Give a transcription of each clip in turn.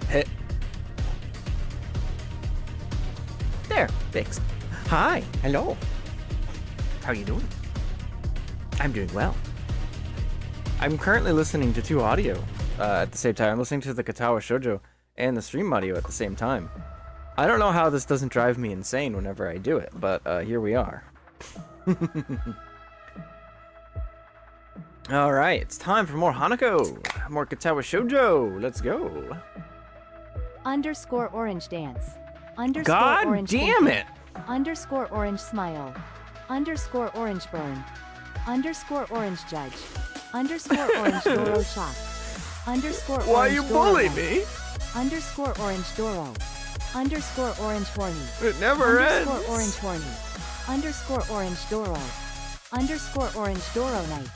Hey. There, fixed. Hi, hello. How you doing? I'm doing well. I'm currently listening to two audio at the same time. I'm listening to the Katawa Shoujo and the stream audio at the same time. I don't know how this doesn't drive me insane whenever I do it, but here we are. Alright, it's time for more Hanako, more Katawa Shoujo. Let's go. Underscore orange dance. Underscore God orange damn thinking. it! Underscore orange smile. Underscore orange burn. Underscore orange judge. Underscore orange Doro shock. Underscore orange Why you Doro bully light. me? Underscore orange Doro. Underscore orange horny. It never Underscore ends. orange horny. Underscore orange Doro. Underscore orange Doro night.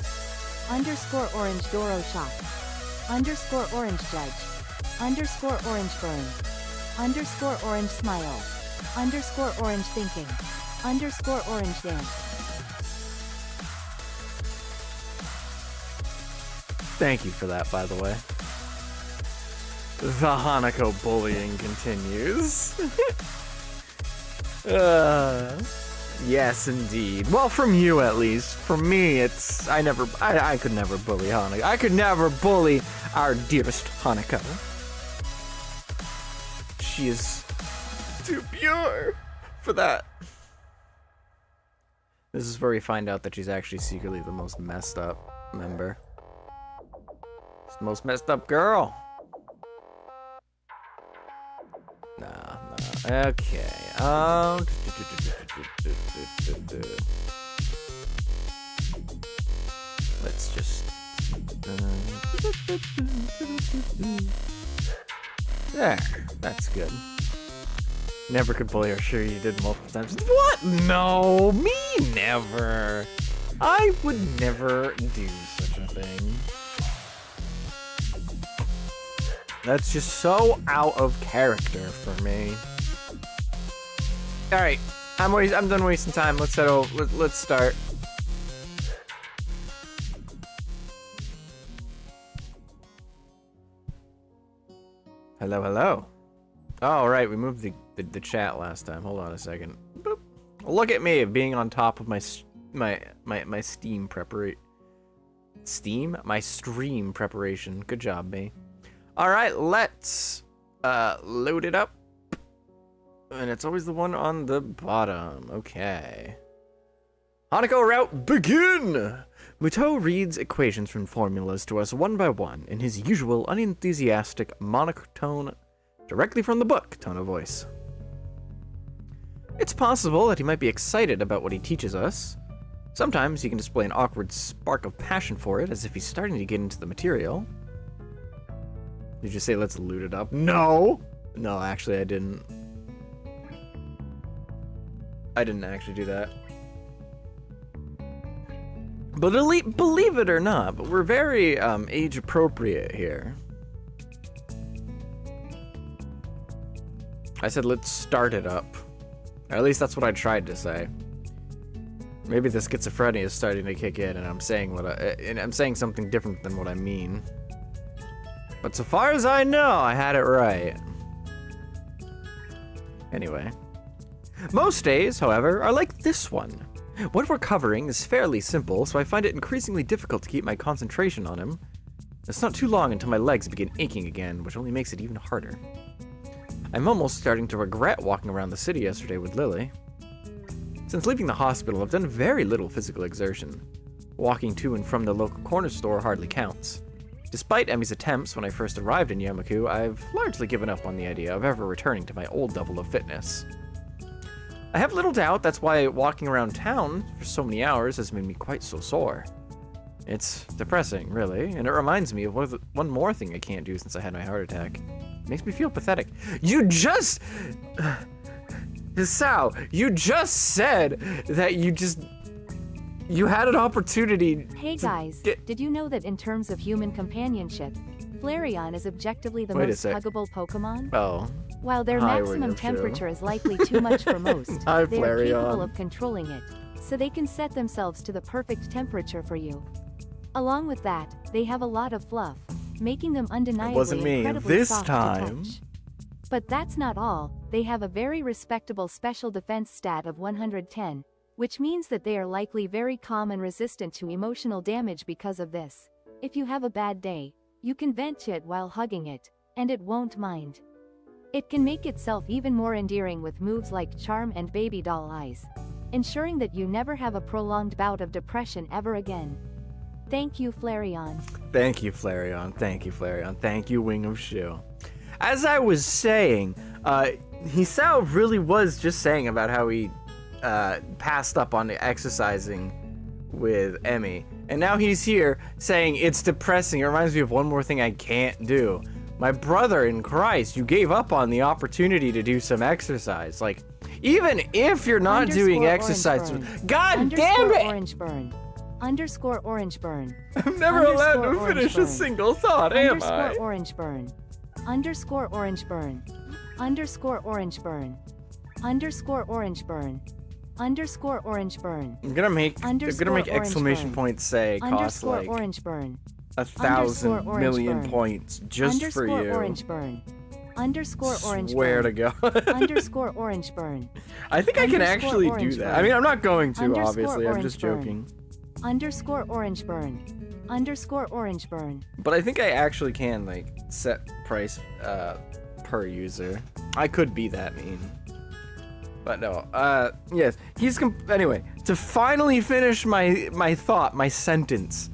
Underscore orange Doro shock. Underscore orange judge. Underscore orange burn. Underscore orange smile. Underscore orange thinking. Underscore orange dance. Thank you for that, by the way. The Hanako bullying continues. Yes, indeed. Well, from you at least. From me, it's I could never bully Hanako. I could never bully our dearest Hanako. She is too pure for that. This is where we find out that she's actually secretly the most messed up member. She's the most messed up girl. Nah. Okay. Let's just. There. That's good. Never could bully her. Sure, you did multiple times. What? No, me never. I would never do such a thing. That's just so out of character for me. All right, I'm done wasting time. Let's settle. Let's start. Hello, hello. Oh, right, we moved the chat last time. Hold on a second. Boop. Look at me being on top of my Steam preparation. My stream preparation. Good job, me. All right, let's load it up. And it's always the one on the bottom. Okay. Hanako route, begin! Muto reads equations from formulas to us one by one in his usual unenthusiastic, monotone, directly from the book tone of voice. It's possible that he might be excited about what he teaches us. Sometimes he can display an awkward spark of passion for it, as if he's starting to get into the material. Did you say let's loot it up? No! No, actually I didn't. I didn't actually do that. But believe it or not, but we're very age appropriate here. I said let's start it up. Or at least that's what I tried to say. Maybe the schizophrenia is starting to kick in, and I'm saying something different than what I mean. But so far as I know, I had it right. Anyway. Most days, however, are like this one. What we're covering is fairly simple, so I find it increasingly difficult to keep my concentration on him. It's not too long until my legs begin aching again, which only makes it even harder. I'm almost starting to regret walking around the city yesterday with Lily. Since leaving the hospital, I've done very little physical exertion. Walking to and from the local corner store hardly counts. Despite Emi's attempts when I first arrived in Yamaku, I've largely given up on the idea of ever returning to my old level of fitness. I have little doubt that's why walking around town for so many hours has made me quite so sore. It's depressing, really, and it reminds me of one more thing I can't do since I had my heart attack. It makes me feel pathetic. You just said that you had an opportunity. Hey guys, did you know that in terms of human companionship, Flareon is objectively the most huggable Pokemon? Oh. While their maximum temperature is likely too much for most, they are capable of controlling it, so they can set themselves to the perfect temperature for you. Along with that, they have a lot of fluff, making them undeniably incredibly soft to touch. But that's not all, they have a very respectable special defense stat of 110, which means that they are likely very calm and resistant to emotional damage because of this. If you have a bad day, you can vent to it while hugging it, and it won't mind. It can make itself even more endearing with moves like Charm and Baby Doll Eyes, ensuring that you never have a prolonged bout of depression ever again. Thank you, Flareon. Thank you, Flareon. Thank you, Flareon. Thank you, Wing of Shu. As I was saying, Hisao really was just saying about how he passed up on exercising with Emi. And now he's here saying it's depressing. It reminds me of one more thing I can't do. My brother in Christ, you gave up on the opportunity to do some exercise. Like, even if you're not doing exercise, God damn it! Orange burn. Underscore orange burn. I'm never allowed to finish a single thought, am I? Underscore orange burn. Underscore orange burn. Underscore orange burn. Underscore orange burn. Underscore orange burn. I'm gonna make exclamation points say cost like orange burn. 1,000 million points just for you. Underscore orange burn. Underscore orange burn. Swear to God. Underscore orange burn. I think I can actually do that. I mean, I'm not going to, obviously. I'm just joking. Underscore orange burn. Underscore orange burn. But I think I actually can, like, set price per user. I could be that mean. But no, yes. Anyway, to finally finish my thought, my sentence.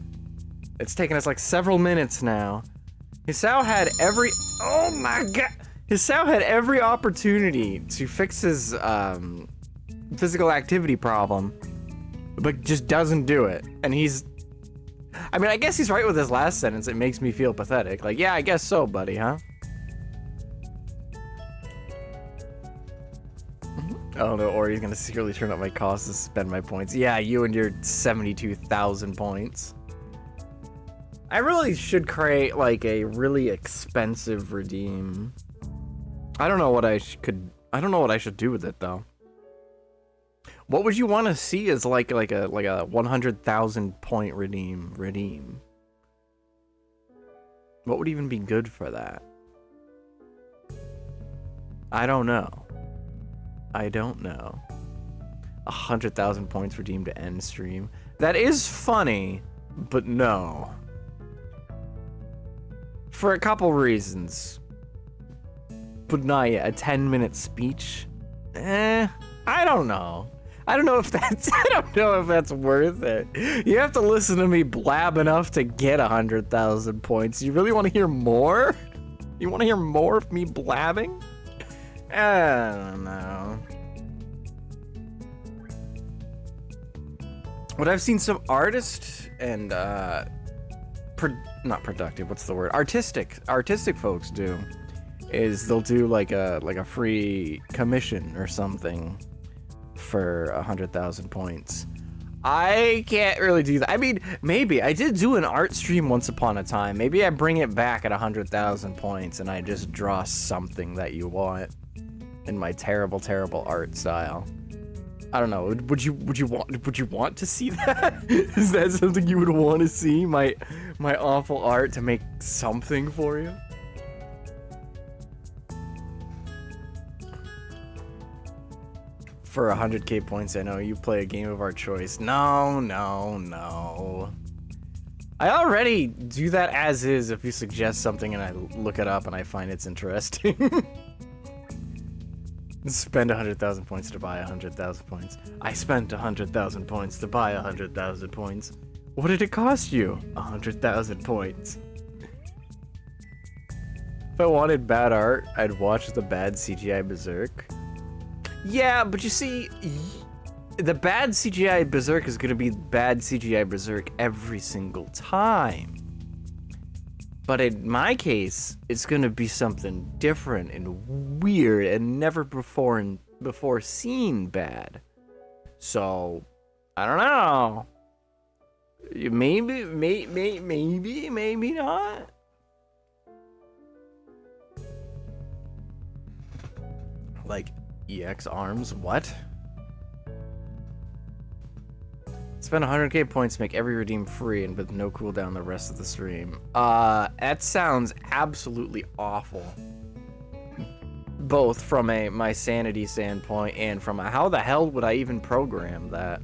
It's taken us like several minutes now. Hisao had every opportunity to fix his physical activity problem, but just doesn't do it. And I mean, I guess he's right with his last sentence. It makes me feel pathetic. Like, yeah, I guess so, buddy, huh? Oh no, or he's gonna secretly turn up my cost to spend my points. Yeah, you and your 72,000 points. I really should create like a really expensive redeem. I don't know what I should do with it though. What would you want to see as like a 100,000 point redeem? What would even be good for that? I don't know. 100,000 points redeemed to end stream. That is funny, but no. For a couple reasons. But not yet. A 10-minute speech? I don't know. I don't know if that's worth it. You have to listen to me blab enough to get 100,000 points. You really want to hear more? You want to hear more of me blabbing? I don't know. What I've seen some artists and not productive, what's the word? Artistic folks do is they'll do like a free commission or something for 100,000 points. I can't really do that. I mean, maybe I did do an art stream once upon a time. Maybe I bring it back at 100,000 points and I just draw something that you want in my terrible art style. I don't know. Would you want to see that? Is that something you would want to see? My awful art to make something for you? For 100k points, I know you play a game of our choice. No. I already do that as is if you suggest something and I look it up and I find it's interesting. Spend 100,000 points to buy 100,000 points. I spent 100,000 points to buy 100,000 points. What did it cost you? 100,000 points. If I wanted bad art, I'd watch the bad CGI Berserk. Yeah, but you see, the bad CGI Berserk is gonna be bad CGI Berserk every single time. But in my case, it's gonna be something different and weird and never before seen bad. So, I don't know. Maybe not. Like EX arms, what? Spend 100k points to make every redeem free and with no cooldown the rest of the stream. That sounds absolutely awful. Both from my sanity standpoint and from how the hell would I even program that?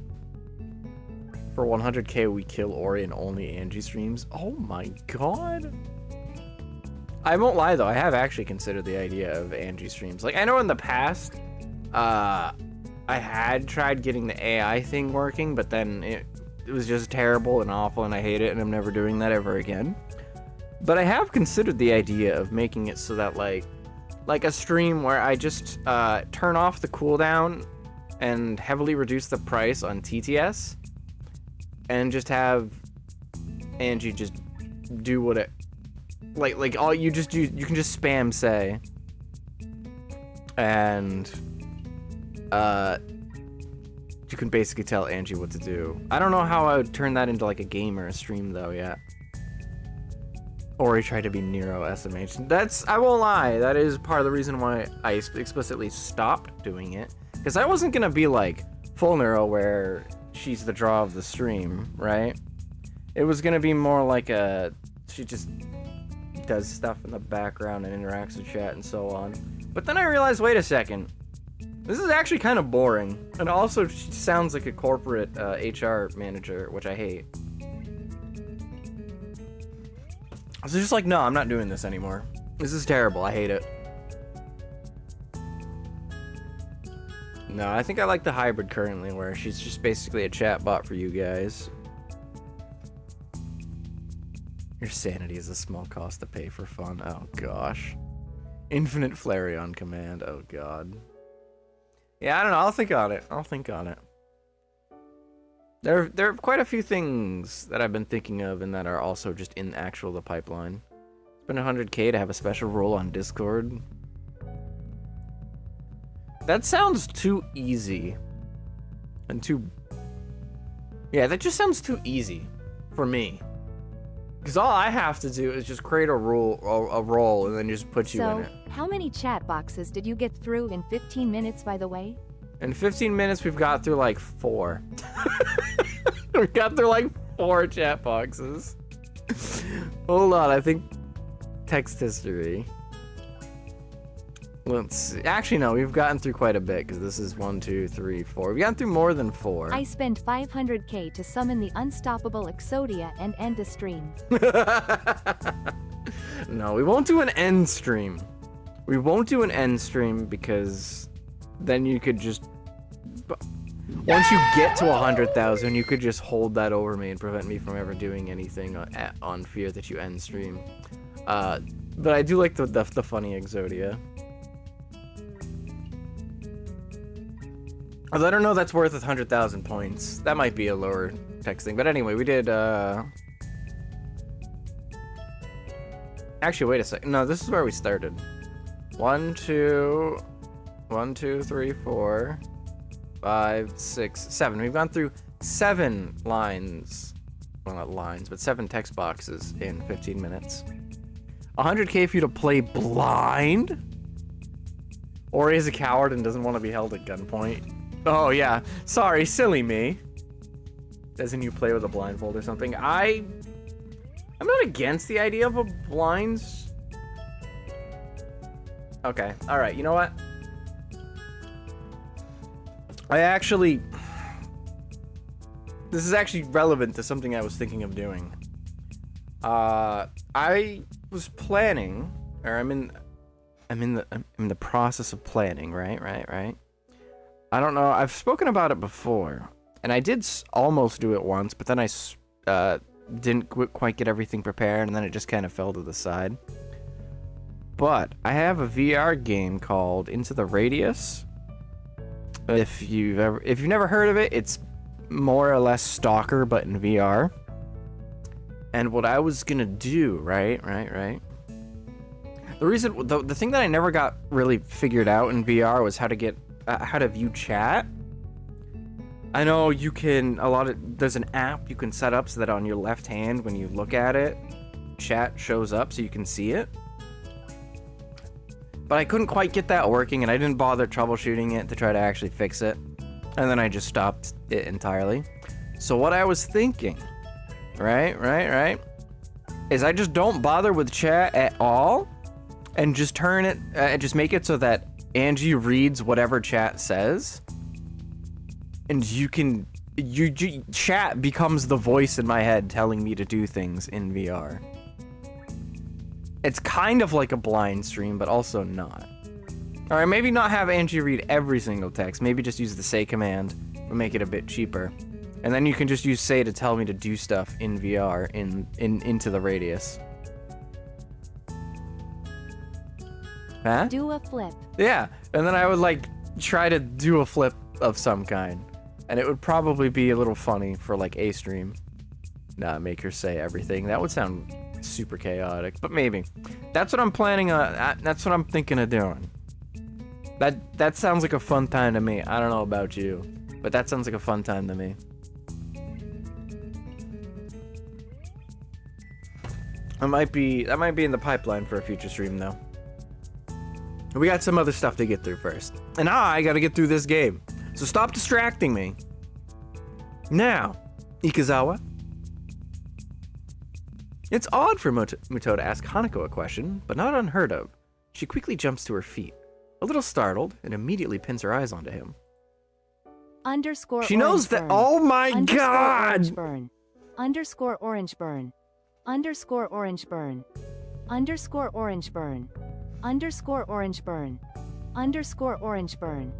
For 100k we kill Ori and only Angie streams? Oh my god. I won't lie though, I have actually considered the idea of Angie streams. Like, I know in the past, I had tried getting the AI thing working, but then it was just terrible and awful and I hate it and I'm never doing that ever again. But I have considered the idea of making it so that like a stream where I just turn off the cooldown and heavily reduce the price on TTS and just have Angie just do what it like all you can just spam say and you can basically tell Angie what to do. I don't know how I would turn that into like a game or a stream though yet. Or he tried to be Nero SMH. I won't lie, that is part of the reason why I explicitly stopped doing it. Because I wasn't gonna be like full Nero where she's the draw of the stream, right? It was gonna be more like she just does stuff in the background and interacts with chat and so on. But then I realized, wait a second, this is actually kind of boring. And also she sounds like a corporate HR manager, which I hate. I was just like, no, I'm not doing this anymore. This is terrible, I hate it. No, I think I like the hybrid currently where she's just basically a chat bot for you guys. Your sanity is a small cost to pay for fun. Oh gosh. Infinite Flareon command. Oh god. Yeah, I don't know. I'll think on it. There are quite a few things that I've been thinking of and that are also just in the pipeline. Spend 100k to have a special role on Discord. That sounds too easy. And too... Yeah, that just sounds too easy for me. Because all I have to do is just create a role and then just put you in it. So, how many chat boxes did you get through in 15 minutes, by the way? In 15 minutes, we've got through like 4. We got through like 4 chat boxes. Hold on, I think text history. Let's see. Actually, no, we've gotten through quite a bit because this is 1, 2, 3, 4. We've gotten through more than 4. I spent 500k to summon the unstoppable Exodia and end the stream. No, we won't do an end stream. We won't do an end stream because then you could just... Once you get to 100,000, you could just hold that over me and prevent me from ever doing anything on fear that you end stream. But I do like the funny Exodia. Although I don't know that's worth 100,000 points. That might be a lower text thing. But anyway, we did, Actually, wait a second. No, this is where we started. 1, 2, 3, 4, 5, 6, 7. We've gone through 7 lines. Well, not lines, but 7 text boxes in 15 minutes. 100k for you to play blind? Ori is a coward and doesn't want to be held at gunpoint. Oh, yeah. Sorry, silly me. Doesn't you play with a blindfold or something? I'm not against the idea of a blinds. Okay, alright, you know what? This is actually relevant to something I was thinking of doing. I was planning, or I'm in the process of planning, right? I don't know, I've spoken about it before, and I did almost do it once, but then I didn't quite get everything prepared, and then it just kind of fell to the side. But I have a VR game called Into the Radius. If you've never heard of it, it's more or less Stalker, but in VR. And what I was gonna do, right? The thing that I never got really figured out in VR was how to view chat. I know you can, there's an app you can set up so that on your left hand, when you look at it, chat shows up so you can see it. But I couldn't quite get that working, and I didn't bother troubleshooting it to try to actually fix it. And then I just stopped it entirely. So what I was thinking, right, is I just don't bother with chat at all, and just turn it, just make it so that Angie reads whatever chat says. And chat becomes the voice in my head telling me to do things in VR. It's kind of like a blind stream, but also not. Alright, maybe not have Angie read every single text. Maybe just use the say command, but make it a bit cheaper. And then you can just use say to tell me to do stuff in VR into the Radius. Huh? Do a flip. Yeah, and then I would like try to do a flip of some kind. And it would probably be a little funny for like a stream. Make her say everything. That would sound super chaotic, but maybe. That's what I'm planning on. That's what I'm thinking of doing. That sounds like a fun time to me. I don't know about you, but that sounds like a fun time to me. That might be in the pipeline for a future stream though. We got some other stuff to get through first. And I gotta get through this game. So stop distracting me. Now, Ikazawa. It's odd for Muto to ask Hanako a question, but not unheard of. She quickly jumps to her feet, a little startled, and immediately pins her eyes onto him. Underscore she knows that. burn. Oh my Underscore god! Orange burn. Underscore orange burn. Underscore orange burn. Underscore orange burn. Underscore orange burn. Underscore orange burn.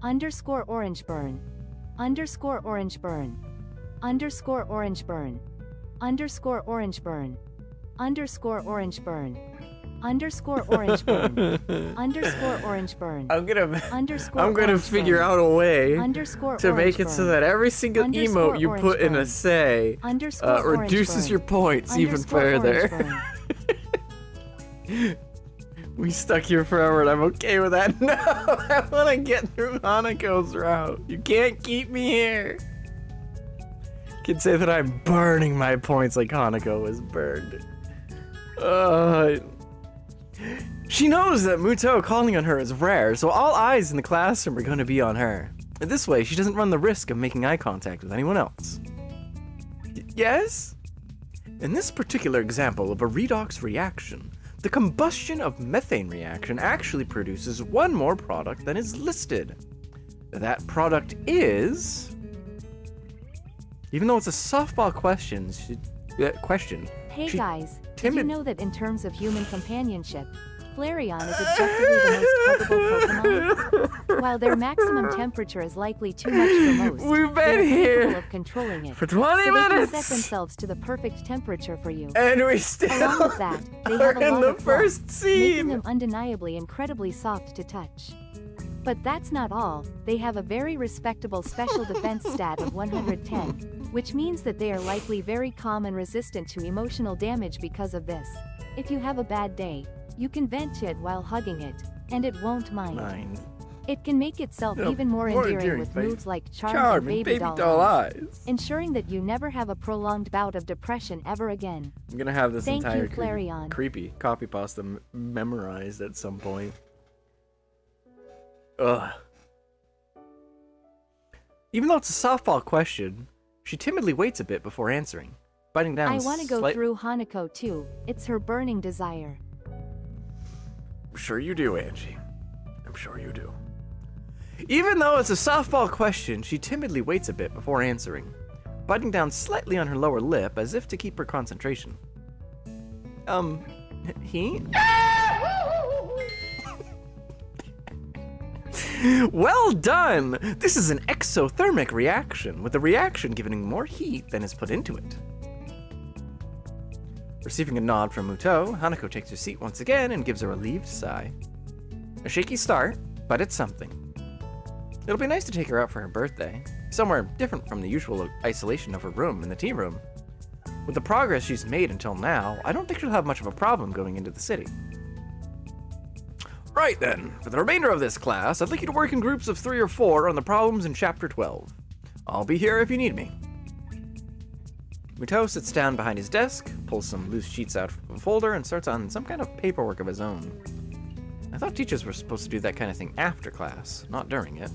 Underscore orange burn. Underscore orange burn. Underscore orange burn. Underscore orange burn. Underscore orange burn. Underscore orange burn. Underscore orange burn. I'm Underscore gonna figure out a way Underscore to make it burn. so that every single Underscore emote you put in a burn. say Underscore reduces burn. your points even Underscore further. We stuck here forever and I'm okay with that. No, I want to get through Hanako's route. You can't keep me here. Can say that I'm burning my points like Hanako was burned. She knows that Muto calling on her is rare, so all eyes in the classroom are going to be on her. And this way, she doesn't run the risk of making eye contact with anyone else. Yes? In this particular example of a redox reaction, the combustion of methane reaction actually produces one more product than is listed. That product is... Even though it's a softball question, Hey guys, did you timid- know that in terms of human companionship, Flareon is objectively the most huggable Pokemon? While their maximum temperature is likely too much for most, We've they are been capable here of controlling it. for 20 so they can minutes! set themselves to the perfect temperature for you. And we still Along with that, they are have a in lot the of first flaws, making scene! them undeniably incredibly soft to touch. But that's not all, they have a very respectable special defense stat of 110, which means that they are likely very calm and resistant to emotional damage because of this. If you have a bad day, you can vent to it while hugging it, and it won't mind. It can make itself even more endearing with moves like charm and baby doll eyes, ensuring that you never have a prolonged bout of depression ever again. I'm gonna have this Thank entire you, Flareon. creepy copy pasta memorized at some point. Ugh. Even though it's a softball question, she timidly waits a bit before answering, biting down. I want to go through Hanako too. It's her burning desire. I'm sure you do, Angie. I'm sure you do. Even though it's a softball question, she timidly waits a bit before answering, biting down slightly on her lower lip as if to keep her concentration. He? Well done! This is an exothermic reaction, with the reaction giving more heat than is put into it. Receiving a nod from Muto, Hanako takes her seat once again and gives a relieved sigh. A shaky start, but it's something. It'll be nice to take her out for her birthday, somewhere different from the usual isolation of her room in the tea room. With the progress she's made until now, I don't think she'll have much of a problem going into the city. Right then, for the remainder of this class, I'd like you to work in groups of 3 or 4 on the problems in Chapter 12. I'll be here if you need me. Muto sits down behind his desk, pulls some loose sheets out from a folder, and starts on some kind of paperwork of his own. I thought teachers were supposed to do that kind of thing after class, not during it.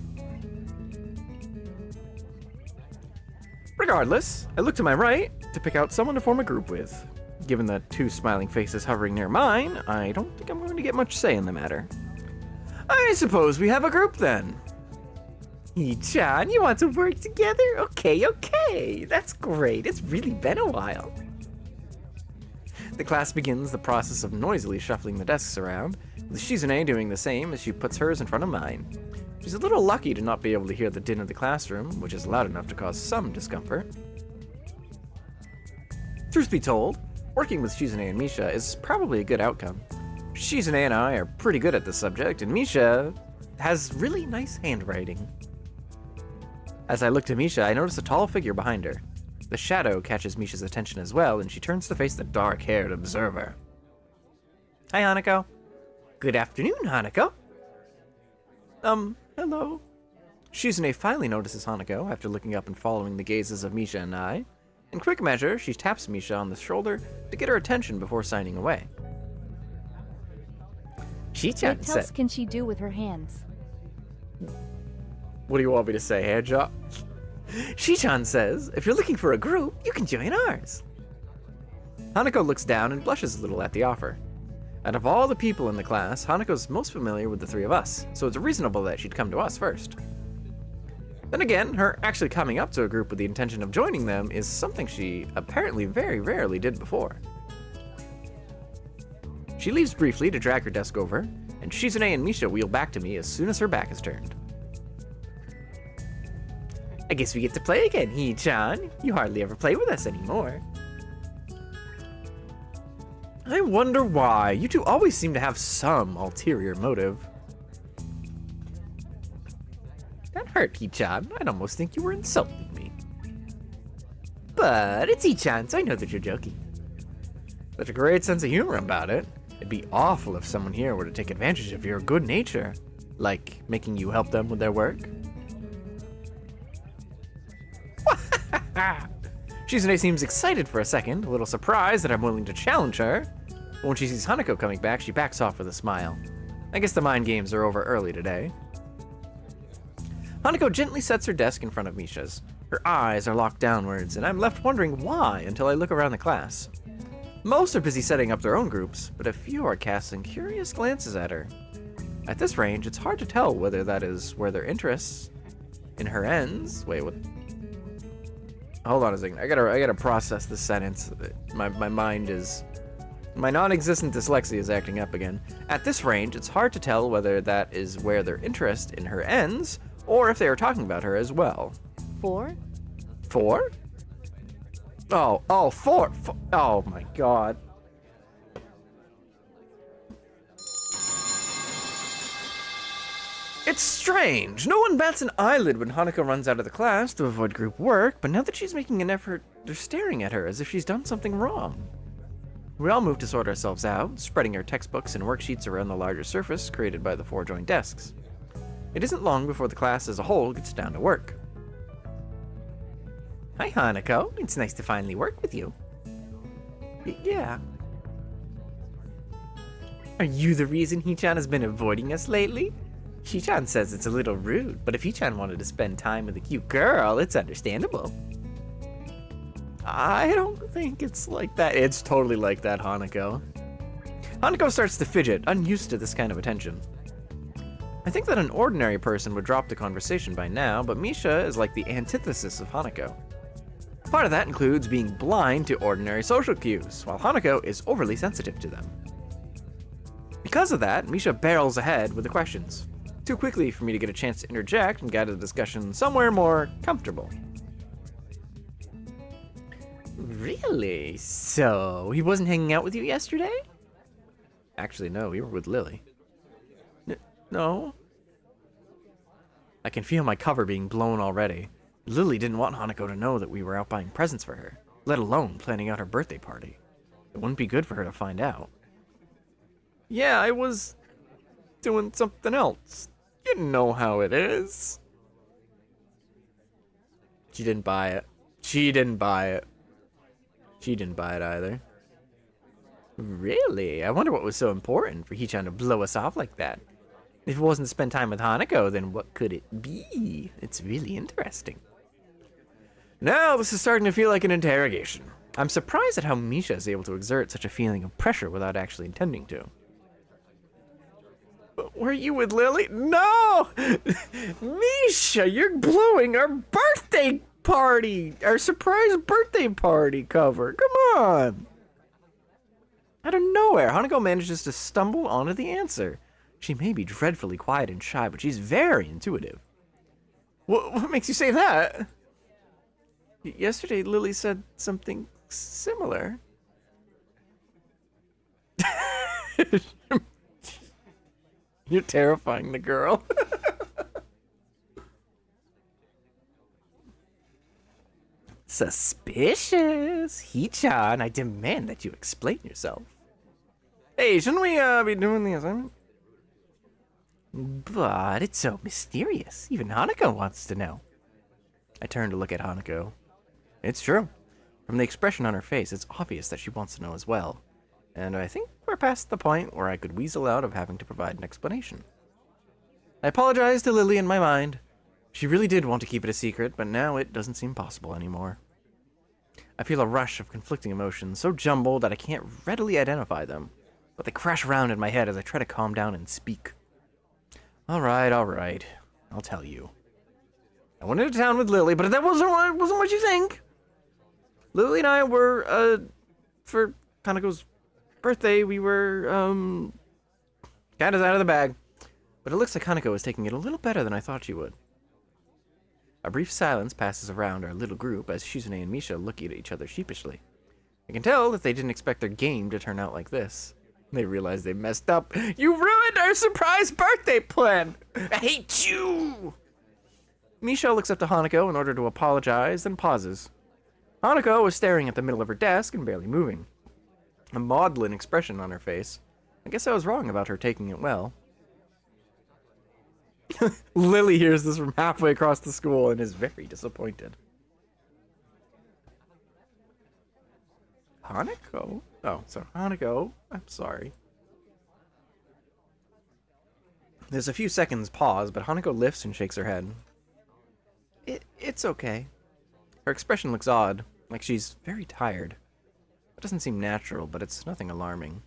Regardless, I look to my right to pick out someone to form a group with. Given the 2 smiling faces hovering near mine, I don't think I'm going to get much say in the matter. I suppose we have a group then. Hee-chan, you want to work together? Okay, that's great. It's really been a while. The class begins the process of noisily shuffling the desks around, with Shizune doing the same as she puts hers in front of mine. She's a little lucky to not be able to hear the din of the classroom, which is loud enough to cause some discomfort. Truth be told, working with Shizune and Misha is probably a good outcome. Shizune and I are pretty good at this subject, and Misha has really nice handwriting. As I look to Misha, I notice a tall figure behind her. The shadow catches Misha's attention as well, and she turns to face the dark-haired observer. Hi, Hanako. Good afternoon, Hanako. Hello. Shizune finally notices Hanako after looking up and following the gazes of Misha and I. In quick measure, she taps Misha on the shoulder to get her attention before signing away. Shi-chan What else can she do with her hands? What do you want me to say, handjob? Shi-chan says, if you're looking for a group, you can join ours. Hanako looks down and blushes a little at the offer. Out of all the people in the class, Hanako's most familiar with the 3 of us, so it's reasonable that she'd come to us first. Then again, her actually coming up to a group with the intention of joining them is something she apparently very rarely did before. She leaves briefly to drag her desk over, and Shizune and Misha wheel back to me as soon as her back is turned. I guess we get to play again, Hee-chan. You hardly ever play with us anymore. I wonder why. You 2 always seem to have some ulterior motive. That hurt, Hee-chan. I'd almost think you were insulting me. But it's Hee-chan, so I know that you're joking. Such a great sense of humor about it. It'd be awful if someone here were to take advantage of your good nature. Like making you help them with their work. Shizune seems excited for a second, a little surprised that I'm willing to challenge her. But when she sees Hanako coming back, she backs off with a smile. I guess the mind games are over early today. Hanako gently sets her desk in front of Misha's. Her eyes are locked downwards, and I'm left wondering why until I look around the class. Most are busy setting up their own groups, but a few are casting curious glances at her. At this range, it's hard to tell whether that is where their interests in her ends. Wait, what? Hold on a second. I gotta process this sentence. My mind is My non-existent dyslexia is acting up again. At this range, it's hard to tell whether that is where their interest in her ends, or if they are talking about her as well. 4? 4? Four. Oh my god. It's strange. No one bats an eyelid when Hanako runs out of the class to avoid group work, but now that she's making an effort, they're staring at her as if she's done something wrong. We all move to sort ourselves out, spreading our textbooks and worksheets around the larger surface created by the 4 joined desks. It isn't long before the class as a whole gets down to work. Hi, Hanako. It's nice to finally work with you. Yeah. Are you the reason Hee-chan has been avoiding us lately? Hee-chan says it's a little rude, but if Hee-chan wanted to spend time with a cute girl, it's understandable. I don't think it's like that. It's totally like that, Hanako. Hanako starts to fidget, unused to this kind of attention. I think that an ordinary person would drop the conversation by now, but Misha is like the antithesis of Hanako. Part of that includes being blind to ordinary social cues, while Hanako is overly sensitive to them. Because of that, Misha barrels ahead with the questions, too quickly for me to get a chance to interject and guide the discussion somewhere more comfortable. Really? So, he wasn't hanging out with you yesterday? Actually, no, we were with Lily. No? I can feel my cover being blown already. Lily didn't want Hanako to know that we were out buying presents for her, let alone planning out her birthday party. It wouldn't be good for her to find out. Yeah, I was doing something else. You know how it is. She didn't buy it. She didn't buy it. She didn't buy it either. Really? I wonder what was so important for Hee-chan to blow us off like that. If it wasn't to spend time with Hanako, then what could it be? It's really interesting. Now this is starting to feel like an interrogation. I'm surprised at how Misha is able to exert such a feeling of pressure without actually intending to. But were you with Lily? No! Misha, you're blowing our birthday party! Our surprise birthday party cover. Come on! Out of nowhere, Hanako manages to stumble onto the answer. She may be dreadfully quiet and shy, but she's very intuitive. What makes you say that? Yesterday, Lily said something similar. You're terrifying the girl. Suspicious. Hee-chan, I demand that you explain yourself. Hey, shouldn't we be doing the assignment? But it's so mysterious. Even Hanako wants to know. I turn to look at Hanako. It's true. From the expression on her face, it's obvious that she wants to know as well. And I think we're past the point where I could weasel out of having to provide an explanation. I apologize to Lily in my mind. She really did want to keep it a secret, but now it doesn't seem possible anymore. I feel a rush of conflicting emotions, so jumbled that I can't readily identify them, but they crash around in my head as I try to calm down and speak. All right, I'll tell you. I went into town with Lily, but that wasn't what you think. Lily and I were, for Hanako's birthday, we were, got us out of the bag. But it looks like Hanako is taking it a little better than I thought she would. A brief silence passes around our little group as Shizune and Misha look at each other sheepishly. I can tell that they didn't expect their game to turn out like this. They realize they messed up. You ruined our surprise birthday plan! I hate you! Misha looks up to Hanako in order to apologize, then pauses. Hanako was staring at the middle of her desk and barely moving. A maudlin expression on her face. I guess I was wrong about her taking it well. Lily hears this from halfway across the school and is very disappointed. Hanako? Oh, so Hanako, I'm sorry. There's a few seconds pause, but Hanako lifts and shakes her head. It's okay. Her expression looks odd, like she's very tired. It doesn't seem natural, but it's nothing alarming.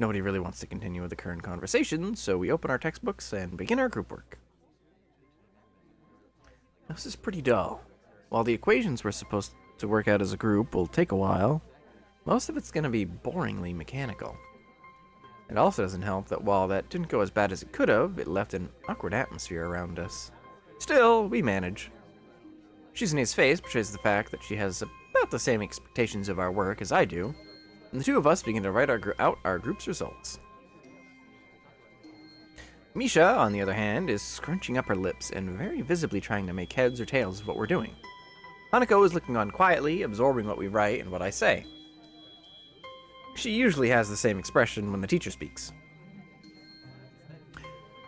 Nobody really wants to continue with the current conversation, so we open our textbooks and begin our group work. This is pretty dull. While the equations we're supposed to work out as a group will take a while, most of it's gonna be boringly mechanical. It also doesn't help that while that didn't go as bad as it could have, it left an awkward atmosphere around us. Still, we manage. Shizune's face betrays the fact that she has about the same expectations of our work as I do, and the two of us begin to write out our group's results. Misha, on the other hand, is scrunching up her lips and very visibly trying to make heads or tails of what we're doing. Hanako is looking on quietly, absorbing what we write and what I say. She usually has the same expression when the teacher speaks.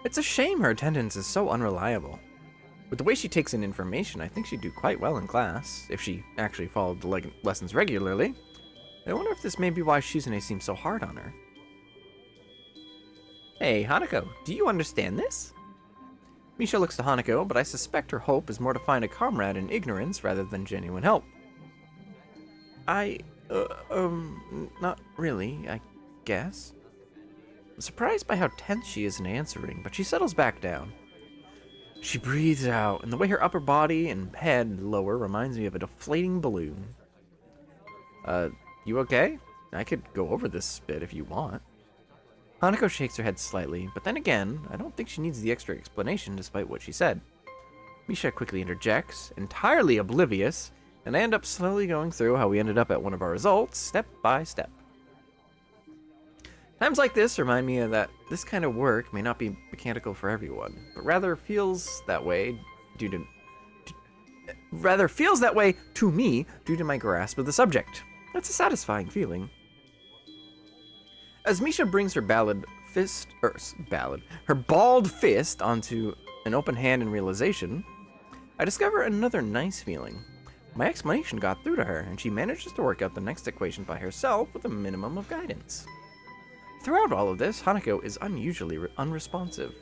It's a shame her attendance is so unreliable. With the way she takes in information, I think she'd do quite well in class, if she actually followed the lessons regularly. I wonder if this may be why Shizune seems so hard on her. Hey, Hanako, do you understand this? Misha looks to Hanako, but I suspect her hope is more to find a comrade in ignorance rather than genuine help. Not really, I guess. I'm surprised by how tense she is in answering, but she settles back down. She breathes out, and the way her upper body and head lower reminds me of a deflating balloon. You okay? I could go over this bit if you want. Hanako shakes her head slightly, but then again, I don't think she needs the extra explanation despite what she said. Misha quickly interjects, entirely oblivious, and I end up slowly going through how we ended up at one of our results, step by step. Times like this remind me of that this kind of work may not be mechanical for everyone, but rather feels that way to me due to my grasp of the subject. That's a satisfying feeling. As Misha brings her bald fist onto an open hand in realization, I discover another nice feeling. My explanation got through to her, and she manages to work out the next equation by herself with a minimum of guidance. Throughout all of this, Hanako is unusually unresponsive.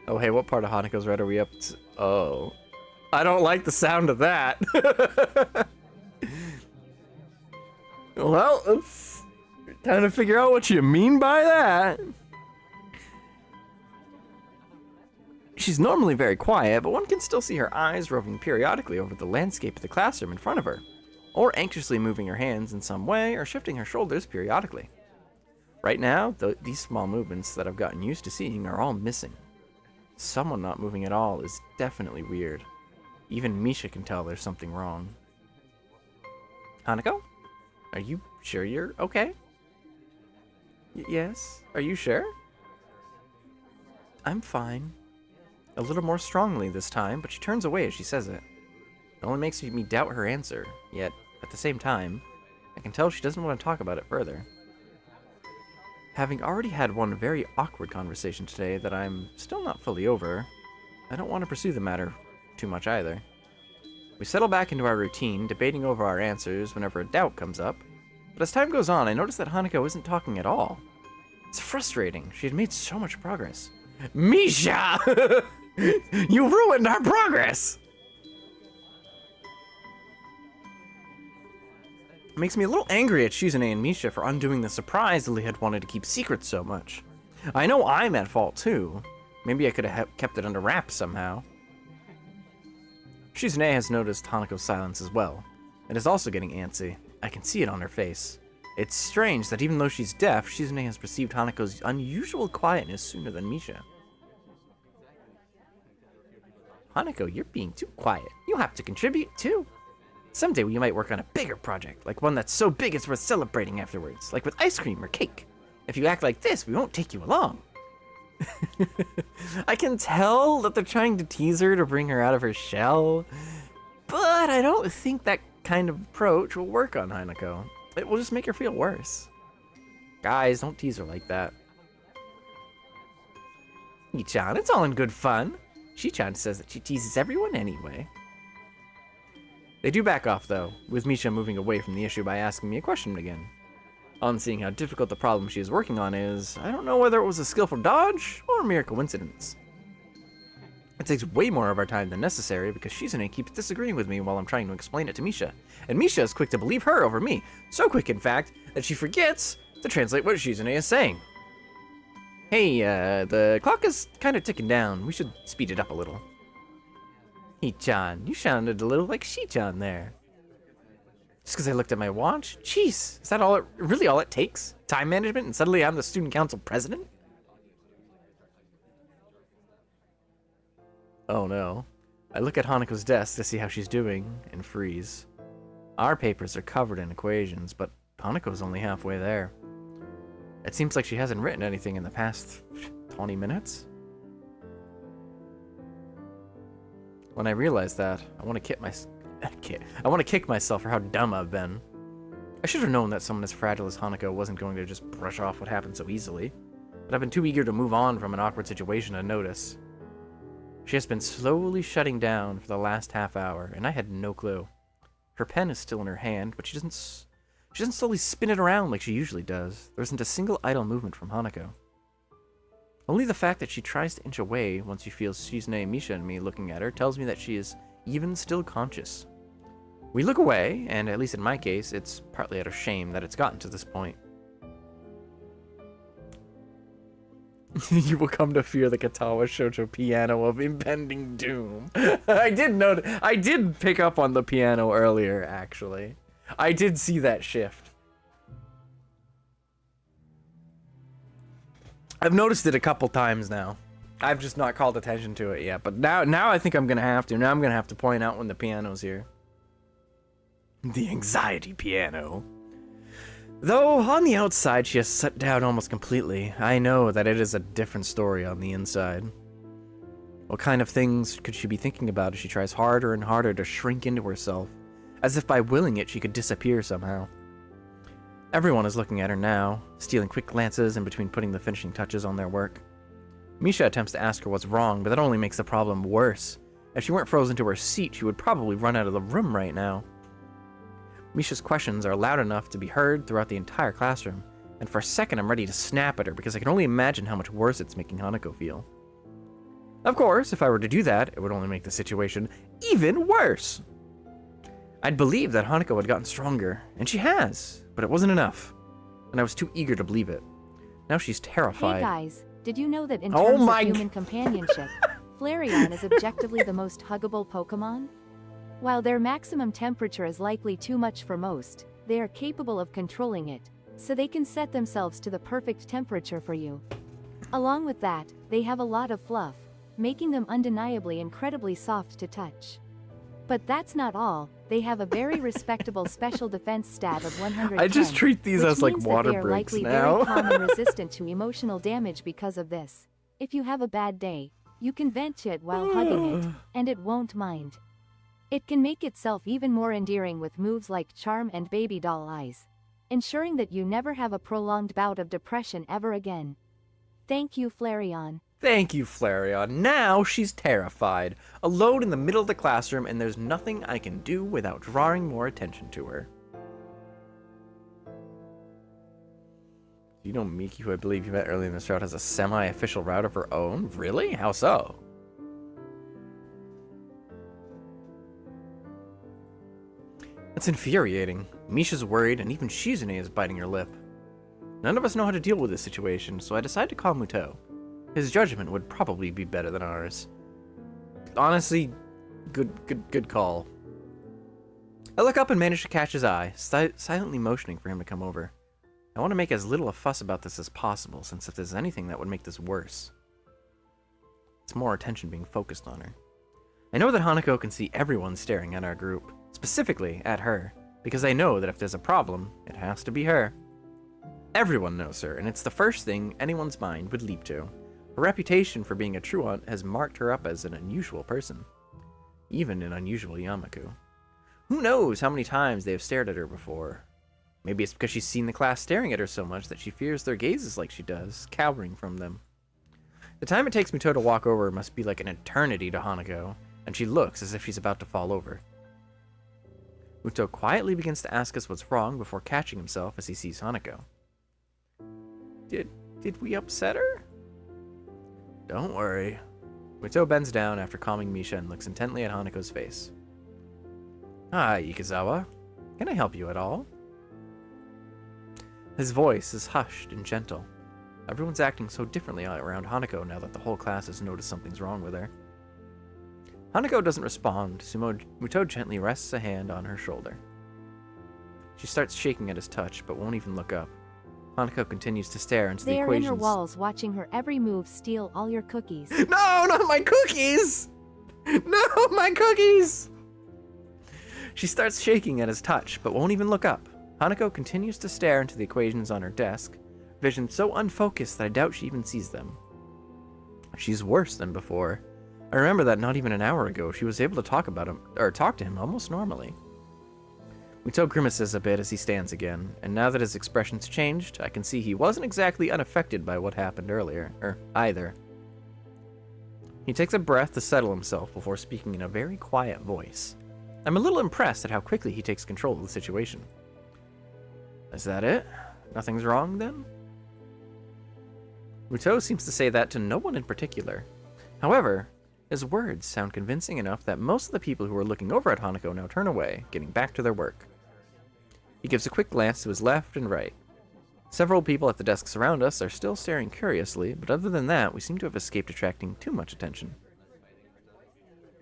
Oh, hey, what part of Hanako's Red are we up to? Oh. I don't like the sound of that. Well, it's time to figure out what you mean by that. She's normally very quiet, but one can still see her eyes roving periodically over the landscape of the classroom in front of her, or anxiously moving her hands in some way, or shifting her shoulders periodically. Right now, these small movements that I've gotten used to seeing are all missing. Someone not moving at all is definitely weird. Even Misha can tell there's something wrong. Hanako? Are you sure you're okay? Yes? Are you sure? I'm fine. A little more strongly this time, but she turns away as she says it. It only makes me doubt her answer, yet, at the same time, I can tell she doesn't want to talk about it further. Having already had one very awkward conversation today that I'm still not fully over, I don't want to pursue the matter too much either. We settle back into our routine, debating over our answers whenever a doubt comes up, but as time goes on, I notice that Hanako isn't talking at all. It's frustrating. She had made so much progress. Misha! You ruined our progress! It makes me a little angry at Shizune and Misha for undoing the surprise Lily had wanted to keep secret so much. I know I'm at fault too. Maybe I could have kept it under wraps somehow. Shizune has noticed Hanako's silence as well, and is also getting antsy. I can see it on her face. It's strange that even though she's deaf, Shizune has perceived Hanako's unusual quietness sooner than Misha. Hanako, you're being too quiet. You have to contribute too. Someday we might work on a bigger project, like one that's so big it's worth celebrating afterwards, like with ice cream or cake. If you act like this, we won't take you along. I can tell that they're trying to tease her to bring her out of her shell, but I don't think that kind of approach will work on Hanako. It will just make her feel worse. Guys, don't tease her like that. Yi-chan, it's all in good fun. Shi-chan says that she teases everyone anyway. They do back off, though, with Misha moving away from the issue by asking me a question again. On seeing how difficult the problem she is working on is, I don't know whether it was a skillful dodge or a mere coincidence. It takes way more of our time than necessary because Shizune keeps disagreeing with me while I'm trying to explain it to Misha, and Misha is quick to believe her over me, so quick in fact that she forgets to translate what Shizune is saying. Hey, the clock is kind of ticking down. We should speed it up a little. He-chan, you sounded a little like Shi-chan there. Just because I looked at my watch? Jeez, is that really all it takes? Time management, and suddenly I'm the student council president? Oh no. I look at Hanako's desk to see how she's doing, and freeze. Our papers are covered in equations, but Hanako's only halfway there. It seems like she hasn't written anything in the past 20 minutes. When I realize that, I want to kick myself for how dumb I've been. I should have known that someone as fragile as Hanako wasn't going to just brush off what happened so easily, but I've been too eager to move on from an awkward situation to notice. She has been slowly shutting down for the last half hour, and I had no clue. Her pen is still in her hand, but she doesn't slowly spin it around like she usually does. There isn't a single idle movement from Hanako. Only the fact that she tries to inch away once she feels Shizune, Misha, and me looking at her tells me that she is even still conscious. We look away, and at least in my case, it's partly out of shame that it's gotten to this point. You will come to fear the Katawa Shoujo piano of impending doom. I did pick up on the piano earlier, actually. I did see that shift. I've noticed it a couple times now. I've just not called attention to it yet, but now I think I'm gonna have to. Now I'm gonna have to point out when the piano's here. The anxiety piano. Though on the outside she has shut down almost completely, I know that it is a different story on the inside. What kind of things could she be thinking about as she tries harder and harder to shrink into herself, as if by willing it she could disappear somehow? Everyone is looking at her now, stealing quick glances in between putting the finishing touches on their work. Misha attempts to ask her what's wrong, but that only makes the problem worse. If she weren't frozen to her seat, she would probably run out of the room right now. Misha's questions are loud enough to be heard throughout the entire classroom, and for a second I'm ready to snap at her because I can only imagine how much worse it's making Hanako feel. Of course, if I were to do that, it would only make the situation even worse. I'd believe that Hanako had gotten stronger, and she has, but it wasn't enough, and I was too eager to believe it. Now she's terrified. Hey guys, did you know that in terms of human companionship, Flareon is objectively the most huggable Pokemon? While their maximum temperature is likely too much for most, they are capable of controlling it, so they can set themselves to the perfect temperature for you. Along with that, they have a lot of fluff, making them undeniably incredibly soft to touch. But that's not all, they have a very respectable special defense stat of 110, I just treat these as like water breaks now. They are likely very calm and resistant to emotional damage because of this. If you have a bad day, you can vent to it while hugging it, and it won't mind. It can make itself even more endearing with moves like charm and baby doll eyes, ensuring that you never have a prolonged bout of depression ever again. Thank you, Flareon. Thank you, Flareon. Now she's terrified, alone in the middle of the classroom, and there's nothing I can do without drawing more attention to her. You know Miki, who I believe you met earlier in this route, has a semi-official route of her own? Really? How so? It's infuriating. Misha's worried, and even Shizune is biting her lip. None of us know how to deal with this situation, so I decide to call Muto. His judgment would probably be better than ours. Honestly, good call. I look up and manage to catch his eye, silently motioning for him to come over. I want to make as little a fuss about this as possible, since if there's anything that would make this worse, it's more attention being focused on her. I know that Hanako can see everyone staring at our group, specifically at her, because I know that if there's a problem, it has to be her. Everyone knows her, and it's the first thing anyone's mind would leap to. Her reputation for being a truant has marked her up as an unusual person, even an unusual Yamaku. Who knows how many times they have stared at her before? Maybe it's because she's seen the class staring at her so much that she fears their gazes like she does, cowering from them. The time it takes Muto to walk over must be like an eternity to Hanako, and she looks as if she's about to fall over. Muto quietly begins to ask us what's wrong before catching himself as he sees Hanako. Did we upset her? Don't worry. Muto bends down after calming Misha and looks intently at Hanako's face. Hi, Ikazawa. Can I help you at all? His voice is hushed and gentle. Everyone's acting so differently around Hanako now that the whole class has noticed something's wrong with her. Hanako doesn't respond, so Muto gently rests a hand on her shoulder. She starts shaking at his touch, but won't even look up. Hanako continues to stare into the They are equations. in her walls watching her every move steal all your cookies. No, not my cookies! No, my cookies! She starts shaking at his touch, but won't even look up. Hanako continues to stare into the equations on her desk, vision so unfocused that I doubt she even sees them. She's worse than before. I remember that not even an hour ago, she was able to talk to him almost normally. Muto grimaces a bit as he stands again, and now that his expression's changed, I can see he wasn't exactly unaffected by what happened earlier, either. He takes a breath to settle himself before speaking in a very quiet voice. I'm a little impressed at how quickly he takes control of the situation. Is that it? Nothing's wrong, then? Muto seems to say that to no one in particular. However, his words sound convincing enough that most of the people who are looking over at Hanako now turn away, getting back to their work. He gives a quick glance to his left and right. Several people at the desks around us are still staring curiously, but other than that, we seem to have escaped attracting too much attention.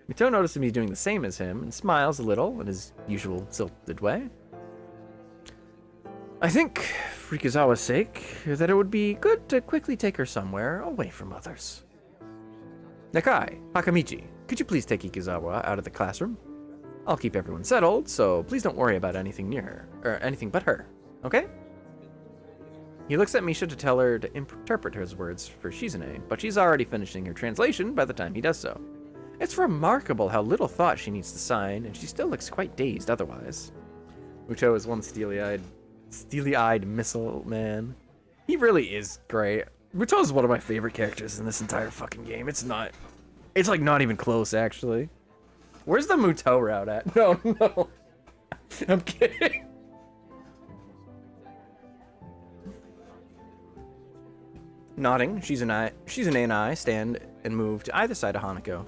Muto notices me doing the same as him and smiles a little in his usual silted way. I think, for Ikizawa's sake, that it would be good to quickly take her somewhere away from others. Nakai, Hakamichi, could you please take Ikizawa out of the classroom? I'll keep everyone settled, so please don't worry about anything near her, or anything but her, okay? He looks at Misha to tell her to interpret his words for Shizune, but she's already finishing her translation by the time he does so. It's remarkable how little thought she needs to sign, and she still looks quite dazed otherwise. Muto is one steely-eyed missile man. He really is great. Muto is one of my favorite characters in this entire fucking game. It's like not even close, actually. Where's the Muto route at? No. I'm kidding. Nodding, Shizune and I stand and move to either side of Hanako.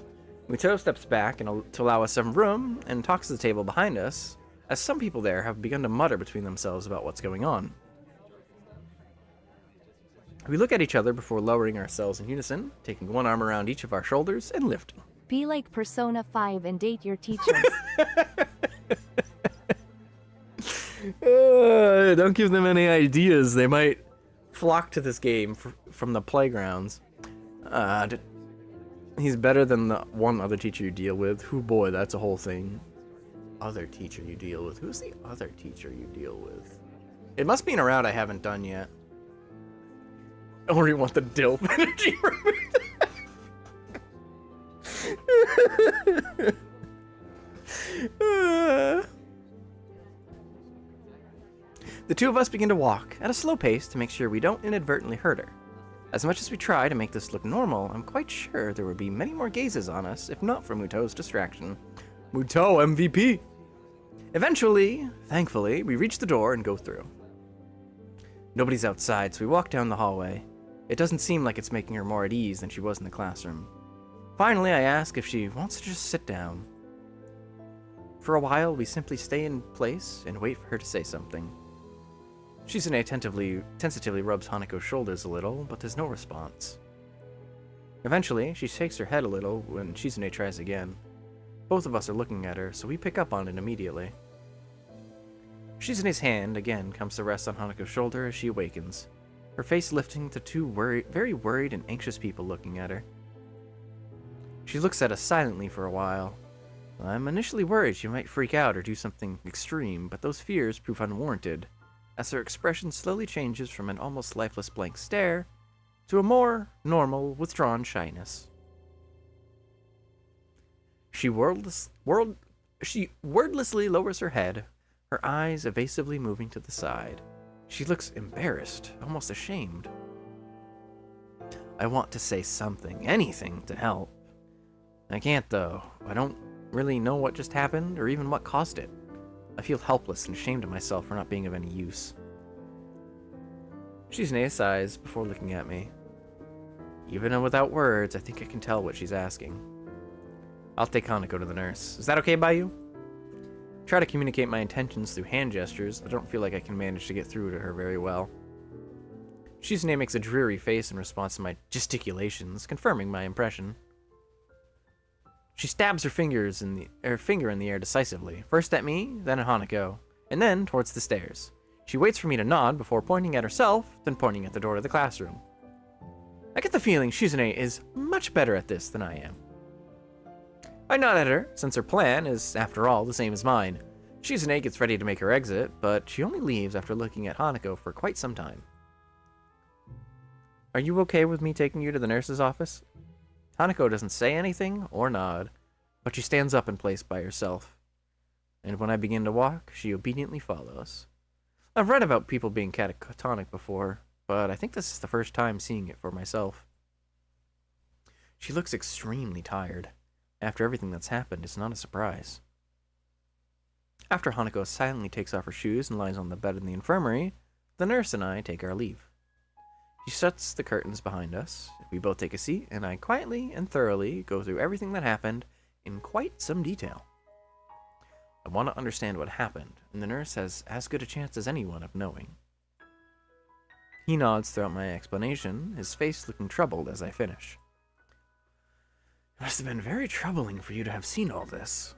Muto steps back to allow us some room and talks to the table behind us, as some people there have begun to mutter between themselves about what's going on. We look at each other before lowering ourselves in unison, taking one arm around each of our shoulders and lifting. Be like Persona 5 and date your teachers. Don't give them any ideas. They might flock to this game from the playgrounds. He's better than the one other teacher you deal with. Who boy, that's a whole thing. Other teacher you deal with. Who's the other teacher you deal with? It must be in a route I haven't done yet. Or you want the DILF energy removed? The two of us begin to walk at a slow pace to make sure we don't inadvertently hurt her. As much as we try to make this look normal, I'm quite sure there would be many more gazes on us if not for Muto's distraction. Muto MVP! Eventually, thankfully, we reach the door and go through. Nobody's outside, so we walk down the hallway. It doesn't seem like it's making her more at ease than she was in the classroom. Finally, I ask if she wants to just sit down. For a while, we simply stay in place and wait for her to say something. Shizune tentatively rubs Hanako's shoulders a little, but there's no response. Eventually, she shakes her head a little when Shizune tries again. Both of us are looking at her, so we pick up on it immediately. Shizune's hand again comes to rest on Hanako's shoulder as she awakens, her face lifting to two very worried and anxious people looking at her. She looks at us silently for a while. I'm initially worried she might freak out or do something extreme, but those fears prove unwarranted, as her expression slowly changes from an almost lifeless blank stare to a more normal, withdrawn shyness. She wordlessly lowers her head, her eyes evasively moving to the side. She looks embarrassed, almost ashamed. I want to say something, anything, to help. I can't, though. I don't really know what just happened or even what caused it. I feel helpless and ashamed of myself for not being of any use. Shizune sighs before looking at me. Even without words, I think I can tell what she's asking. I'll take Hanako to the nurse. Is that okay by you? I try to communicate my intentions through hand gestures, but I don't feel like I can manage to get through to her very well. Shizune makes a dreary face in response to my gesticulations, confirming my impression. She stabs her finger in the air decisively, first at me, then at Hanako, and then towards the stairs. She waits for me to nod before pointing at herself, then pointing at the door to the classroom. I get the feeling Shizune is much better at this than I am. I nod at her, since her plan is, after all, the same as mine. Shizune gets ready to make her exit, but she only leaves after looking at Hanako for quite some time. Are you okay with me taking you to the nurse's office? Hanako doesn't say anything or nod, but she stands up in place by herself. And when I begin to walk, she obediently follows. I've read about people being catatonic before, but I think this is the first time seeing it for myself. She looks extremely tired. After everything that's happened, it's not a surprise. After Hanako silently takes off her shoes and lies on the bed in the infirmary, the nurse and I take our leave. She shuts the curtains behind us, we both take a seat, and I quietly and thoroughly go through everything that happened in quite some detail. I want to understand what happened, and the nurse has as good a chance as anyone of knowing. He nods throughout my explanation, his face looking troubled as I finish. It must have been very troubling for you to have seen all this.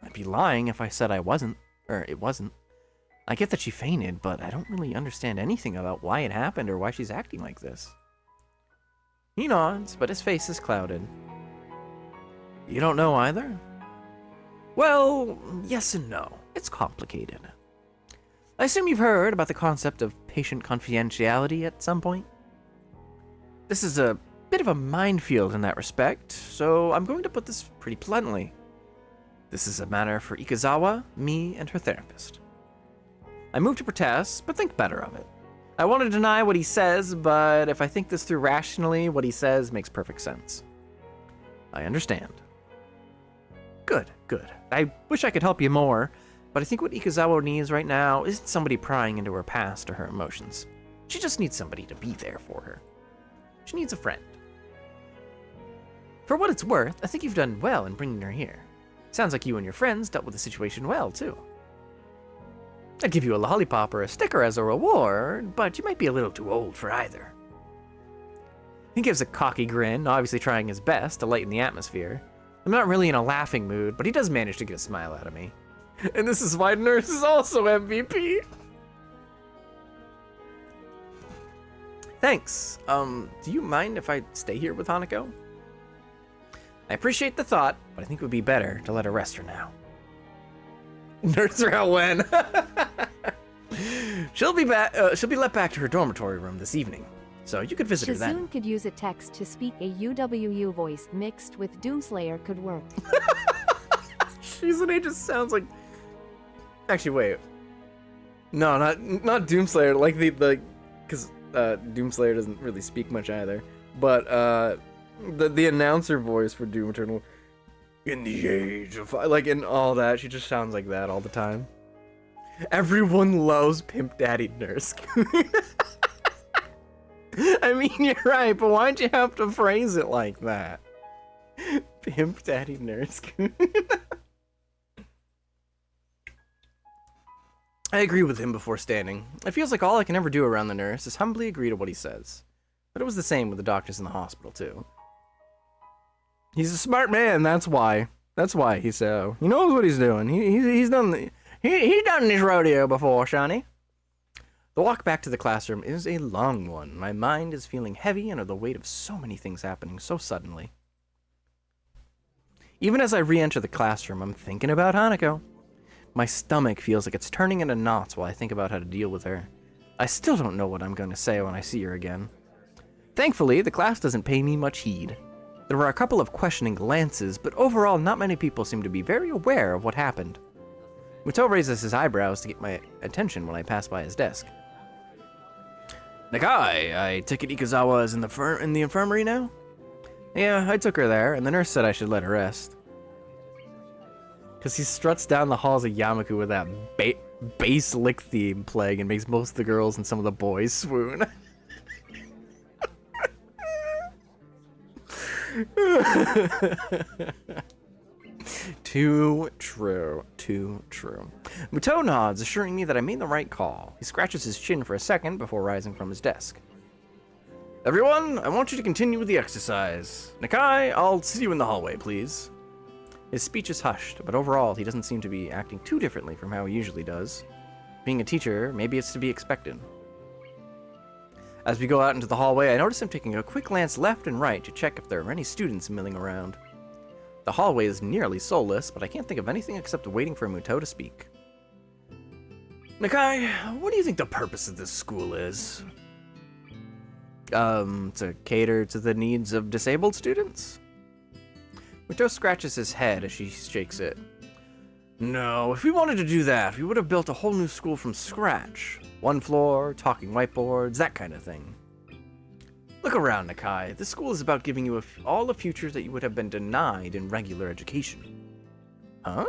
I'd be lying if I said it wasn't. I get that she fainted, but I don't really understand anything about why it happened or why she's acting like this. He nods, but his face is clouded. You don't know either? Well, yes and no. It's complicated. I assume you've heard about the concept of patient confidentiality at some point? This is a bit of a minefield in that respect, so I'm going to put this pretty bluntly. This is a matter for Ikazawa, me, and her therapist. I move to protest, but think better of it. I want to deny what he says, but if I think this through rationally, what he says makes perfect sense. I understand. Good. I wish I could help you more, but I think what Ikazawa needs right now isn't somebody prying into her past or her emotions. She just needs somebody to be there for her. She needs a friend. For what it's worth, I think you've done well in bringing her here. Sounds like you and your friends dealt with the situation well, too. I'd give you a lollipop or a sticker as a reward, but you might be a little too old for either. He gives a cocky grin, obviously trying his best to lighten the atmosphere. I'm not really in a laughing mood, but he does manage to get a smile out of me. And this is why Nurse is also MVP. Thanks. Do you mind if I stay here with Hanako? I appreciate the thought, but I think it would be better to let her rest for now. Nurse Raowen. She'll be let back to her dormitory room this evening, so you could visit her then. Shizune could use a text to speak. A UWU voice mixed with Doomslayer could work. Shizune just sounds like. Actually, wait. No, not Doomslayer. Like because Doomslayer doesn't really speak much either. But the announcer voice for Doom Eternal. In the age of like and all that, she just sounds like that all the time. Everyone loves Pimp Daddy Nurse. I mean, you're right, but why'd you have to phrase it like that? Pimp Daddy Nurse. I agree with him before standing. It feels like all I can ever do around the nurse is humbly agree to what he says. But it was the same with the doctors in the hospital, too. He's a smart man, that's why. That's why he said, he knows what he's doing. He's done he's done this rodeo before, Shani. The walk back to the classroom is a long one. My mind is feeling heavy under the weight of so many things happening so suddenly. Even as I re-enter the classroom, I'm thinking about Hanako. My stomach feels like it's turning into knots while I think about how to deal with her. I still don't know what I'm going to say when I see her again. Thankfully, the class doesn't pay me much heed. There were a couple of questioning glances, but overall not many people seem to be very aware of what happened. Muto raises his eyebrows to get my attention when I pass by his desk. Nakai, I take it Ikazawa is in the infirmary now? Yeah, I took her there, and the nurse said I should let her rest. Because he struts down the halls of Yamaku with that bass lick theme playing and makes most of the girls and some of the boys swoon. Too true. Muto nods, assuring me that I made the right call. He scratches his chin for a second before rising from his desk. Everyone, I want you to continue with the exercise. Nakai, I'll see you in the hallway, please. His speech is hushed, but overall he doesn't seem to be acting too differently from how he usually does. Being a teacher, maybe it's to be expected. As we go out into the hallway, I notice him taking a quick glance left and right to check if there are any students milling around. The hallway is nearly soulless, but I can't think of anything except waiting for Muto to speak. Nakai, what do you think the purpose of this school is? To cater to the needs of disabled students? Muto scratches his head as she shakes it. No, if we wanted to do that, we would have built a whole new school from scratch. One floor, talking whiteboards, that kind of thing. Look around, Nakai. This school is about giving you all the futures that you would have been denied in regular education. Huh?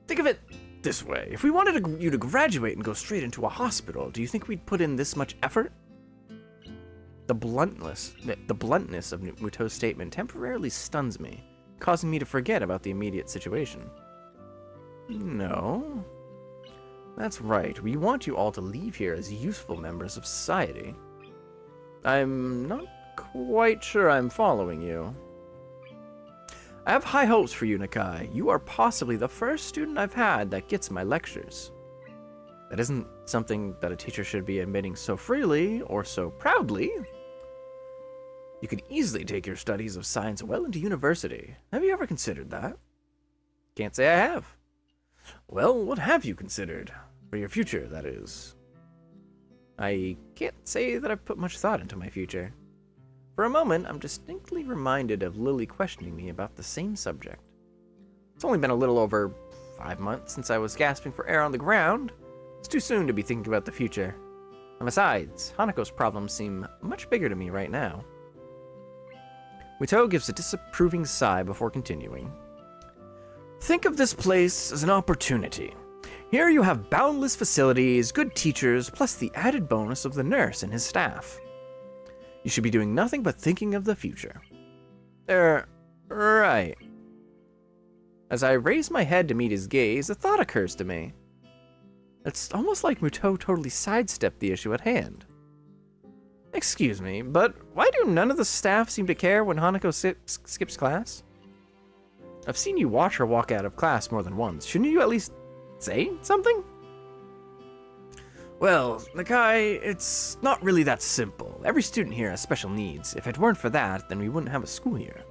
Think of it this way. If we wanted you to graduate and go straight into a hospital, do you think we'd put in this much effort? The bluntness of Muto's statement temporarily stuns me, causing me to forget about the immediate situation. No. That's right. We want you all to leave here as useful members of society. I'm not quite sure I'm following you. I have high hopes for you, Nakai. You are possibly the first student I've had that gets my lectures. That isn't something that a teacher should be admitting so freely or so proudly. You could easily take your studies of science well into university. Have you ever considered that? Can't say I have. Well, what have you considered? For your future, that is. I can't say that I've put much thought into my future. For a moment, I'm distinctly reminded of Lily questioning me about the same subject. It's only been a little over 5 months since I was gasping for air on the ground. It's too soon to be thinking about the future. And besides, Hanako's problems seem much bigger to me right now. Muto gives a disapproving sigh before continuing. Think of this place as an opportunity. Here you have boundless facilities, good teachers, plus the added bonus of the nurse and his staff. You should be doing nothing but thinking of the future. Right. As I raise my head to meet his gaze, a thought occurs to me. It's almost like Muto totally sidestepped the issue at hand. Excuse me, but why do none of the staff seem to care when Hanako skips class? I've seen you watch her walk out of class more than once. Shouldn't you at least say something? Well, Nakai, it's not really that simple. Every student here has special needs. If it weren't for that, then we wouldn't have a school here.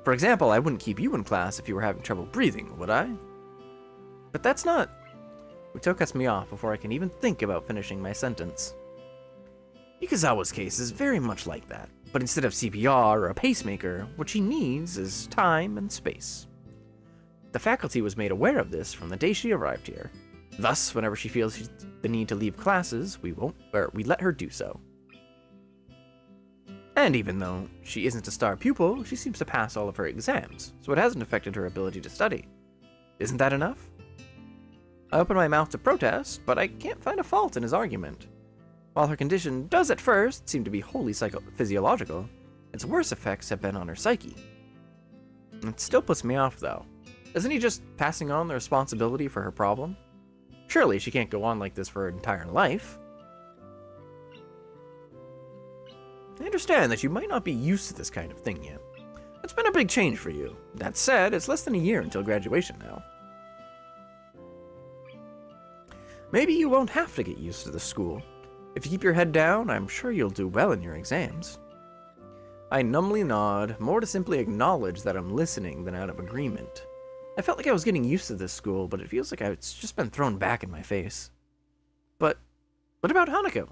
For example, I wouldn't keep you in class if you were having trouble breathing, would I? But that's not... Muto cuts me off before I can even think about finishing my sentence. Yukazawa's case is very much like that, but instead of CPR or a pacemaker, what she needs is time and space. The faculty was made aware of this from the day she arrived here. Thus, whenever she feels the need to leave classes, we let her do so. And even though she isn't a star pupil, she seems to pass all of her exams, so it hasn't affected her ability to study. Isn't that enough? I open my mouth to protest, but I can't find a fault in his argument. While her condition does at first seem to be wholly physiological, its worst effects have been on her psyche. It still puts me off, though. Isn't he just passing on the responsibility for her problem? Surely she can't go on like this for her entire life. I understand that you might not be used to this kind of thing yet. It's been a big change for you. That said, it's less than a year until graduation now. Maybe you won't have to get used to the school. If you keep your head down, I'm sure you'll do well in your exams. I numbly nod, more to simply acknowledge that I'm listening than out of agreement. I felt like I was getting used to this school, but it feels like it's just been thrown back in my face. But what about Hanako?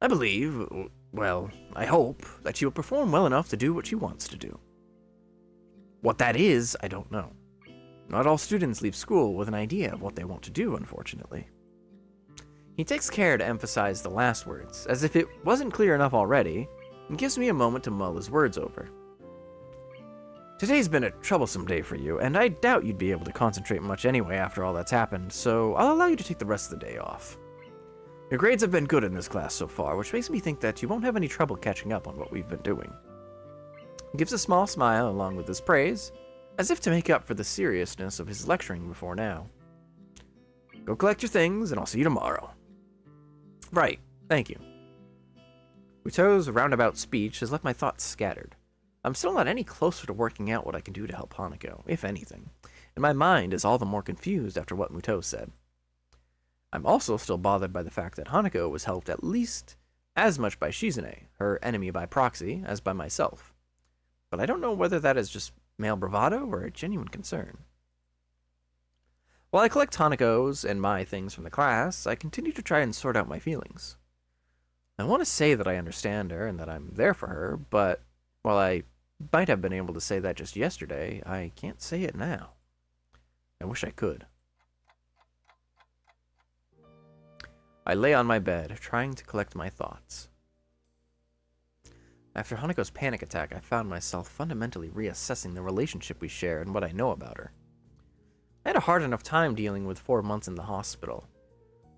I believe, well, I hope, that she will perform well enough to do what she wants to do. What that is, I don't know. Not all students leave school with an idea of what they want to do, unfortunately. He takes care to emphasize the last words, as if it wasn't clear enough already, and gives me a moment to mull his words over. Today's been a troublesome day for you, and I doubt you'd be able to concentrate much anyway after all that's happened, so I'll allow you to take the rest of the day off. Your grades have been good in this class so far, which makes me think that you won't have any trouble catching up on what we've been doing. He gives a small smile along with his praise, as if to make up for the seriousness of his lecturing before now. Go collect your things, and I'll see you tomorrow. Right, thank you. Muto's roundabout speech has left my thoughts scattered. I'm still not any closer to working out what I can do to help Hanako, if anything, and my mind is all the more confused after what Muto said. I'm also still bothered by the fact that Hanako was helped at least as much by Shizune, her enemy by proxy, as by myself. But I don't know whether that is just male bravado or a genuine concern. While I collect Hanako's and my things from the class, I continue to try and sort out my feelings. I want to say that I understand her and that I'm there for her, but while I might have been able to say that just yesterday, I can't say it now. I wish I could. I lay on my bed, trying to collect my thoughts. After Hanako's panic attack, I found myself fundamentally reassessing the relationship we share and what I know about her. I had a hard enough time dealing with 4 months in the hospital.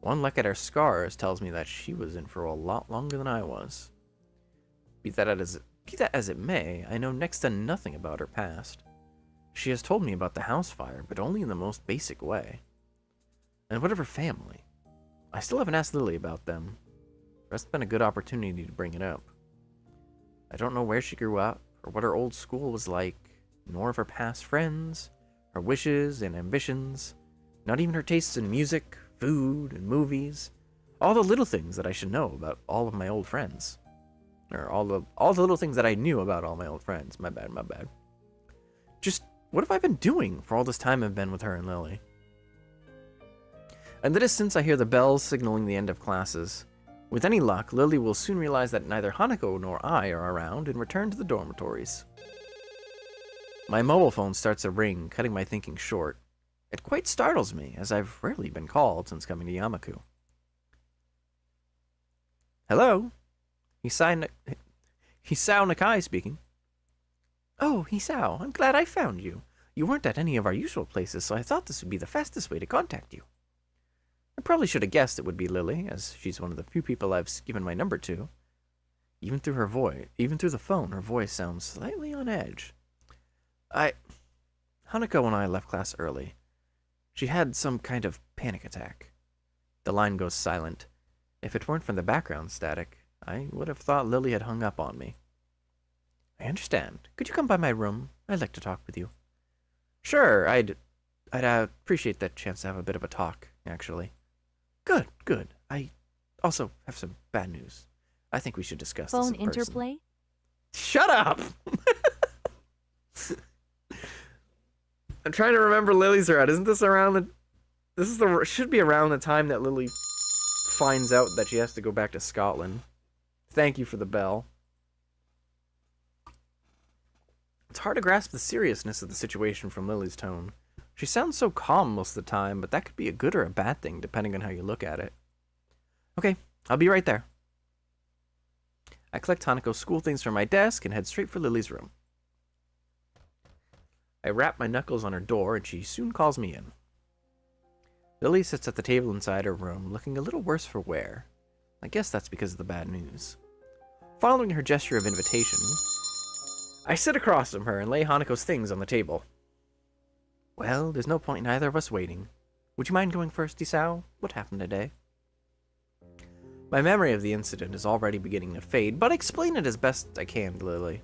One look at her scars tells me that she was in for a lot longer than I was. Be that as it may, I know next to nothing about her past. She has told me about the house fire, but only in the most basic way. And what of her family? I still haven't asked Lily about them. That's been a good opportunity to bring it up. I don't know where she grew up, or what her old school was like, nor of her past friends, her wishes and ambitions, not even her tastes in music, food, and movies. All the little things that I should know about all of my old friends. Or all the little things that I knew about all my old friends. My bad. Just, what have I been doing for all this time I've been with her and Lily? In the distance, I hear the bells signaling the end of classes. With any luck, Lily will soon realize that neither Hanako nor I are around and return to the dormitories. My mobile phone starts to ring, cutting my thinking short. It quite startles me, as I've rarely been called since coming to Yamaku. Hello? Hisao Nakai speaking. Oh, Hisao, I'm glad I found you. You weren't at any of our usual places, so I thought this would be the fastest way to contact you. I probably should have guessed it would be Lily, as she's one of the few people I've given my number to. Even through the phone, her voice sounds slightly on edge. Hanako and I left class early. She had some kind of panic attack. The line goes silent. If it weren't for the background static, I would have thought Lily had hung up on me. I understand. Could you come by my room? I'd like to talk with you. Sure, I'd appreciate that chance to have a bit of a talk, actually. Good. I also have some bad news. I think we should discuss this in Phone person. interplay? Shut up! I'm trying to remember Lily's route. Isn't this around the... should be around the time that Lily finds out that she has to go back to Scotland. Thank you for the bell. It's hard to grasp the seriousness of the situation from Lily's tone. She sounds so calm most of the time, but that could be a good or a bad thing, depending on how you look at it. Okay, I'll be right there. I collect Hanako's school things from my desk and head straight for Lily's room. I rap my knuckles on her door, and she soon calls me in. Lily sits at the table inside her room, looking a little worse for wear. I guess that's because of the bad news. Following her gesture of invitation, I sit across from her and lay Hanako's things on the table. Well, there's no point in either of us waiting. Would you mind going first, Isao? What happened today? My memory of the incident is already beginning to fade, but I explain it as best I can to Lily.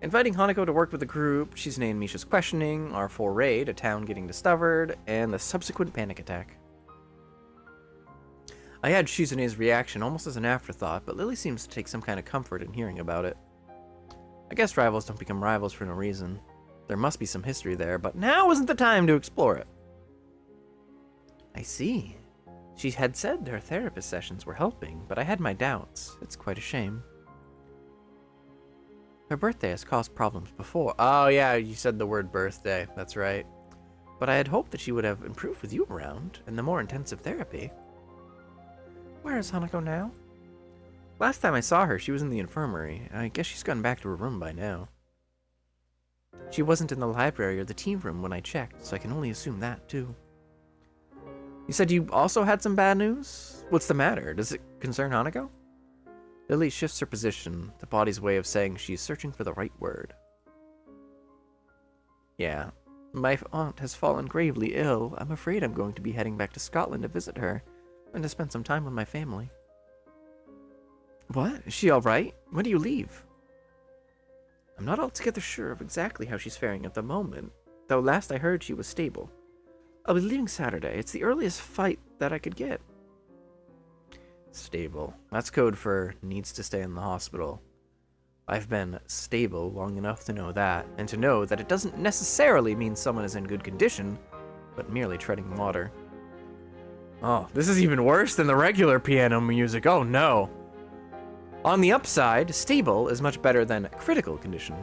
Inviting Hanako to work with the group, Shizune and Misha's questioning, our foray to town getting discovered, and the subsequent panic attack. I had Shizune's reaction almost as an afterthought, but Lily seems to take some kind of comfort in hearing about it. I guess rivals don't become rivals for no reason. There must be some history there, but now isn't the time to explore it. I see. She had said her therapist sessions were helping, but I had my doubts. It's quite a shame. Her birthday has caused problems before. Oh yeah, you said the word birthday. That's right. But I had hoped that she would have improved with you around, and the more intensive therapy. Where is Hanako now? Last time I saw her, she was in the infirmary. I guess she's gone back to her room by now. She wasn't in the library or the tea room when I checked, so I can only assume that, too. You said you also had some bad news? What's the matter? Does it concern Hanako? Lily shifts her position, the body's way of saying she's searching for the right word. Yeah, my aunt has fallen gravely ill. I'm afraid I'm going to be heading back to Scotland to visit her, and to spend some time with my family. What? Is she alright? When do you leave? I'm not altogether sure of exactly how she's faring at the moment, though last I heard she was stable. I'll be leaving Saturday. It's the earliest flight that I could get. Stable. That's code for needs to stay in the hospital. I've been stable long enough to know that, and to know that it doesn't necessarily mean someone is in good condition, but merely treading water. Oh, this is even worse than the regular piano music. Oh no! On the upside, stable is much better than critical condition.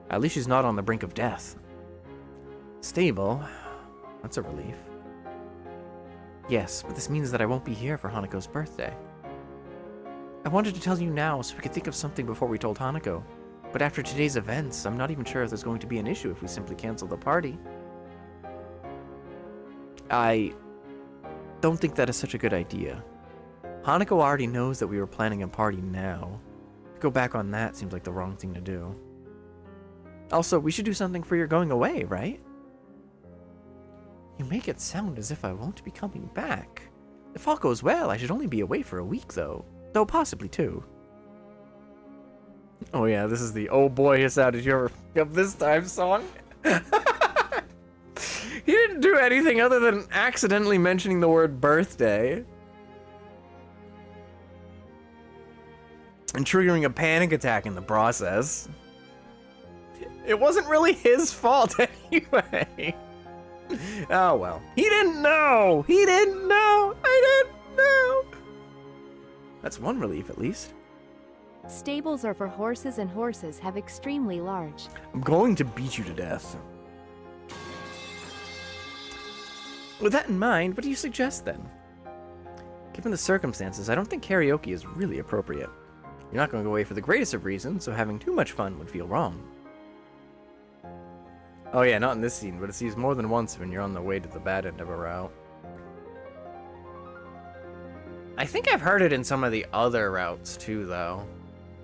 At least she's not on the brink of death. Stable? That's a relief. Yes, but this means that I won't be here for Hanako's birthday. I wanted to tell you now so we could think of something before we told Hanako, but after today's events, I'm not even sure if there's going to be an issue if we simply cancel the party. I don't think that is such a good idea. Hanako already knows that we were planning a party now. To go back on that seems like the wrong thing to do. Also, we should do something for your going away, right? You make it sound as if I won't be coming back. If all goes well, I should only be away for a week, though possibly 2. Oh yeah, this is the "Oh boy, how did you ever pick up this time" song. He didn't do anything other than accidentally mentioning the word birthday. And triggering a panic attack in the process. It wasn't really his fault anyway. Oh well. He didn't know! He didn't know! I didn't know! That's one relief at least. Stables are for horses and horses have extremely large. I'm going to beat you to death. With that in mind, what do you suggest then? Given the circumstances, I don't think karaoke is really appropriate. You're not going to go away for the greatest of reasons, so having too much fun would feel wrong. Oh yeah, not in this scene, but it's used more than once when you're on the way to the bad end of a route. I think I've heard it in some of the other routes too, though.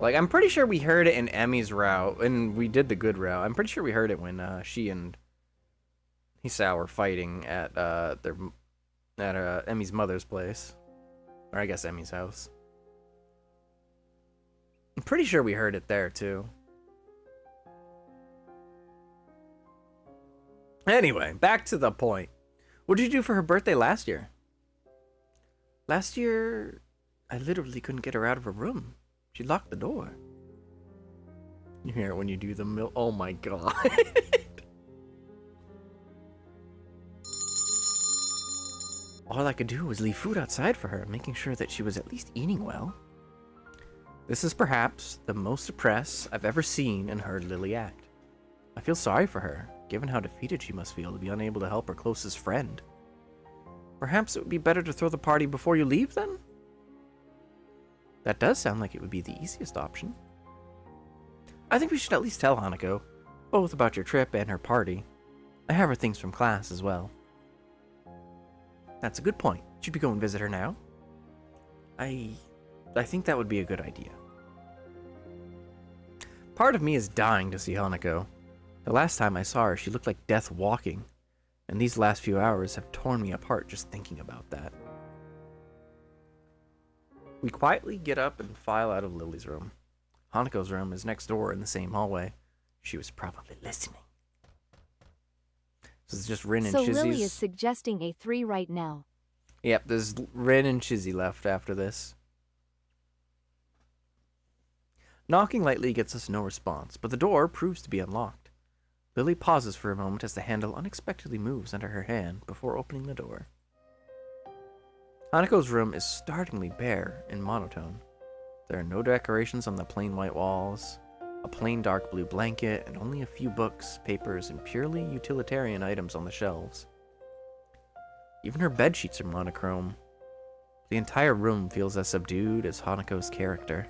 Like, I'm pretty sure we heard it in Emmy's route, and we did the good route. I'm pretty sure we heard it when she and Hisao were fighting at Emmy's mother's place. Or I guess Emmy's house. I'm pretty sure we heard it there too. Anyway, back to the point. What did you do for her birthday last year? Last year, I literally couldn't get her out of her room. She locked the door. You hear it when you do the milk. Oh my god. All I could do was leave food outside for her, making sure that she was at least eating well. This is perhaps the most depressed I've ever seen and heard Lily act. I feel sorry for her, given how defeated she must feel to be unable to help her closest friend. Perhaps it would be better to throw the party before you leave, then? That does sound like it would be the easiest option. I think we should at least tell Hanako, both about your trip and her party. I have her things from class as well. That's a good point. Should we go and visit her now? I think that would be a good idea. Part of me is dying to see Hanako. The last time I saw her, she looked like death walking, and these last few hours have torn me apart just thinking about that. We quietly get up and file out of Lily's room. Hanako's room is next door in the same hallway. She was probably listening. So it's just Rin and So Chizzy's. Lily is suggesting a 3 right now. Yep, there's Rin and Chizzy left after this. Knocking lightly gets us no response, but the door proves to be unlocked. Lily pauses for a moment as the handle unexpectedly moves under her hand before opening the door. Hanako's room is startlingly bare and monotone. There are no decorations on the plain white walls, a plain dark blue blanket, and only a few books, papers, and purely utilitarian items on the shelves. Even her bedsheets are monochrome. The entire room feels as subdued as Hanako's character.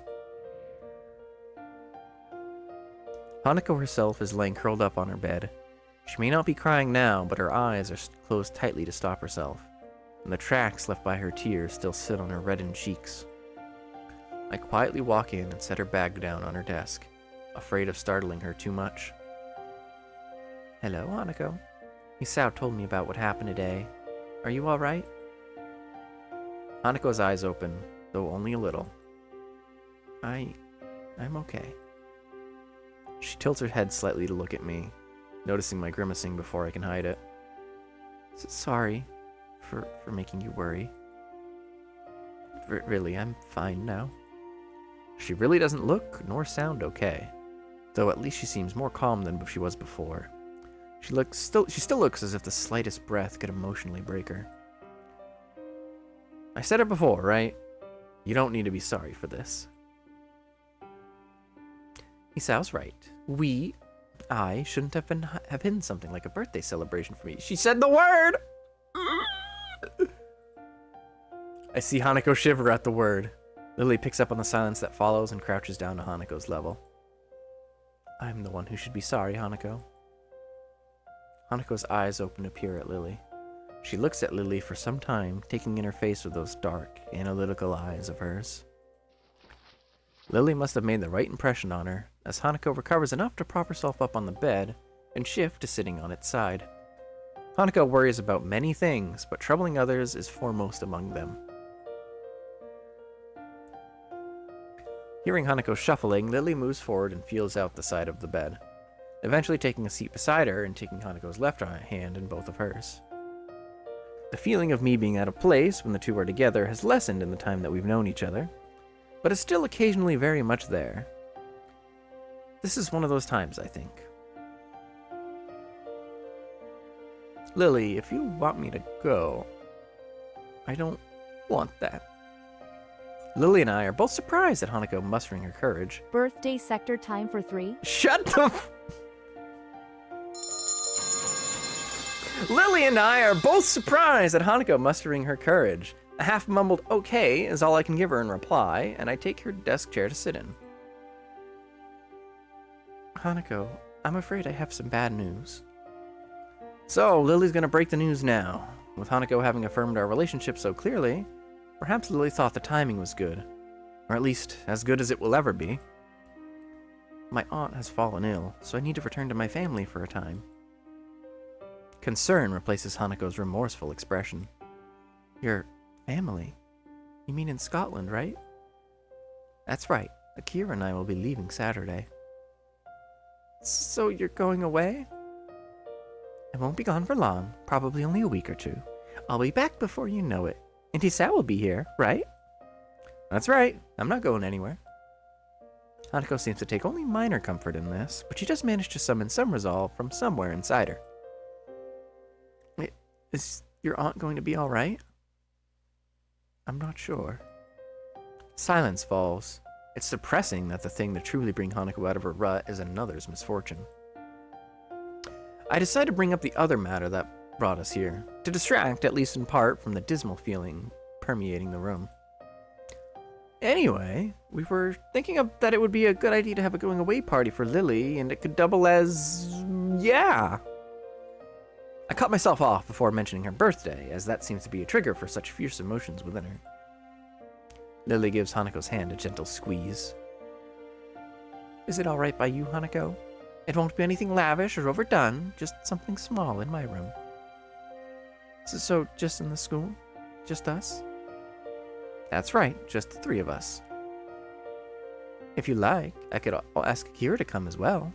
Hanako herself is laying curled up on her bed. She may not be crying now, but her eyes are closed tightly to stop herself, and the tracks left by her tears still sit on her reddened cheeks. I quietly walk in and set her bag down on her desk, afraid of startling her too much. Hello, Hanako. Misao told me about what happened today. Are you alright? Hanako's eyes open, though only a little. I'm okay. She tilts her head slightly to look at me, noticing my grimacing before I can hide it. Sorry for making you worry. Really, I'm fine now. She really doesn't look nor sound okay, though at least she seems more calm than she was before. She still looks as if the slightest breath could emotionally break her. I said it before, right? You don't need to be sorry for this. Isau's right. I shouldn't have hidden something like a birthday celebration for me. She said the word! I see Hanako shiver at the word. Lily picks up on the silence that follows and crouches down to Hanako's level. I'm the one who should be sorry, Hanako. Hanako's eyes open to peer at Lily. She looks at Lily for some time, taking in her face with those dark, analytical eyes of hers. Lily must have made the right impression on her, as Hanako recovers enough to prop herself up on the bed and shift to sitting on its side. Hanako worries about many things, but troubling others is foremost among them. Hearing Hanako shuffling, Lily moves forward and feels out the side of the bed, eventually taking a seat beside her and taking Hanako's left hand in both of hers. The feeling of me being out of place when the two are together has lessened in the time that we've known each other, but is still occasionally very much there. This is one of those times, I think. Lily, if you want me to go, I don't want that. Lily and I are both surprised at Hanako mustering her courage. Birthday sector time for 3. Shut the Lily and I are both surprised at Hanako mustering her courage. A half-mumbled okay is all I can give her in reply, and I take her desk chair to sit in. Hanako, I'm afraid I have some bad news. So, Lily's gonna break the news now. With Hanako having affirmed our relationship so clearly, perhaps Lily thought the timing was good. Or at least, as good as it will ever be. My aunt has fallen ill, so I need to return to my family for a time. Concern replaces Hanako's remorseful expression. Your family? You mean in Scotland, right? That's right. Akira and I will be leaving Saturday. So you're going away? I won't be gone for long, probably only a week or two. I'll be back before you know it. And Isao will be here, right? That's right. I'm not going anywhere. Hanako seems to take only minor comfort in this, but she just managed to summon some resolve from somewhere inside her. Is your aunt going to be all right? I'm not sure. Silence falls. It's depressing that the thing that truly brings Hanako out of her rut is another's misfortune. I decide to bring up the other matter that brought us here, to distract, at least in part, from the dismal feeling permeating the room. Anyway, we were thinking that it would be a good idea to have a going-away party for Lily, and it could double as... yeah! I cut myself off before mentioning her birthday, as that seems to be a trigger for such fierce emotions within her. Lily gives Hanako's hand a gentle squeeze. Is it all right by you, Hanako? It won't be anything lavish or overdone, just something small in my room. So just in the school? Just us? That's right, just the three of us. If you like, I could ask Akira to come as well.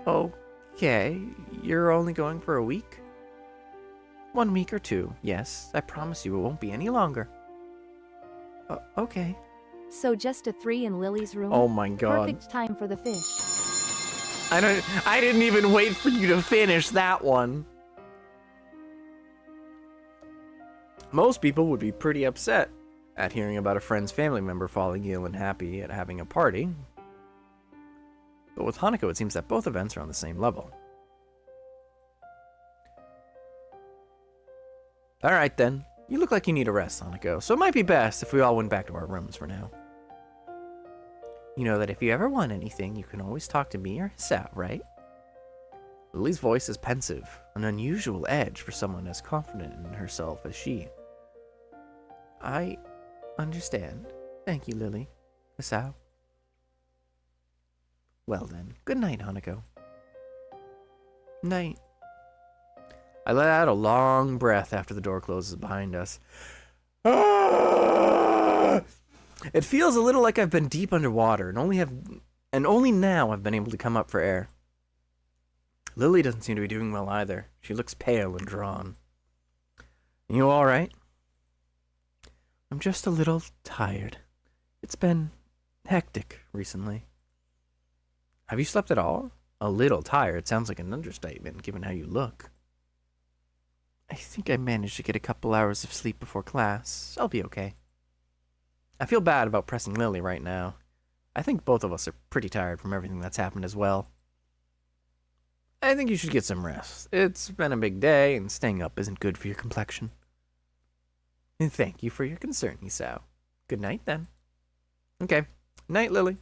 Okay, you're only going for a week? 1 week or 2, yes. I promise you it won't be any longer. Okay. So just a 3 in Lily's room? Oh my god. Perfect time for the fish. I didn't even wait for you to finish that one. Most people would be pretty upset at hearing about a friend's family member falling ill and happy at having a party. But with Hanako, it seems that both events are on the same level. Alright then, you look like you need a rest, Hanako, so it might be best if we all went back to our rooms for now. You know that if you ever want anything, you can always talk to me or Hisao, right? Lily's voice is pensive, an unusual edge for someone as confident in herself as she. I understand. Thank you, Lily. Hisao. Well then, good night, Hanako. Night. I let out a long breath after the door closes behind us. It feels a little like I've been deep underwater and only now I've been able to come up for air. Lily doesn't seem to be doing well either. She looks pale and drawn. You all right? I'm just a little tired. It's been hectic recently. Have you slept at all? A little tired sounds like an understatement given how you look. I think I managed to get a couple hours of sleep before class. I'll be okay. I feel bad about pressing Lily right now. I think both of us are pretty tired from everything that's happened as well. I think you should get some rest. It's been a big day, and staying up isn't good for your complexion. And thank you for your concern, Isao. Good night, then. Okay. Night, Lily.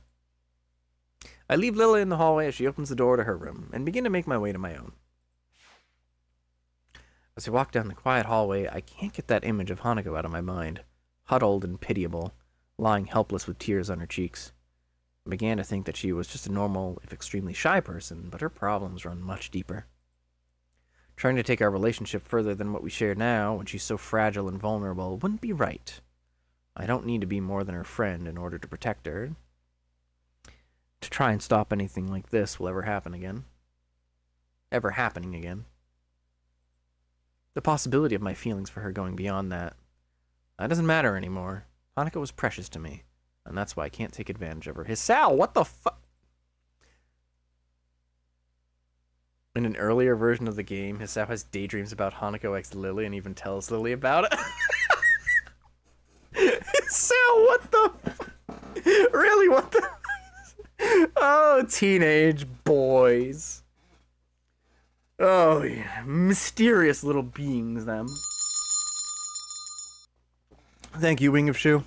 I leave Lily in the hallway as she opens the door to her room, and begin to make my way to my own. As I walk down the quiet hallway, I can't get that image of Hanako out of my mind, huddled and pitiable, lying helpless with tears on her cheeks. I began to think that she was just a normal, if extremely shy person, but her problems run much deeper. Trying to take our relationship further than what we share now, when she's so fragile and vulnerable, wouldn't be right. I don't need to be more than her friend in order to protect her. To try and stop anything like this will ever happening again. The possibility of my feelings for her going beyond that doesn't matter anymore. Hanako was precious to me, and that's why I can't take advantage of her. Hisao, what the fuck? In an earlier version of the game, Hisao has daydreams about Hanako x Lily and even tells Lily about it. Hisao, what the fuck? Really, what the Oh, teenage boys. Oh, yeah. Mysterious little beings, them. Thank you, Wing of Shu.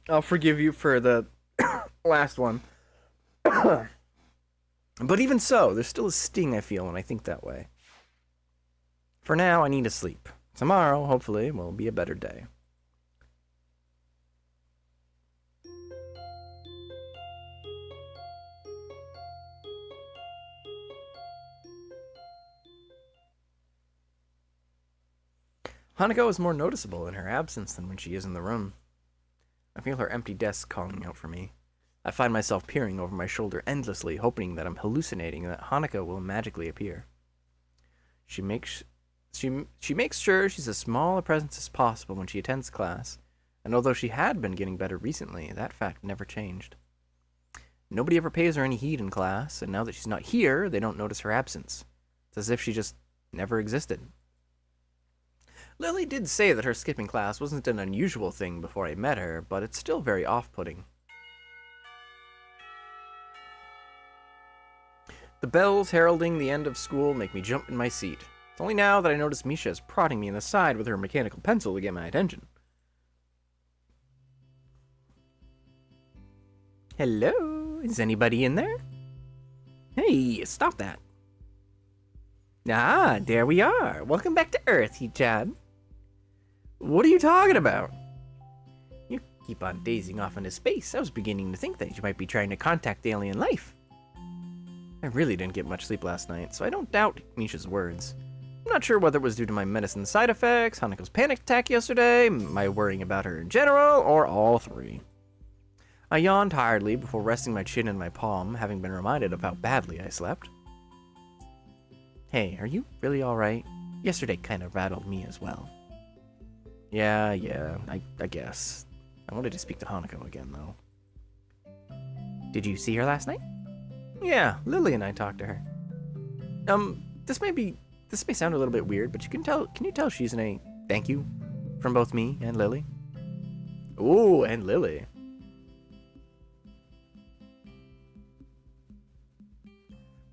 I'll forgive you for the last one. But even so, there's still a sting I feel when I think that way. For now, I need to sleep. Tomorrow, hopefully, will be a better day. Hanako is more noticeable in her absence than when she is in the room. I feel her empty desk calling out for me. I find myself peering over my shoulder endlessly, hoping that I'm hallucinating and that Hanako will magically appear. She makes sure she's as small a presence as possible when she attends class, and although she had been getting better recently, that fact never changed. Nobody ever pays her any heed in class, and now that she's not here, they don't notice her absence. It's as if she just never existed. Lily did say that her skipping class wasn't an unusual thing before I met her, but it's still very off-putting. The bells heralding the end of school make me jump in my seat. It's only now that I notice Misha is prodding me in the side with her mechanical pencil to get my attention. Hello? Is anybody in there? Hey, stop that. Ah, there we are. Welcome back to Earth, He-chan. What are you talking about? You keep on dazing off into space. I was beginning to think that you might be trying to contact alien life. I really didn't get much sleep last night, so I don't doubt Misha's words. I'm not sure whether it was due to my medicine side effects, Hanako's panic attack yesterday, my worrying about her in general, or all three. I yawned tiredly before resting my chin in my palm, having been reminded of how badly I slept. Hey, are you really alright? Yesterday kind of rattled me as well. Yeah, I guess. I wanted to speak to Hanako again, though. Did you see her last night? Yeah, Lily and I talked to her. This may sound a little bit weird, but can you tell she's in a thank you from both me and Lily? Ooh, and Lily.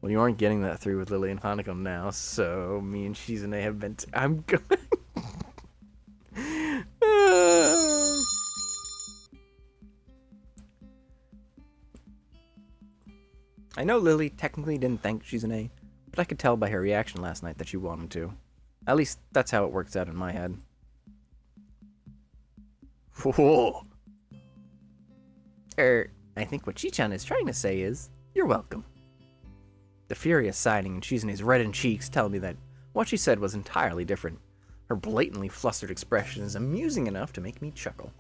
Well, you aren't getting that through with Lily and Hanako now, so me and Shizune have been I'm going. I know Lily technically didn't thank Shizune, but I could tell by her reaction last night that she wanted to. At least, that's how it works out in my head. Whoa. I think what Chi-chan is trying to say is, you're welcome. The furious sighing in Shizune's reddened cheeks tell me that what she said was entirely different. Her blatantly flustered expression is amusing enough to make me chuckle.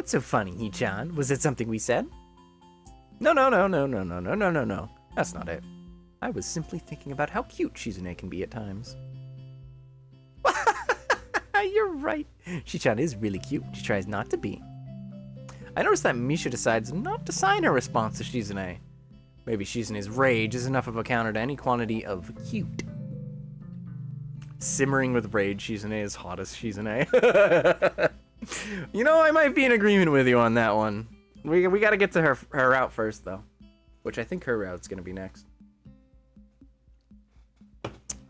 What's so funny, Hee-chan? Was it something we said? No, no, no, no, no, no, no, no, no, no. That's not it. I was simply thinking about how cute Shizune can be at times. You're right. Hee-chan is really cute. She tries not to be. I noticed that Misha decides not to sign her response to Shizune. Maybe Shizune's rage is enough of a counter to any quantity of cute. Simmering with rage, Shizune is hot as Shizune. You know, I might be in agreement with you on that one. We gotta get to her route first, though. Which I think her route's gonna be next.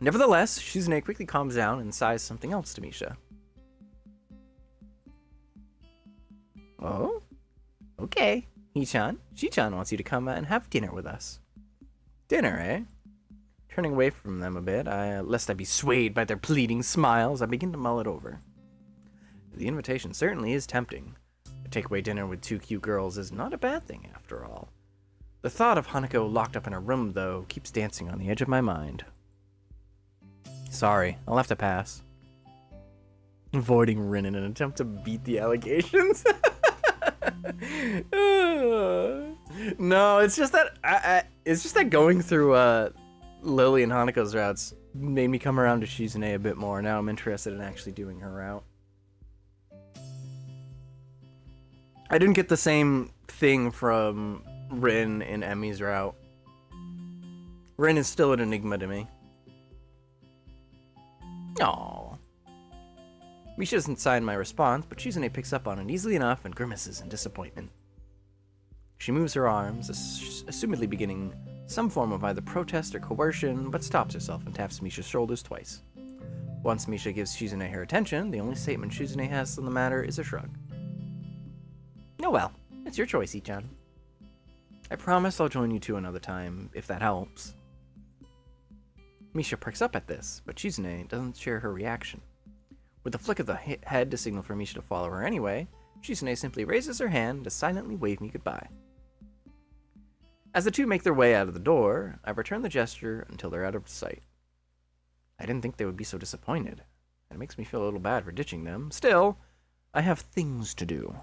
Nevertheless, Shizune quickly calms down and sighs something else to Misha. Oh? Okay. Hee-chan, Shi-chan wants you to come and have dinner with us. Dinner, eh? Turning away from them a bit, lest I be swayed by their pleading smiles, I begin to mull it over. The invitation certainly is tempting. A takeaway dinner with two cute girls is not a bad thing, after all. The thought of Hanako locked up in her room, though, keeps dancing on the edge of my mind. Sorry, I'll have to pass. Avoiding Rin in an attempt to beat the allegations. No, it's just that going through Lily and Hanako's routes made me come around to Shizune a bit more. Now I'm interested in actually doing her route. I didn't get the same thing from Rin in Emi's route. Rin is still an enigma to me. Aww. Misha doesn't sign my response, but Shizune picks up on it easily enough and grimaces in disappointment. She moves her arms, assumedly beginning some form of either protest or coercion, but stops herself and taps Misha's shoulders twice. Once Misha gives Shizune her attention, the only statement Shizune has on the matter is a shrug. Oh well, it's your choice, Ichan. I promise I'll join you two another time, if that helps. Misha perks up at this, but Shizune doesn't share her reaction. With a flick of the head to signal for Misha to follow her anyway, Shizune simply raises her hand to silently wave me goodbye. As the two make their way out of the door, I return the gesture until they're out of sight. I didn't think they would be so disappointed, and it makes me feel a little bad for ditching them. Still, I have things to do.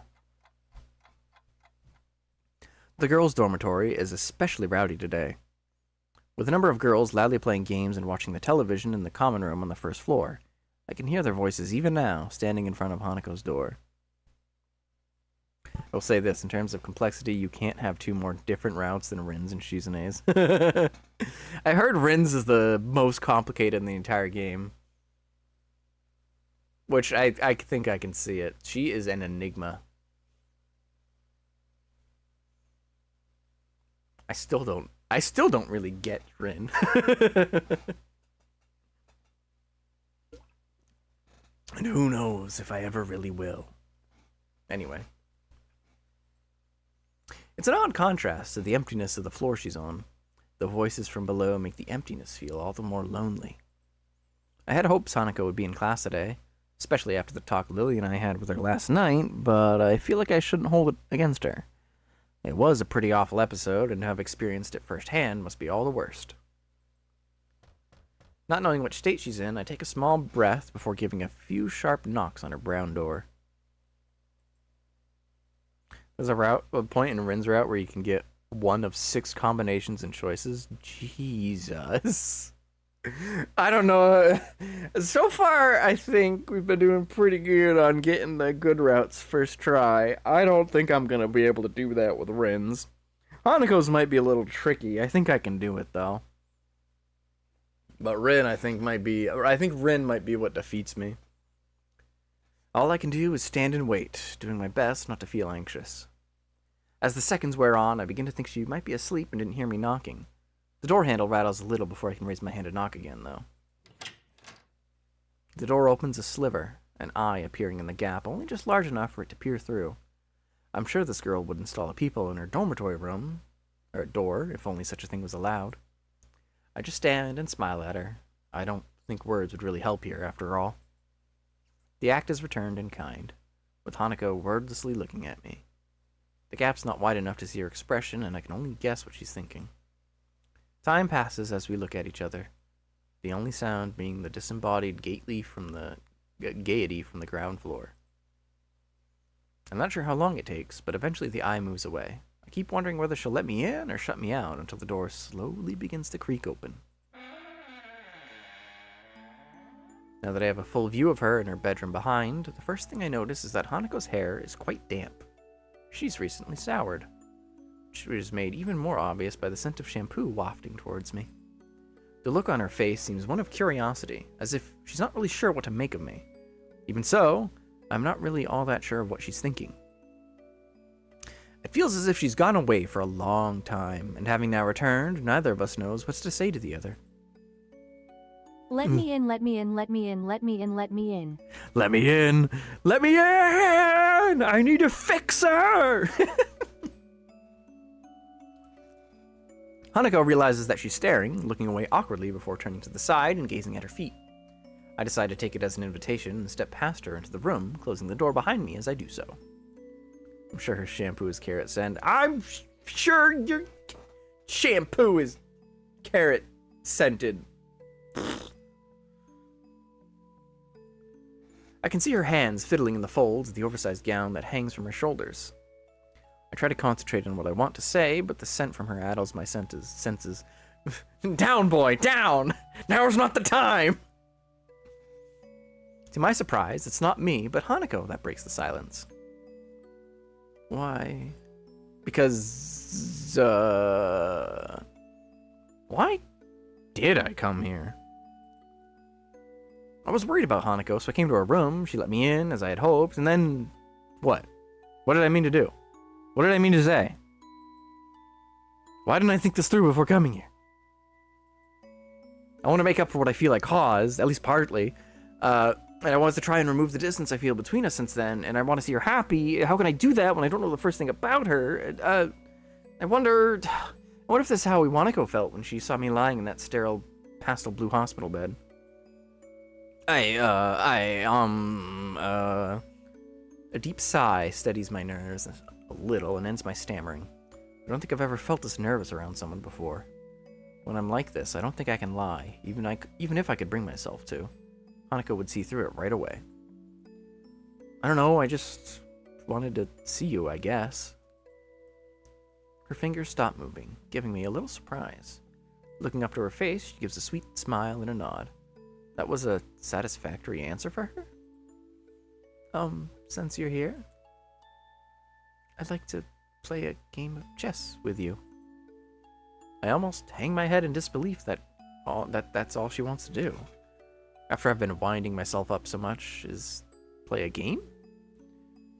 The girls' dormitory is especially rowdy today, with a number of girls loudly playing games and watching the television in the common room on the first floor. I can hear their voices even now, standing in front of Hanako's door. I'll say this, in terms of complexity, you can't have two more different routes than Rin's and Shizune's. I heard Rin's is the most complicated in the entire game. Which I think I can see it. She is an enigma. I still don't really get Rin. And who knows if I ever really will. Anyway. It's an odd contrast to the emptiness of the floor she's on. The voices from below make the emptiness feel all the more lonely. I had hoped Hanako would be in class today, especially after the talk Lily and I had with her last night, but I feel like I shouldn't hold it against her. It was a pretty awful episode, and to have experienced it firsthand must be all the worst. Not knowing which state she's in, I take a small breath before giving a few sharp knocks on her brown door. There's a point in Rin's route where you can get one of 6 combinations and choices. Jesus. I don't know. So far, I think we've been doing pretty good on getting the good routes first try. I don't think I'm going to be able to do that with Rin's. Hanako's might be a little tricky. I think I can do it, though. But Rin, I think Rin might be what defeats me. All I can do is stand and wait, doing my best not to feel anxious. As the seconds wear on, I begin to think she might be asleep and didn't hear me knocking. The door handle rattles a little before I can raise my hand to knock again, though. The door opens a sliver, an eye appearing in the gap, only just large enough for it to peer through. I'm sure this girl would install a peephole in her dormitory room, or a door, if only such a thing was allowed. I just stand and smile at her. I don't think words would really help here, after all. The act is returned in kind, with Hanako wordlessly looking at me. The gap's not wide enough to see her expression, and I can only guess what she's thinking. Time passes as we look at each other, the only sound being the disembodied gaiety from the ground floor. I'm not sure how long it takes, but eventually the eye moves away. I keep wondering whether she'll let me in or shut me out until the door slowly begins to creak open. Now that I have a full view of her in her bedroom behind, the first thing I notice is that Hanako's hair is quite damp. She's recently showered, which is made even more obvious by the scent of shampoo wafting towards me. The look on her face seems one of curiosity, as if she's not really sure what to make of me. Even so, I'm not really all that sure of what she's thinking. It feels as if she's gone away for a long time, and having now returned, neither of us knows what to say to the other. Let me in, let me in, let me in, let me in, let me in. Let me in! Let me in! I need a fixer! Hanako realizes that she's staring, looking away awkwardly before turning to the side and gazing at her feet. I decide to take it as an invitation and step past her into the room, closing the door behind me as I do so. I'm sure her shampoo is carrot scent. I'm sure your shampoo is carrot scented. I can see her hands fiddling in the folds of the oversized gown that hangs from her shoulders. I try to concentrate on what I want to say, but the scent from her addles my senses. Down, boy, down! Now's not the time! To my surprise, it's not me, but Hanako that breaks the silence. Why? Because, why did I come here? I was worried about Hanako, so I came to her room, she let me in, as I had hoped, and then... what? What did I mean to do? What did I mean to say? Why didn't I think this through before coming here? I want to make up for what I feel I caused, at least partly, and I wanted to try and remove the distance I feel between us since then, and I want to see her happy. How can I do that when I don't know the first thing about her? I wonder if this is how Iwanako felt when she saw me lying in that sterile pastel blue hospital bed. A deep sigh steadies my nerves a little and ends my stammering. I don't think I've ever felt this nervous around someone before. When I'm like this, I don't think I can lie, even if I could bring myself to. Hanako would see through it right away. I don't know, I just wanted to see you, I guess. Her fingers stop moving, giving me a little surprise. Looking up to her face, she gives a sweet smile and a nod. That was a satisfactory answer for her? Since you're here, I'd like to play a game of chess with you. I almost hang my head in disbelief that's all she wants to do. After I've been winding myself up so much, is play a game?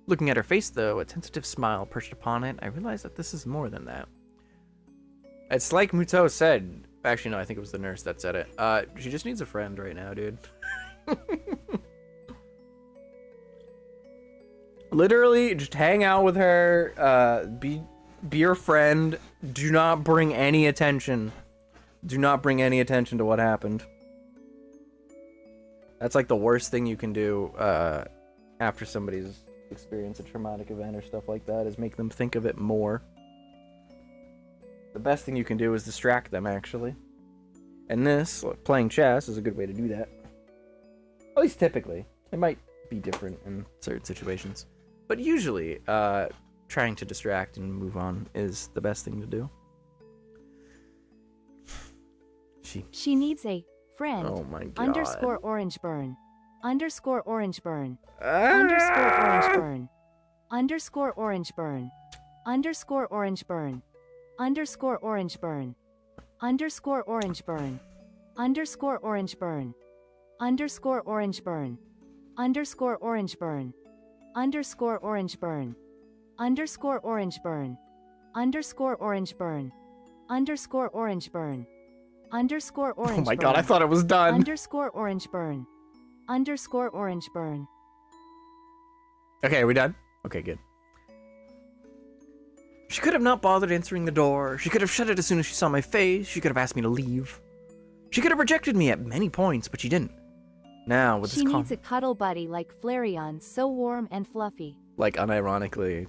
Looking at her face, though, a tentative smile perched upon it, I realize that this is more than that. It's like Muto said. Actually, no, I think it was the nurse that said it. She just needs a friend right now, dude. Literally, just hang out with her, be her friend. Do not bring any attention. Do not bring any attention to what happened. That's like the worst thing you can do after somebody's experienced a traumatic event or stuff like that, is make them think of it more. The best thing you can do is distract them, actually. And this, playing chess, is a good way to do that. At least typically. It might be different in certain situations. But usually, trying to distract and move on is the best thing to do. She needs a friend. Oh my god. Underscore orange burn. Underscore orange burn. Underscore orange burn. Underscore orange burn. Underscore orange burn. Underscore orange burn. Underscore orange burn. Underscore orange burn. Underscore orange burn. Underscore orange burn. Underscore orange burn. Underscore orange burn. Underscore orange burn. Underscore orange burn. Underscore orange burn. Oh my god, I thought it was done. Underscore orange burn. Underscore orange burn. Okay, are we done? Okay, good. She could have not bothered answering the door. She could have shut it as soon as she saw my face. She could have asked me to leave. She could have rejected me at many points, but she didn't. Now, with She this needs a cuddle buddy like Flareon, so warm and fluffy. like, unironically,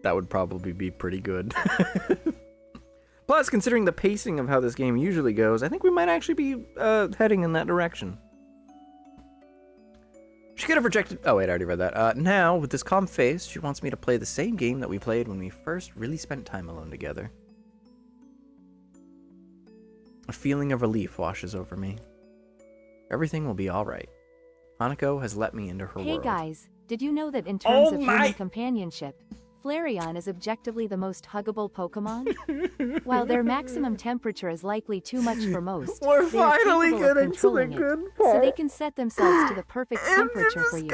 that would probably be pretty good. Plus, considering the pacing of how this game usually goes, I think we might actually be heading in that direction. She could have rejected... Oh, wait, I already read that. Now, with this calm face, she wants me to play the same game that we played when we first really spent time alone together. A feeling of relief washes over me. Everything will be alright. Hanako has let me into her world. Hey guys, did you know that in terms of human companionship, Flareon is objectively the most huggable Pokemon? While their maximum temperature is likely too much for most, We're they are finally capable of getting to the controlling good it, part. so they can set themselves to the perfect temperature for you.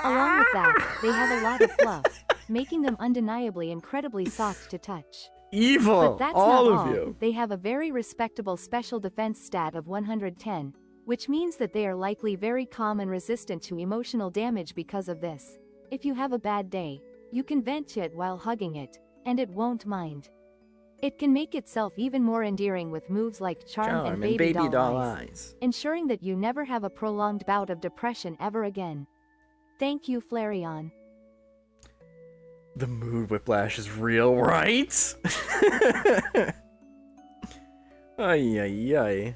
Along with that, they have a lot of fluff, making them undeniably incredibly soft to touch. Evil! But that's all not of all. you. They have a very respectable special defense stat of 110, which means that they are likely very calm and resistant to emotional damage because of this. If you have a bad day, you can vent to it while hugging it, and it won't mind. It can make itself even more endearing with moves like Charm and Baby Doll Eyes, ensuring that you never have a prolonged bout of depression ever again. Thank you, Flareon. The mood whiplash is real, right? Ay, ay, ay.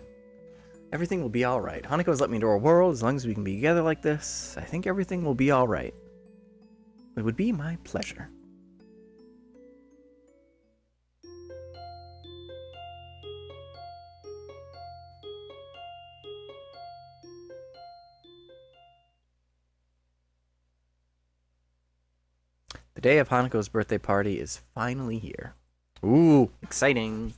Everything will be alright. Hanako has let me into her world. As long as we can be together like this, I think everything will be alright. It would be my pleasure. The day of Hanako's birthday party is finally here. Ooh, exciting.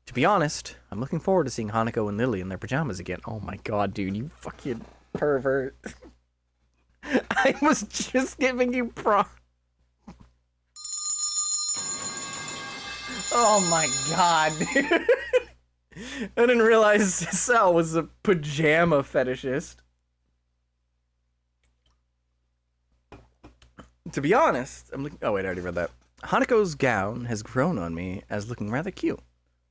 To be honest, I'm looking forward to seeing Hanako and Lily in their pajamas again. Oh my god, dude, you fucking pervert. I was just giving you Oh my god, dude. I didn't realize Sal was a pajama fetishist. To be honest, I'm looking... Oh, wait, I already read that. Hanako's gown has grown on me as looking rather cute,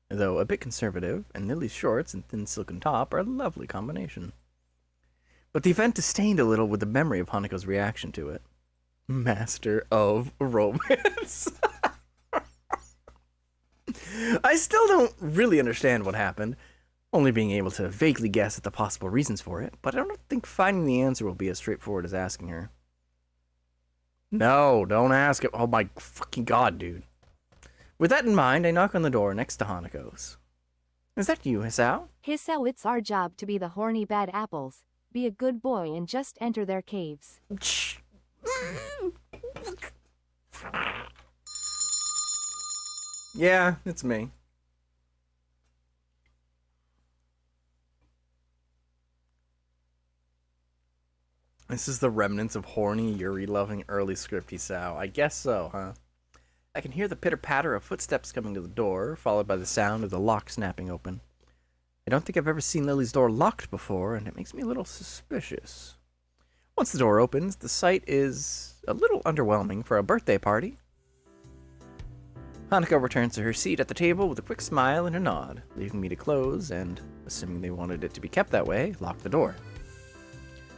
though a bit conservative, and Lily's shorts and thin silken top are a lovely combination. But the event is stained a little with the memory of Hanako's reaction to it. Master of romance. I still don't really understand what happened, only being able to vaguely guess at the possible reasons for it, but I don't think finding the answer will be as straightforward as asking her. No, don't ask it. Oh my fucking god, dude. With that in mind, I knock on the door next to Hanako's. Is that you, Hisao? Hisao, it's our job to be the horny bad apples. Be a good boy and just enter their caves. Yeah, it's me. This is the remnants of horny, Yuri-loving early script Hisao. I guess so, huh? I can hear the pitter-patter of footsteps coming to the door, followed by the sound of the lock snapping open. I don't think I've ever seen Lily's door locked before, and it makes me a little suspicious. Once the door opens, the sight is a little underwhelming for a birthday party. Hanako returns to her seat at the table with a quick smile and a nod, leaving me to close and, assuming they wanted it to be kept that way, lock the door.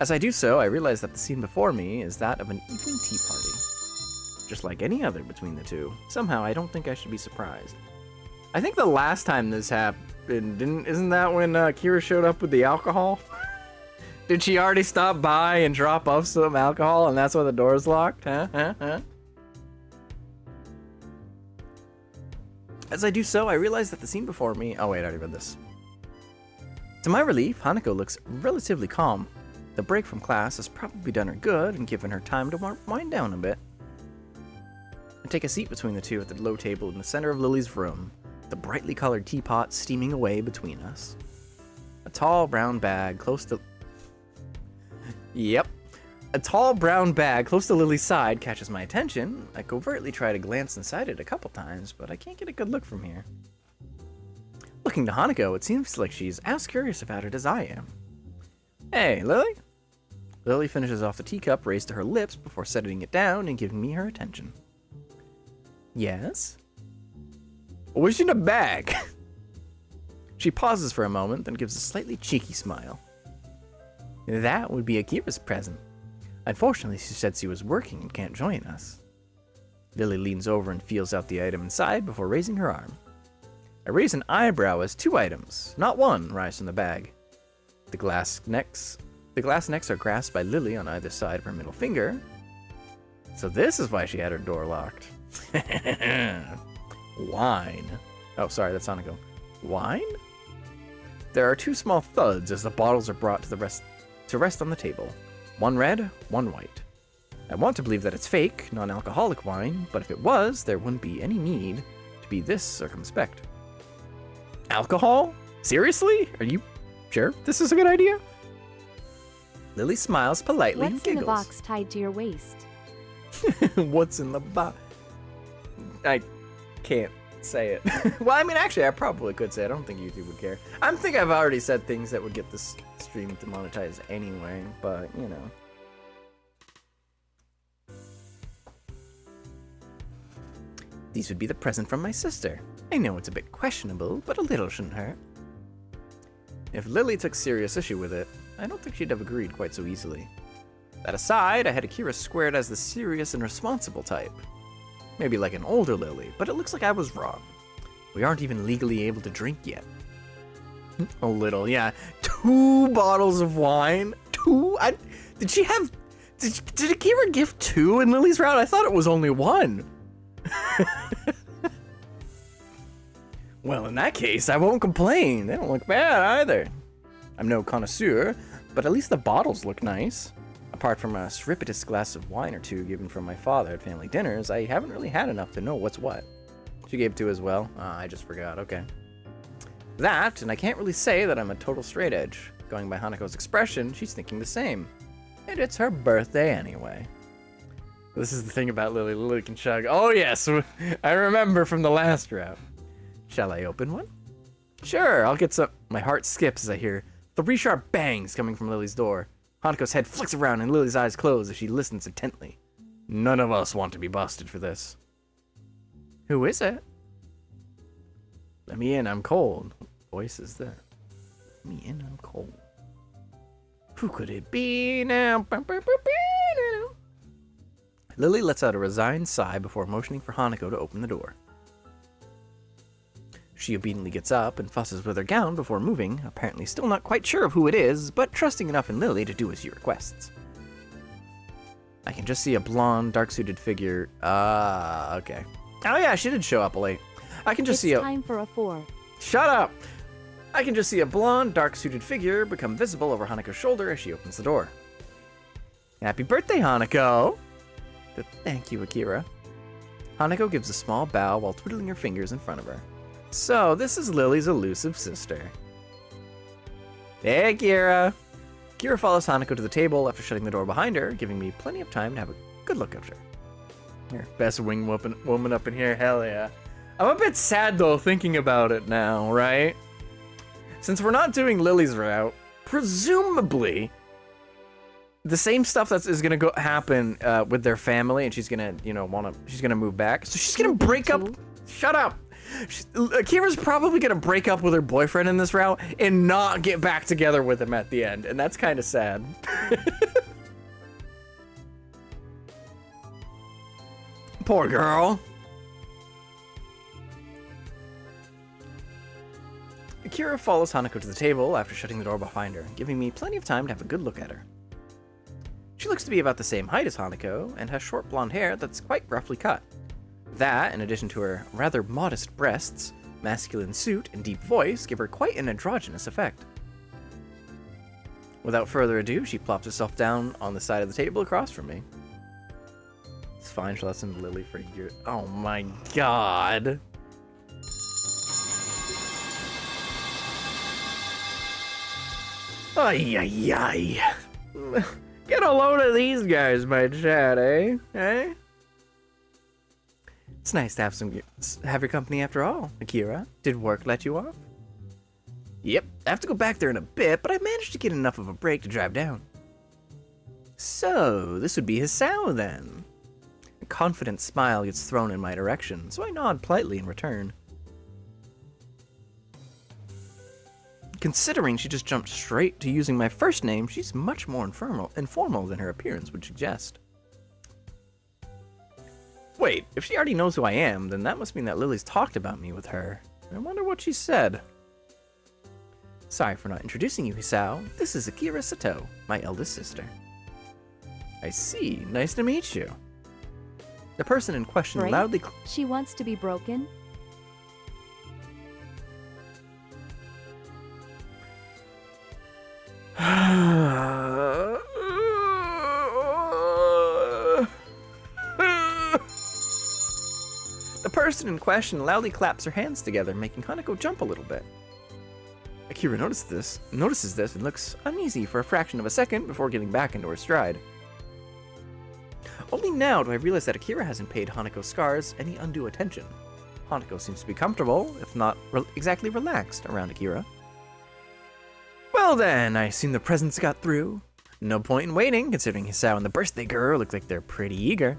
As I do so, I realize that the scene before me is that of an evening tea party. Just like any other between the two. Somehow, I don't think I should be surprised. I think the last time this happened, isn't that when Kira showed up with the alcohol? Did she already stop by and drop off some alcohol and that's why the door's locked? Huh? As I do so, I realize that the scene before me... Oh wait, I already read this. To my relief, Hanako looks relatively calm. The break from class has probably done her good and given her time to wind down a bit. I take a seat between the two at the low table in the center of Lily's room, the brightly colored teapot steaming away between us. A tall brown bag close to... Yep. A tall brown bag close to Lily's side catches my attention. I covertly try to glance inside it a couple times, but I can't get a good look from here. Looking to Hanako, it seems like she's as curious about it as I am. Hey, Lily? Lily finishes off the teacup raised to her lips before setting it down and giving me her attention. Yes? What's in the bag? She pauses for a moment, then gives a slightly cheeky smile. That would be Akira's present. Unfortunately, she said she was working and can't join us. Lily leans over and feels out the item inside before raising her arm. I raise an eyebrow as two items, not one, rise from the bag. The glass necks The glass necks are grasped by Lily on either side of her middle finger. So this is why she had her door locked. Wine. Oh, sorry, that's Hanako. Wine? There are 2 small thuds as the bottles are brought to rest on the table. One red, one white. I want to believe that it's fake, non-alcoholic wine, but if it was, there wouldn't be any need to be this circumspect. Alcohol? Seriously? Are you sure this is a good idea? Lily smiles politely and What's in giggles. the box tied to your waist? What's in the box? I can't say it. Well, I mean, actually, I probably could say it. I don't think YouTube would care. I think I've already said things that would get this stream demonetized anyway, but, you know. These would be the present from my sister. I know it's a bit questionable, but a little shouldn't hurt. If Lily took serious issue with it, I don't think she'd have agreed quite so easily. That aside, I had Akira squared as the serious and responsible type. Maybe like an older Lily, but it looks like I was wrong. We aren't even legally able to drink yet. A little, yeah. 2 bottles of wine? 2? Did she have... Did Akira give 2 in Lily's round? I thought it was only 1. Well, in that case, I won't complain. They don't look bad either. I'm no connoisseur, but at least the bottles look nice. Apart from a surreptitious glass of wine or 2 given from my father at family dinners, I haven't really had enough to know what's what. She gave 2 as well. I just forgot. Okay. That, and I can't really say that I'm a total straight edge. Going by Hanako's expression, she's thinking the same. And it's her birthday anyway. This is the thing about Lily. Lily can chug. Oh yes, I remember from the last round. Shall I open one? Sure, I'll get some. My heart skips as I hear 3 sharp bangs coming from Lily's door. Hanako's head flicks around and Lily's eyes close as she listens intently. None of us want to be busted for this. Who is it? Let me in, I'm cold. What voice is that? Let me in, I'm cold. Who could it be now? Lily lets out a resigned sigh before motioning for Hanako to open the door. She obediently gets up and fusses with her gown before moving, apparently still not quite sure of who it is, but trusting enough in Lily to do as she requests. I can just see a blonde, dark-suited figure. Okay. Oh yeah, she did show up late. I can just see It's time for a 4. Shut up! I can just see a blonde, dark-suited figure become visible over Hanako's shoulder as she opens the door. Happy birthday, Hanako! Thank you, Akira. Hanako gives a small bow while twiddling her fingers in front of her. So, this is Lily's elusive sister. Hey, Akira! Akira follows Hanako to the table after shutting the door behind her, giving me plenty of time to have a good look at her. Here, best wing woman up in here, hell yeah. I'm a bit sad though, thinking about it now, right? Since we're not doing Lily's route, presumably the same stuff is gonna happen with their family, and she's gonna, she's gonna move back. So she's gonna break up. Shut up. Akira's probably gonna break up with her boyfriend in this route and not get back together with him at the end, and that's kind of sad. Poor girl. Akira follows Hanako to the table after shutting the door behind her, giving me plenty of time to have a good look at her. She looks to be about the same height as Hanako, and has short blonde hair that's quite roughly cut. That, in addition to her rather modest breasts, masculine suit, and deep voice, give her quite an androgynous effect. Without further ado, she plops herself down on the side of the table across from me. It's fine, she'll have some Lily figure. Oh my god. Ay, ay, ay. Get a load of these guys, my chat, eh? Eh? It's nice to have your company after all, Akira. Did work let you off? Yep, I have to go back there in a bit, but I managed to get enough of a break to drive down. So, this would be his sow then. A confident smile gets thrown in my direction, so I nod politely in return. Considering she just jumped straight to using my first name, she's much more informal than her appearance would suggest. Wait, if she already knows who I am, then that must mean that Lily's talked about me with her. I wonder what she said. Sorry for not introducing you, Hisao. This is Akira Sato, my eldest sister. I see. Nice to meet you. The person in question Break? loudly... She wants to be broken? The person in question loudly claps her hands together, making Hanako jump a little bit. Akira notices this and looks uneasy for a fraction of a second before getting back into her stride. Only now do I realize that Akira hasn't paid Hanako's scars any undue attention. Hanako seems to be comfortable, if not exactly relaxed, around Akira. Well then, I assume the presents got through. No point in waiting, considering Hisao and the birthday girl look like they're pretty eager.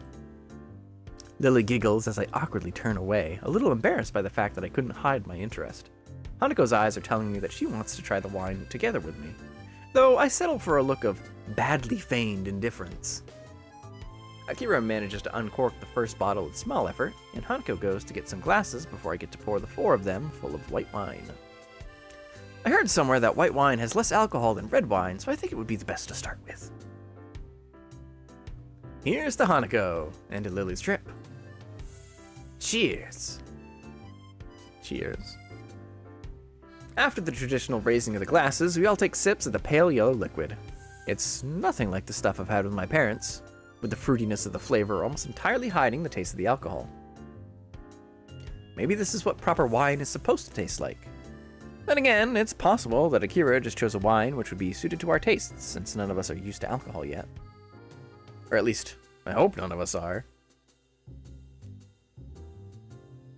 Lily giggles as I awkwardly turn away, a little embarrassed by the fact that I couldn't hide my interest. Hanako's eyes are telling me that she wants to try the wine together with me, though I settle for a look of badly feigned indifference. Akira manages to uncork the first bottle with small effort, and Hanako goes to get some glasses before I get to pour the 4 of them full of white wine. I heard somewhere that white wine has less alcohol than red wine, so I think it would be the best to start with. Here's to Hanako, and to Lily's trip. Cheers. Cheers. After the traditional raising of the glasses, we all take sips of the pale yellow liquid. It's nothing like the stuff I've had with my parents, with the fruitiness of the flavor almost entirely hiding the taste of the alcohol. Maybe this is what proper wine is supposed to taste like. Then again, it's possible that Akira just chose a wine which would be suited to our tastes, since none of us are used to alcohol yet. Or at least, I hope none of us are.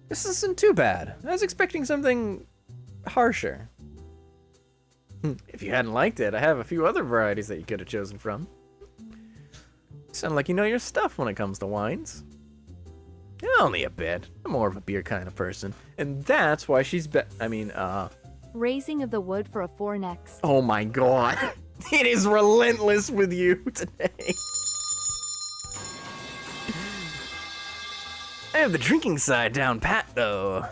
This isn't too bad. I was expecting something harsher. If you hadn't liked it, I have a few other varieties that you could have chosen from. Sound like you know your stuff when it comes to wines. Only a bit. I'm more of a beer kind of person. And that's why she's Raising of the wood for a 4 next. Oh my god. It is relentless with you today. I have the drinking side down pat, though.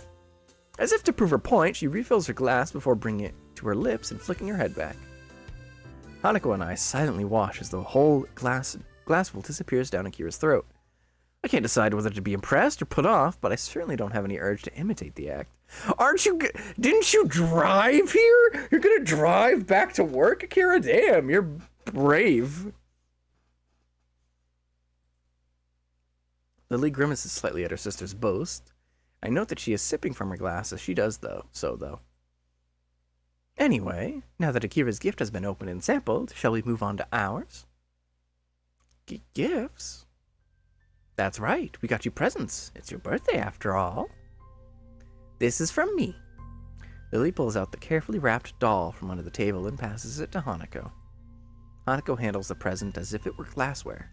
As if to prove her point, she refills her glass before bringing it to her lips and flicking her head back. Hanako and I silently watch as the whole glassful disappears down Akira's throat. I can't decide whether to be impressed or put off, but I certainly don't have any urge to imitate the act. Didn't you drive here? You're gonna drive back to work, Akira? Damn, you're brave. Lily grimaces slightly at her sister's boast. I note that she is sipping from her glass as she does though. Anyway, now that Akira's gift has been opened and sampled, shall we move on to ours? Gifts? That's right, we got you presents. It's your birthday after all. This is from me. Lily pulls out the carefully wrapped doll from under the table and passes it to Hanako. Hanako handles the present as if it were glassware,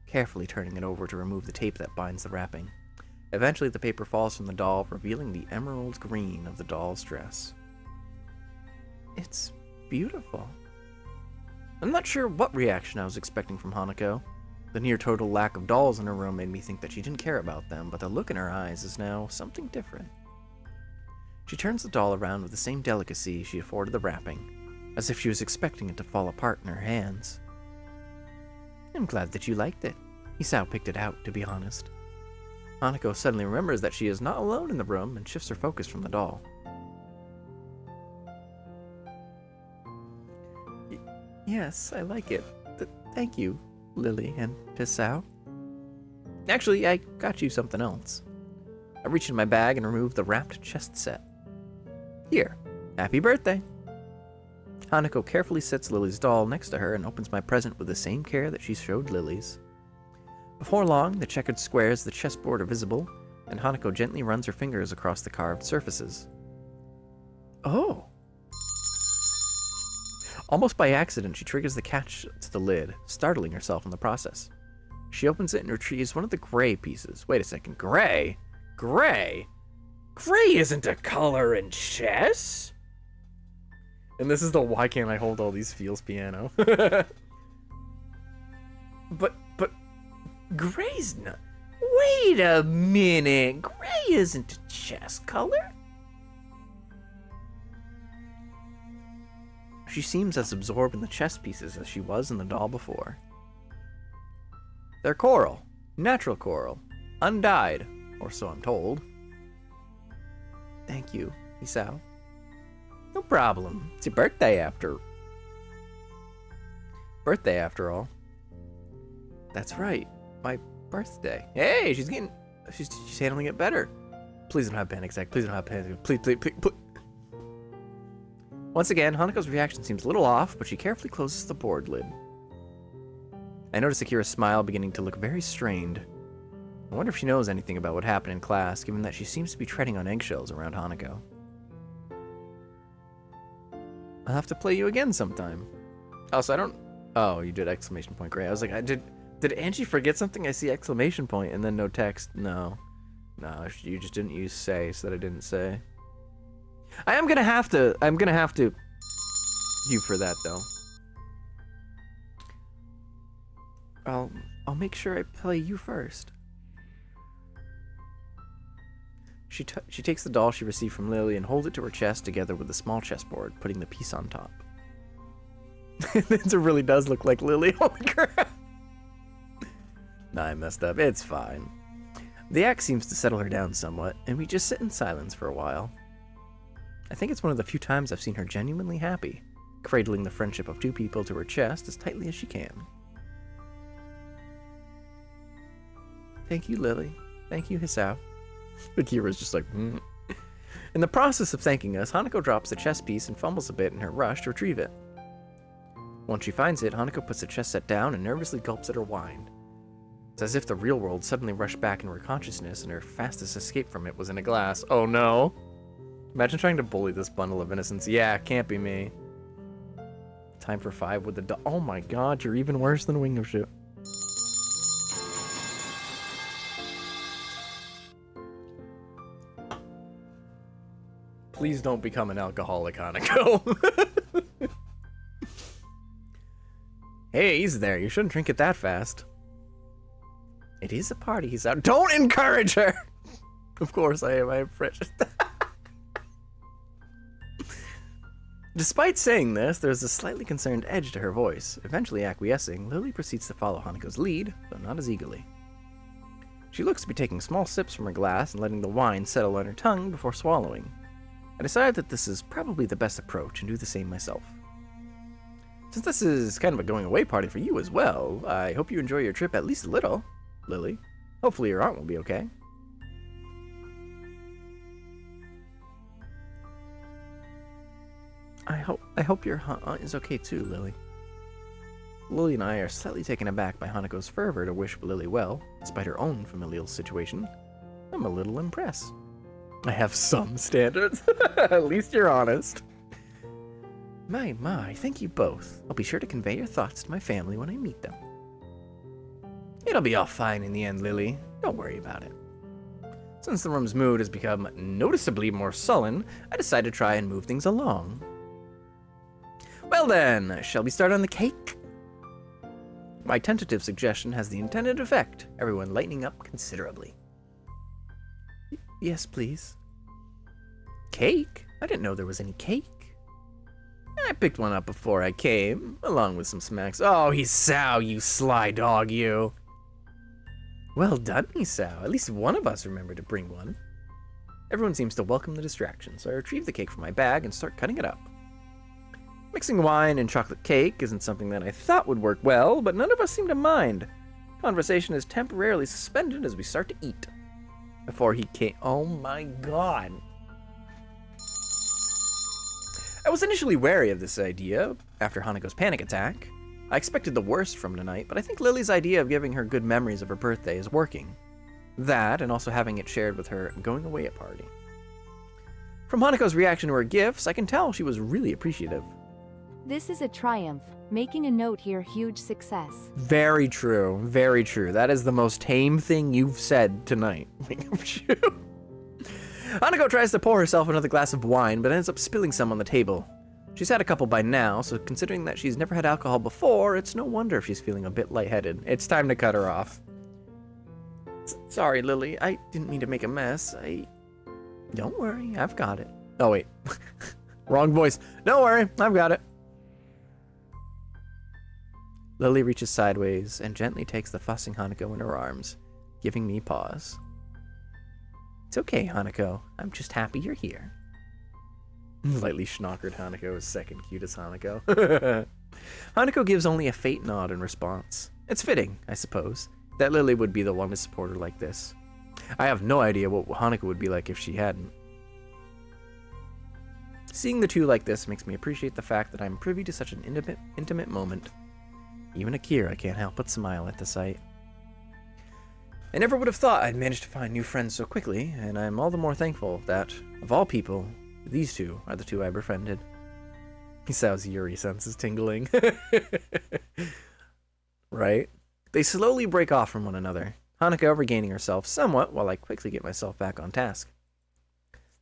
carefully turning it over to remove the tape that binds the wrapping. Eventually, the paper falls from the doll, revealing the emerald green of the doll's dress. It's beautiful. I'm not sure what reaction I was expecting from Hanako. The near total lack of dolls in her room made me think that she didn't care about them, but the look in her eyes is now something different. She turns the doll around with the same delicacy she afforded the wrapping, as if she was expecting it to fall apart in her hands. I'm glad that you liked it. Hisao picked it out, to be honest. Hanako suddenly remembers that she is not alone in the room and shifts her focus from the doll. Yes, I like it. Thank you, Lily and Hisao. Actually, I got you something else. I reached in my bag and removed the wrapped chest set. Here, happy birthday. Hanako carefully sits Lily's doll next to her and opens my present with the same care that she showed Lily's. Before long, the checkered squares of the chessboard are visible, and Hanako gently runs her fingers across the carved surfaces. Oh! Almost by accident, she triggers the catch to the lid, startling herself in the process. She opens it and retrieves one of the gray pieces. Wait a second, gray? Gray? Gray isn't a color in chess! And this is the why can't I hold all these feels piano. But, gray's not... Wait a minute, gray isn't a chess color? She seems as absorbed in the chess pieces as she was in the doll before. They're coral. Natural coral. Undyed. Or so I'm told. Thank you, Isao. No problem. It's your birthday after all. That's right. My birthday. Hey, she's handling it better. Please don't have panic attack. Please don't have panic attack. Please. Once again, Hanako's reaction seems a little off, but she carefully closes the board lid. I notice Akira's smile beginning to look very strained. I wonder if she knows anything about what happened in class, given that she seems to be treading on eggshells around Hanako. I'll have to play you again sometime. Also, I don't... Oh, you did exclamation point. Great. I was like, did Angie forget something? I see exclamation point and then no text. No, you just didn't use say, so that I didn't say. I'm gonna have to you for that though. I'll make sure I play you first. She takes the doll she received from Lily and holds it to her chest together with the small chessboard, putting the piece on top. It really does look like Lily. Holy crap. Nah, I messed up. It's fine. The act seems to settle her down somewhat, and we just sit in silence for a while. I think it's one of the few times I've seen her genuinely happy, cradling the friendship of two people to her chest as tightly as she can. Thank you, Lily. Thank you, Hisao. Akira's just like, In the process of thanking us, Hanako drops the chess piece and fumbles a bit in her rush to retrieve it. Once she finds it, Hanako puts the chess set down and nervously gulps at her wine. It's as if the real world suddenly rushed back into her consciousness and her fastest escape from it was in a glass. Oh no! Imagine trying to bully this bundle of innocence. Yeah, can't be me. Time for 5 with the oh my god, you're even worse than Wing of Shit. Please don't become an alcoholic, Hanako. Hey, he's there. You shouldn't drink it that fast. It is a party. He's out. Don't encourage her! Of course I am. I am French. Despite saying this, there's a slightly concerned edge to her voice. Eventually acquiescing, Lily proceeds to follow Hanako's lead, though not as eagerly. She looks to be taking small sips from her glass and letting the wine settle on her tongue before swallowing. I decide that this is probably the best approach and do the same myself. Since this is kind of a going-away party for you as well, I hope you enjoy your trip at least a little, Lily. Hopefully your aunt will be okay. I hope your aunt is okay too, Lily. Lily and I are slightly taken aback by Hanako's fervor to wish Lily well, despite her own familial situation. I'm a little impressed. I have some standards. At least you're honest. My, thank you both. I'll be sure to convey your thoughts to my family when I meet them. It'll be all fine in the end, Lily. Don't worry about it. Since the room's mood has become noticeably more sullen, I decided to try and move things along. Well then, shall we start on the cake? My tentative suggestion has the intended effect, everyone lightening up considerably. Yes, please. Cake? I didn't know there was any cake. I picked one up before I came, along with some smacks. Oh, Isao, you sly dog, you. Well done, Isao. At least one of us remembered to bring one. Everyone seems to welcome the distraction, so I retrieve the cake from my bag and start cutting it up. Mixing wine and chocolate cake isn't something that I thought would work well, but none of us seem to mind. Conversation is temporarily suspended as we start to eat. Before he came... Oh my god. I was initially wary of this idea, after Hanako's panic attack. I expected the worst from tonight, but I think Lily's idea of giving her good memories of her birthday is working. That, and also having it shared with her going away at party. From Hanako's reaction to her gifts, I can tell she was really appreciative. This is a triumph. Making a note here, huge success. Very true, very true. That is the most tame thing you've said tonight. Hanako tries to pour herself another glass of wine, but ends up spilling some on the table. She's had a couple by now, so considering that she's never had alcohol before, it's no wonder if she's feeling a bit lightheaded. It's time to cut her off. Sorry, Lily. I didn't mean to make a mess. Don't worry, I've got it. Oh, wait. Wrong voice. Don't worry, I've got it. Lily reaches sideways and gently takes the fussing Hanako in her arms, giving me pause. It's okay, Hanako. I'm just happy you're here. Lightly schnockered Hanako is second cutest Hanako. Hanako gives only a faint nod in response. It's fitting, I suppose, that Lily would be the one to support her like this. I have no idea what Hanako would be like if she hadn't. Seeing the two like this makes me appreciate the fact that I'm privy to such an intimate moment. Even Akira can't help but smile at the sight. I never would have thought I'd managed to find new friends so quickly, and I'm all the more thankful that, of all people, these two are the two I befriended. Hisau's Yuri senses tingling. Right? They slowly break off from one another, Hanako regaining herself somewhat while I quickly get myself back on task.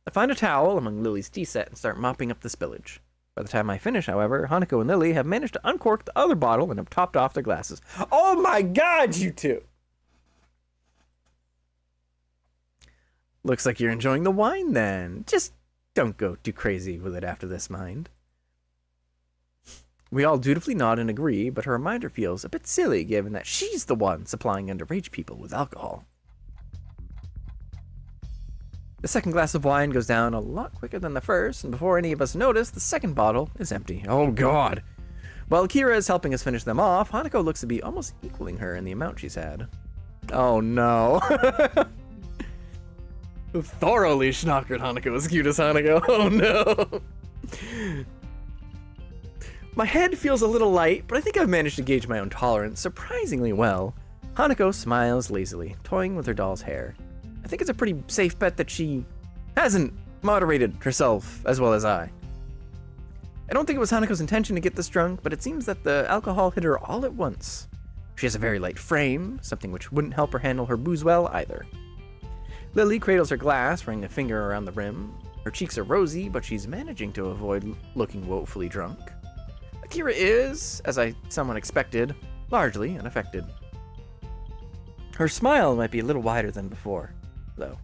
I find a towel among Lily's tea set and start mopping up the spillage. By the time I finish, however, Hanako and Lily have managed to uncork the other bottle and have topped off their glasses. Oh my god, you two! Looks like you're enjoying the wine then. Just don't go too crazy with it after this, mind. We all dutifully nod and agree, but her reminder feels a bit silly given that she's the one supplying underage people with alcohol. The second glass of wine goes down a lot quicker than the first, and before any of us notice, the second bottle is empty. Oh god! While Akira is helping us finish them off, Hanako looks to be almost equaling her in the amount she's had. Oh no. Thoroughly schnockered Hanako as cute as Hanako. Oh no. My head feels a little light, but I think I've managed to gauge my own tolerance surprisingly well. Hanako smiles lazily, toying with her doll's hair. I think it's a pretty safe bet that she hasn't moderated herself as well as I. I don't think it was Hanako's intention to get this drunk, but it seems that the alcohol hit her all at once. She has a very light frame, something which wouldn't help her handle her booze well either. Lily cradles her glass, running a finger around the rim. Her cheeks are rosy, but she's managing to avoid looking woefully drunk. Akira is, as I somewhat expected, largely unaffected. Her smile might be a little wider than before, though.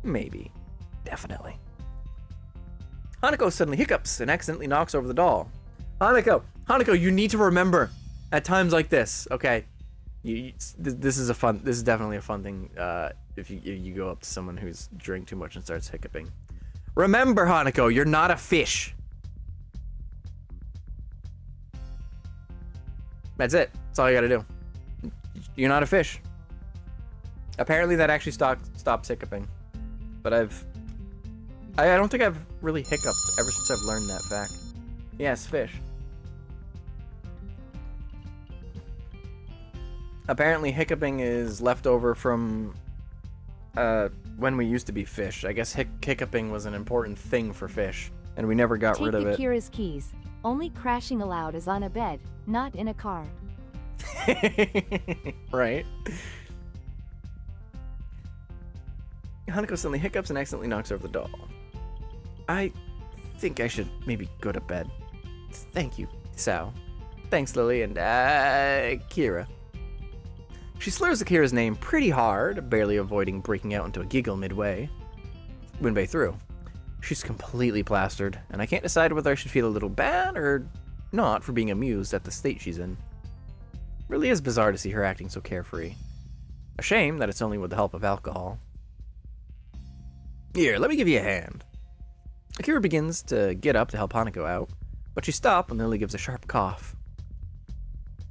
Maybe. Definitely. Hanako suddenly hiccups and accidentally knocks over the doll. Hanako, you need to remember at times like this, okay? This is definitely a fun thing if you go up to someone who's drank too much and starts hiccuping. Remember, Hanako, you're not a fish. That's it. That's all you gotta do. You're not a fish. Apparently that actually stops hiccuping. But I don't think I've really hiccuped ever since I've learned that fact. Yes, fish. Apparently hiccuping is left over from when we used to be fish. I guess hiccuping was an important thing for fish, and we never got rid of it. Take Akira's keys. Only crashing allowed is on a bed, not in a car. Right. Hanako suddenly hiccups and accidentally knocks over the doll. I think I should maybe go to bed. Thank you, Sao. Thanks, Lily, and Akira. She slurs Akira's name pretty hard, barely avoiding breaking out into a giggle midway through. She's completely plastered, and I can't decide whether I should feel a little bad or not for being amused at the state she's in. Really is bizarre to see her acting so carefree. A shame that it's only with the help of alcohol. Here, let me give you a hand. Akira begins to get up to help Hanako out, but she stops when Lily gives a sharp cough.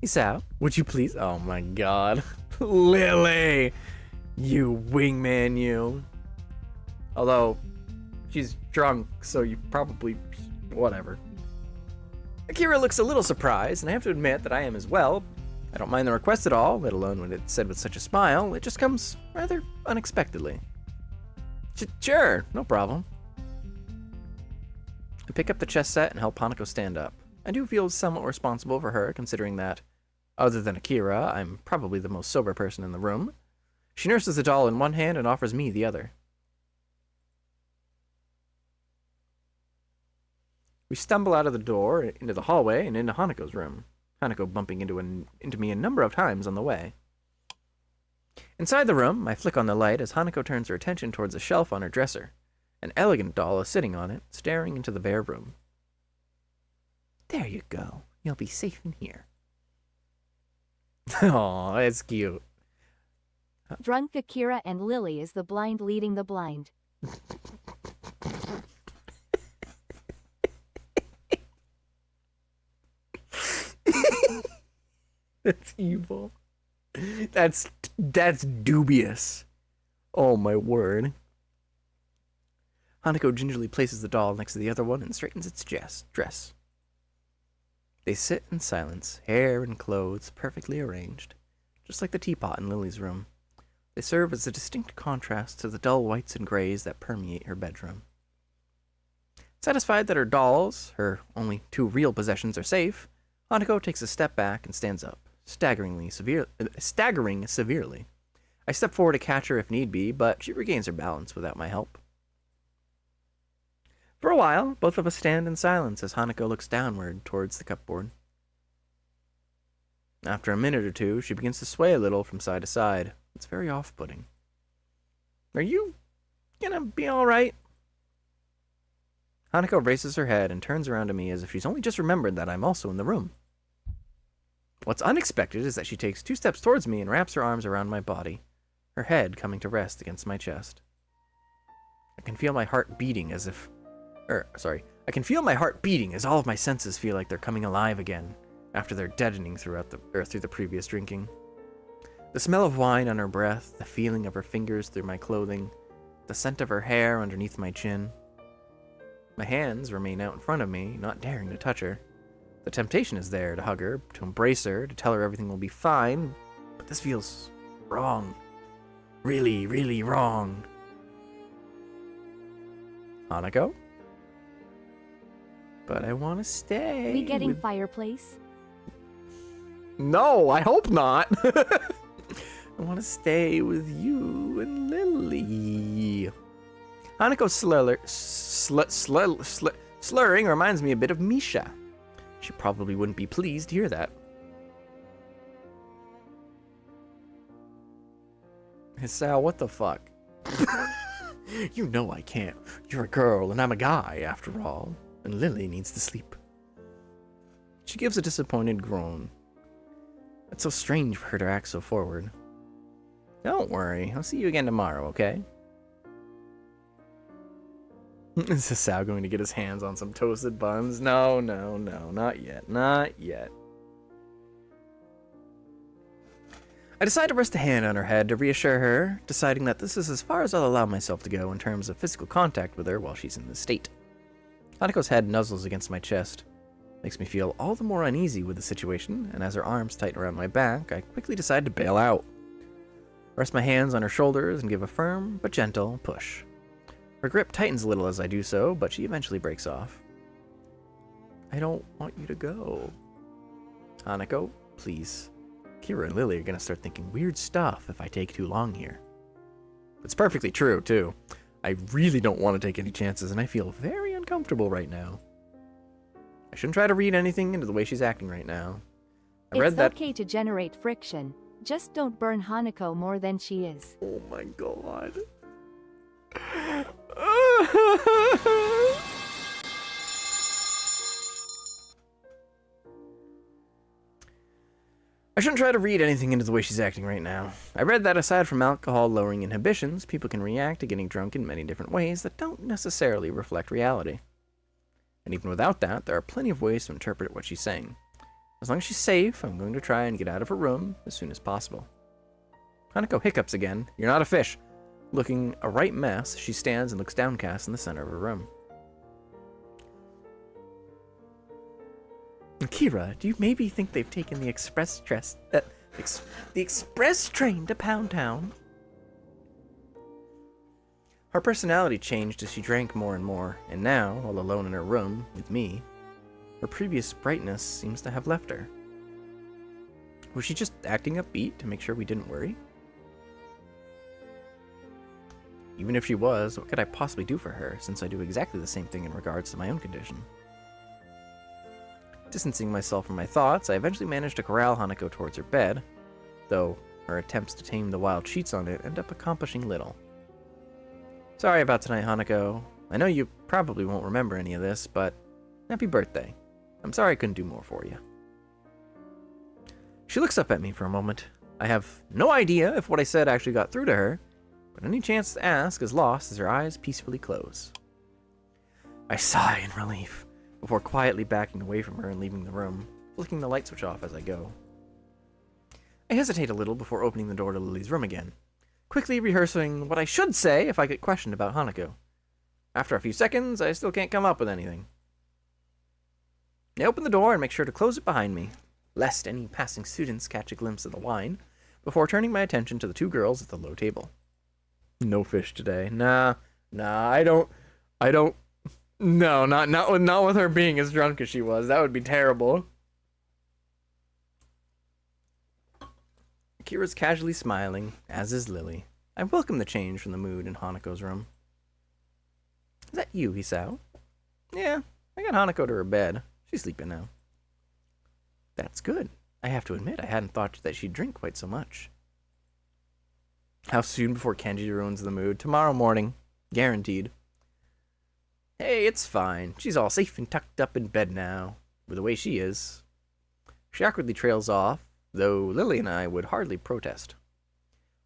Isao, would you please? Oh my god. Lily! You wingman, you. Although, she's drunk, so you probably... whatever. Akira looks a little surprised, and I have to admit that I am as well. I don't mind the request at all, let alone when it's said with such a smile. It just comes rather unexpectedly. Sure, no problem. I pick up the chess set and help Hanako stand up. I do feel somewhat responsible for her, considering that, other than Akira, I'm probably the most sober person in the room. She nurses the doll in one hand and offers me the other. We stumble out of the door, into the hallway, and into Hanako's room. Hanako bumping into me a number of times on the way. Inside the room, I flick on the light as Hanako turns her attention towards a shelf on her dresser. An elegant doll is sitting on it, staring into the bare room. There you go. You'll be safe in here. Aw, that's cute. Drunk Akira and Lily is the blind leading the blind. That's evil. That's dubious. Oh my word. Hanako gingerly places the doll next to the other one and straightens its dress. They sit in silence, hair and clothes perfectly arranged, just like the teapot in Lily's room. They serve as a distinct contrast to the dull whites and grays that permeate her bedroom. Satisfied that her dolls, her only two real possessions, are safe, Hanako takes a step back and stands up, staggering severely. I step forward to catch her if need be, but she regains her balance without my help. For a while, both of us stand in silence as Hanako looks downward towards the cupboard. After a minute or two, she begins to sway a little from side to side. It's very off-putting. Are you gonna be alright? Hanako raises her head and turns around to me as if she's only just remembered that I'm also in the room. What's unexpected is that she takes 2 steps towards me and wraps her arms around my body, her head coming to rest against my chest. I can feel my heart beating as all of my senses feel like they're coming alive again after they're deadening through the previous drinking. The smell of wine on her breath, the feeling of her fingers through my clothing, the scent of her hair underneath my chin. My hands remain out in front of me, not daring to touch her. The temptation is there to hug her, to embrace her, to tell her everything will be fine, but this feels wrong. Really, really wrong. Hanako? But I want to stay. We getting fireplace? No, I hope not. I want to stay with you and Lily. Hanako's slurring reminds me a bit of Misha. She probably wouldn't be pleased to hear that. Sal, what the fuck? You know I can't. You're a girl and I'm a guy, after all. And Lily needs to sleep. She gives a disappointed groan. It's so strange for her to act so forward. Don't worry, I'll see you again tomorrow, okay? Is Sal going to get his hands on some toasted buns? No, not yet, not yet. I decide to rest a hand on her head to reassure her, deciding that this is as far as I'll allow myself to go in terms of physical contact with her while she's in this state. Hanako's head nuzzles against my chest. Makes me feel all the more uneasy with the situation, and as her arms tighten around my back, I quickly decide to bail out. Rest my hands on her shoulders and give a firm, but gentle, push. Her grip tightens a little as I do so, but she eventually breaks off. I don't want you to go. Hanako, please. Kira and Lily are gonna start thinking weird stuff if I take too long here. It's perfectly true, too. I really don't want to take any chances, and I feel very uncomfortable right now. I shouldn't try to read anything into the way she's acting right now. It's okay to generate friction. Just don't burn Hanako more than she is. Oh my god. I shouldn't try to read anything into the way she's acting right now. I read that aside from alcohol lowering inhibitions, people can react to getting drunk in many different ways that don't necessarily reflect reality. And even without that, there are plenty of ways to interpret what she's saying. As long as she's safe, I'm going to try and get out of her room as soon as possible. Hanako hiccups again. You're not a fish. Looking a right mess, she stands and looks downcast in the center of her room. Kira, do you maybe think they've taken the express train to Pound Town? Her personality changed as she drank more and more, and now, while alone in her room with me, her previous brightness seems to have left her. Was she just acting upbeat to make sure we didn't worry? Even if she was, what could I possibly do for her, since I do exactly the same thing in regards to my own condition? Distancing myself from my thoughts, I eventually managed to corral Hanako towards her bed, though her attempts to tame the wild sheets on it end up accomplishing little. Sorry about tonight, Hanako. I know you probably won't remember any of this, but happy birthday. I'm sorry I couldn't do more for you. She looks up at me for a moment. I have no idea if what I said actually got through to her, but any chance to ask is lost as her eyes peacefully close. I sigh in relief, before quietly backing away from her and leaving the room, flicking the light switch off as I go. I hesitate a little before opening the door to Lily's room again, quickly rehearsing what I should say if I get questioned about Hanako. After a few seconds, I still can't come up with anything. I open the door and make sure to close it behind me, lest any passing students catch a glimpse of the wine, before turning my attention to the two girls at the low table. No fish today. Nah, I don't, no, not with her being as drunk as she was. That would be terrible. Akira's casually smiling, as is Lily. I welcome the change from the mood in Hanako's room. Is that you, Hisao? Yeah, I got Hanako to her bed. She's sleeping now. That's good. I have to admit, I hadn't thought that she'd drink quite so much. How soon before Kenji ruins the mood? Tomorrow morning. Guaranteed. Hey, it's fine. She's all safe and tucked up in bed now, with the way she is. She awkwardly trails off, though Lily and I would hardly protest.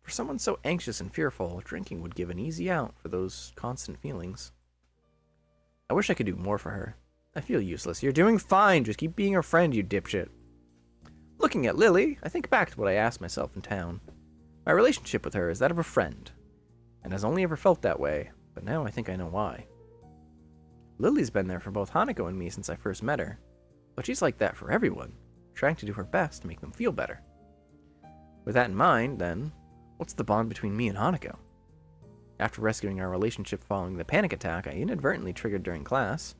For someone so anxious and fearful, drinking would give an easy out for those constant feelings. I wish I could do more for her. I feel useless. You're doing fine. Just keep being her friend, you dipshit. Looking at Lily, I think back to what I asked myself in town. My relationship with her is that of a friend, and has only ever felt that way, but now I think I know why. Lily's been there for both Hanako and me since I first met her, but she's like that for everyone, trying to do her best to make them feel better. With that in mind, then, what's the bond between me and Hanako? After rescuing our relationship following the panic attack I inadvertently triggered during class,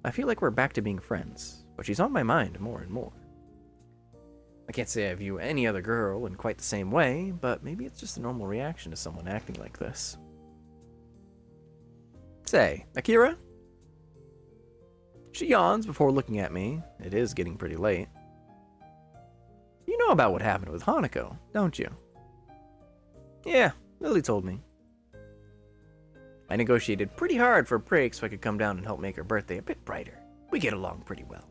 I feel like we're back to being friends, but she's on my mind more and more. I can't say I view any other girl in quite the same way, but maybe it's just a normal reaction to someone acting like this. Say, Akira? She yawns before looking at me. It is getting pretty late. You know about what happened with Hanako, don't you? Yeah, Lily told me. I negotiated pretty hard for a break so I could come down and help make her birthday a bit brighter. We get along pretty well.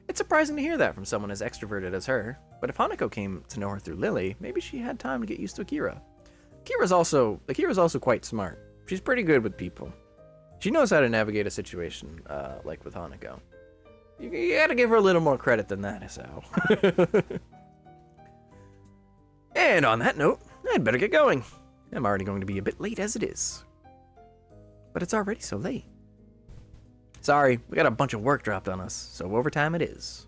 It's surprising to hear that from someone as extroverted as her, but if Hanako came to know her through Lily, maybe she had time to get used to Akira. Akira's also quite smart. She's pretty good with people. She knows how to navigate a situation, like with Hanako. You gotta give her a little more credit than that, Hisao. And on that note, I'd better get going. I'm already going to be a bit late as it is. But it's already so late. Sorry, we got a bunch of work dropped on us, so overtime it is.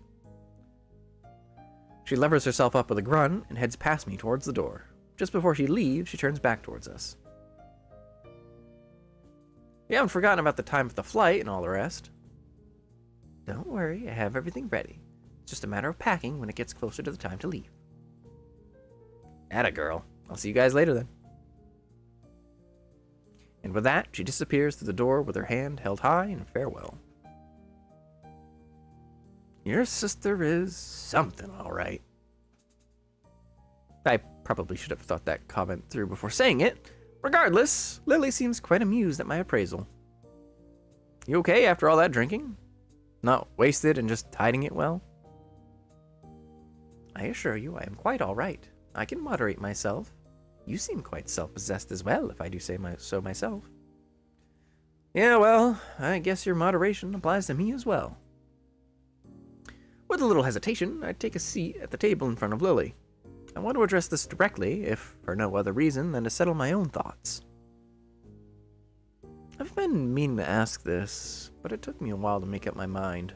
She levers herself up with a grunt and heads past me towards the door. Just before she leaves, she turns back towards us. You haven't forgotten about the time of the flight and all the rest. Don't worry, I have everything ready. It's just a matter of packing when it gets closer to the time to leave. Atta girl. I'll see you guys later then. And with that, she disappears through the door with her hand held high in farewell. Your sister is something, all right. I probably should have thought that comment through before saying it. Regardless, Lily seems quite amused at my appraisal. You okay after all that drinking? Not wasted and just hiding it well? I assure you I am quite all right. I can moderate myself. You seem quite self-possessed as well, if I do say so myself. Yeah, well, I guess your moderation applies to me as well. With a little hesitation, I take a seat at the table in front of Lily. I want to address this directly, if for no other reason than to settle my own thoughts. I've been meaning to ask this, but it took me a while to make up my mind.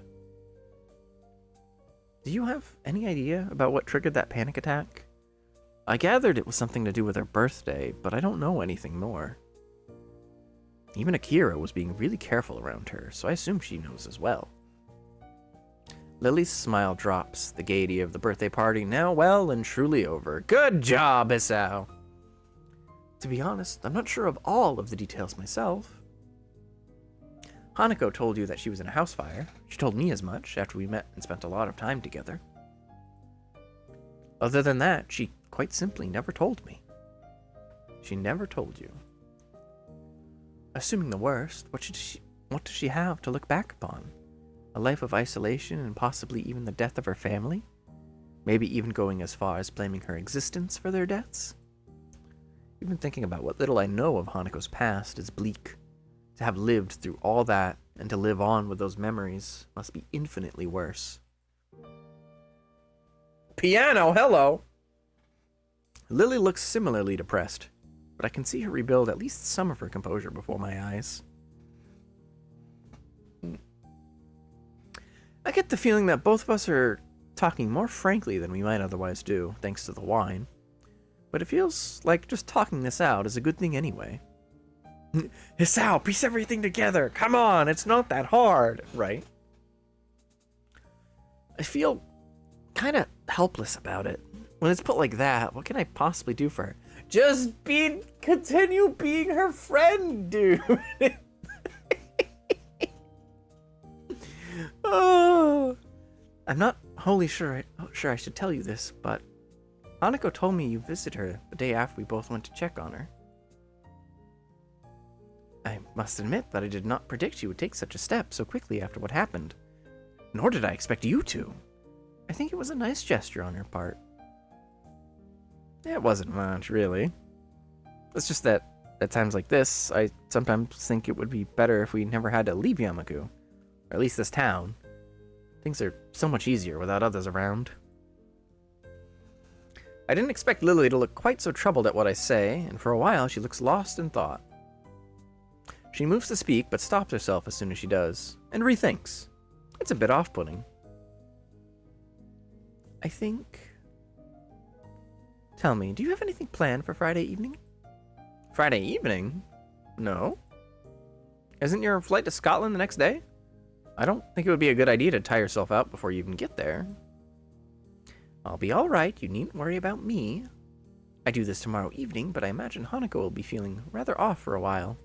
Do you have any idea about what triggered that panic attack? I gathered it was something to do with her birthday, but I don't know anything more. Even Akira was being really careful around her, so I assume she knows as well. Lily's smile drops, the gaiety of the birthday party now well and truly over. Good job, Hisao! To be honest, I'm not sure of all of the details myself. Hanako told you that she was in a house fire. She told me as much after we met and spent a lot of time together. Other than that, she quite simply never told me. She never told you. Assuming the worst, what does she have to look back upon? A life of isolation and possibly even the death of her family? maybe even going as far as blaming her existence for their deaths. Even thinking about what little I know of Hanako's past is bleak. To have lived through all that and to live on with those memories must be infinitely worse. Piano, hello! Lily looks similarly depressed, but I can see her rebuild at least some of her composure before my eyes. I get the feeling that both of us are talking more frankly than we might otherwise do, thanks to the wine. But it feels like just talking this out is a good thing anyway. Hisao, piece everything together! Come on, it's not that hard, right? I feel kind of helpless about it. When it's put like that, what can I possibly do for her? Just continue being her friend, dude! Oh, I'm not wholly sure I should tell you this, but Hanako told me you visited her the day after we both went to check on her. I must admit that I did not predict you would take such a step so quickly after what happened. Nor did I expect you to. I think it was a nice gesture on her part. It wasn't much, really. It's just that at times like this, I sometimes think it would be better if we never had to leave Yamaku. Or at least this town. Things are so much easier without others around. I didn't expect Lily to look quite so troubled at what I say, and for a while she looks lost in thought. She moves to speak, but stops herself as soon as she does, and rethinks. It's a bit off-putting. I think... Tell me, do you have anything planned for Friday evening? Friday evening? No. Isn't your flight to Scotland the next day? I don't think it would be a good idea to tie yourself out before you even get there. I'll be alright, you needn't worry about me. I do this tomorrow evening, but I imagine Hanako will be feeling rather off for a while.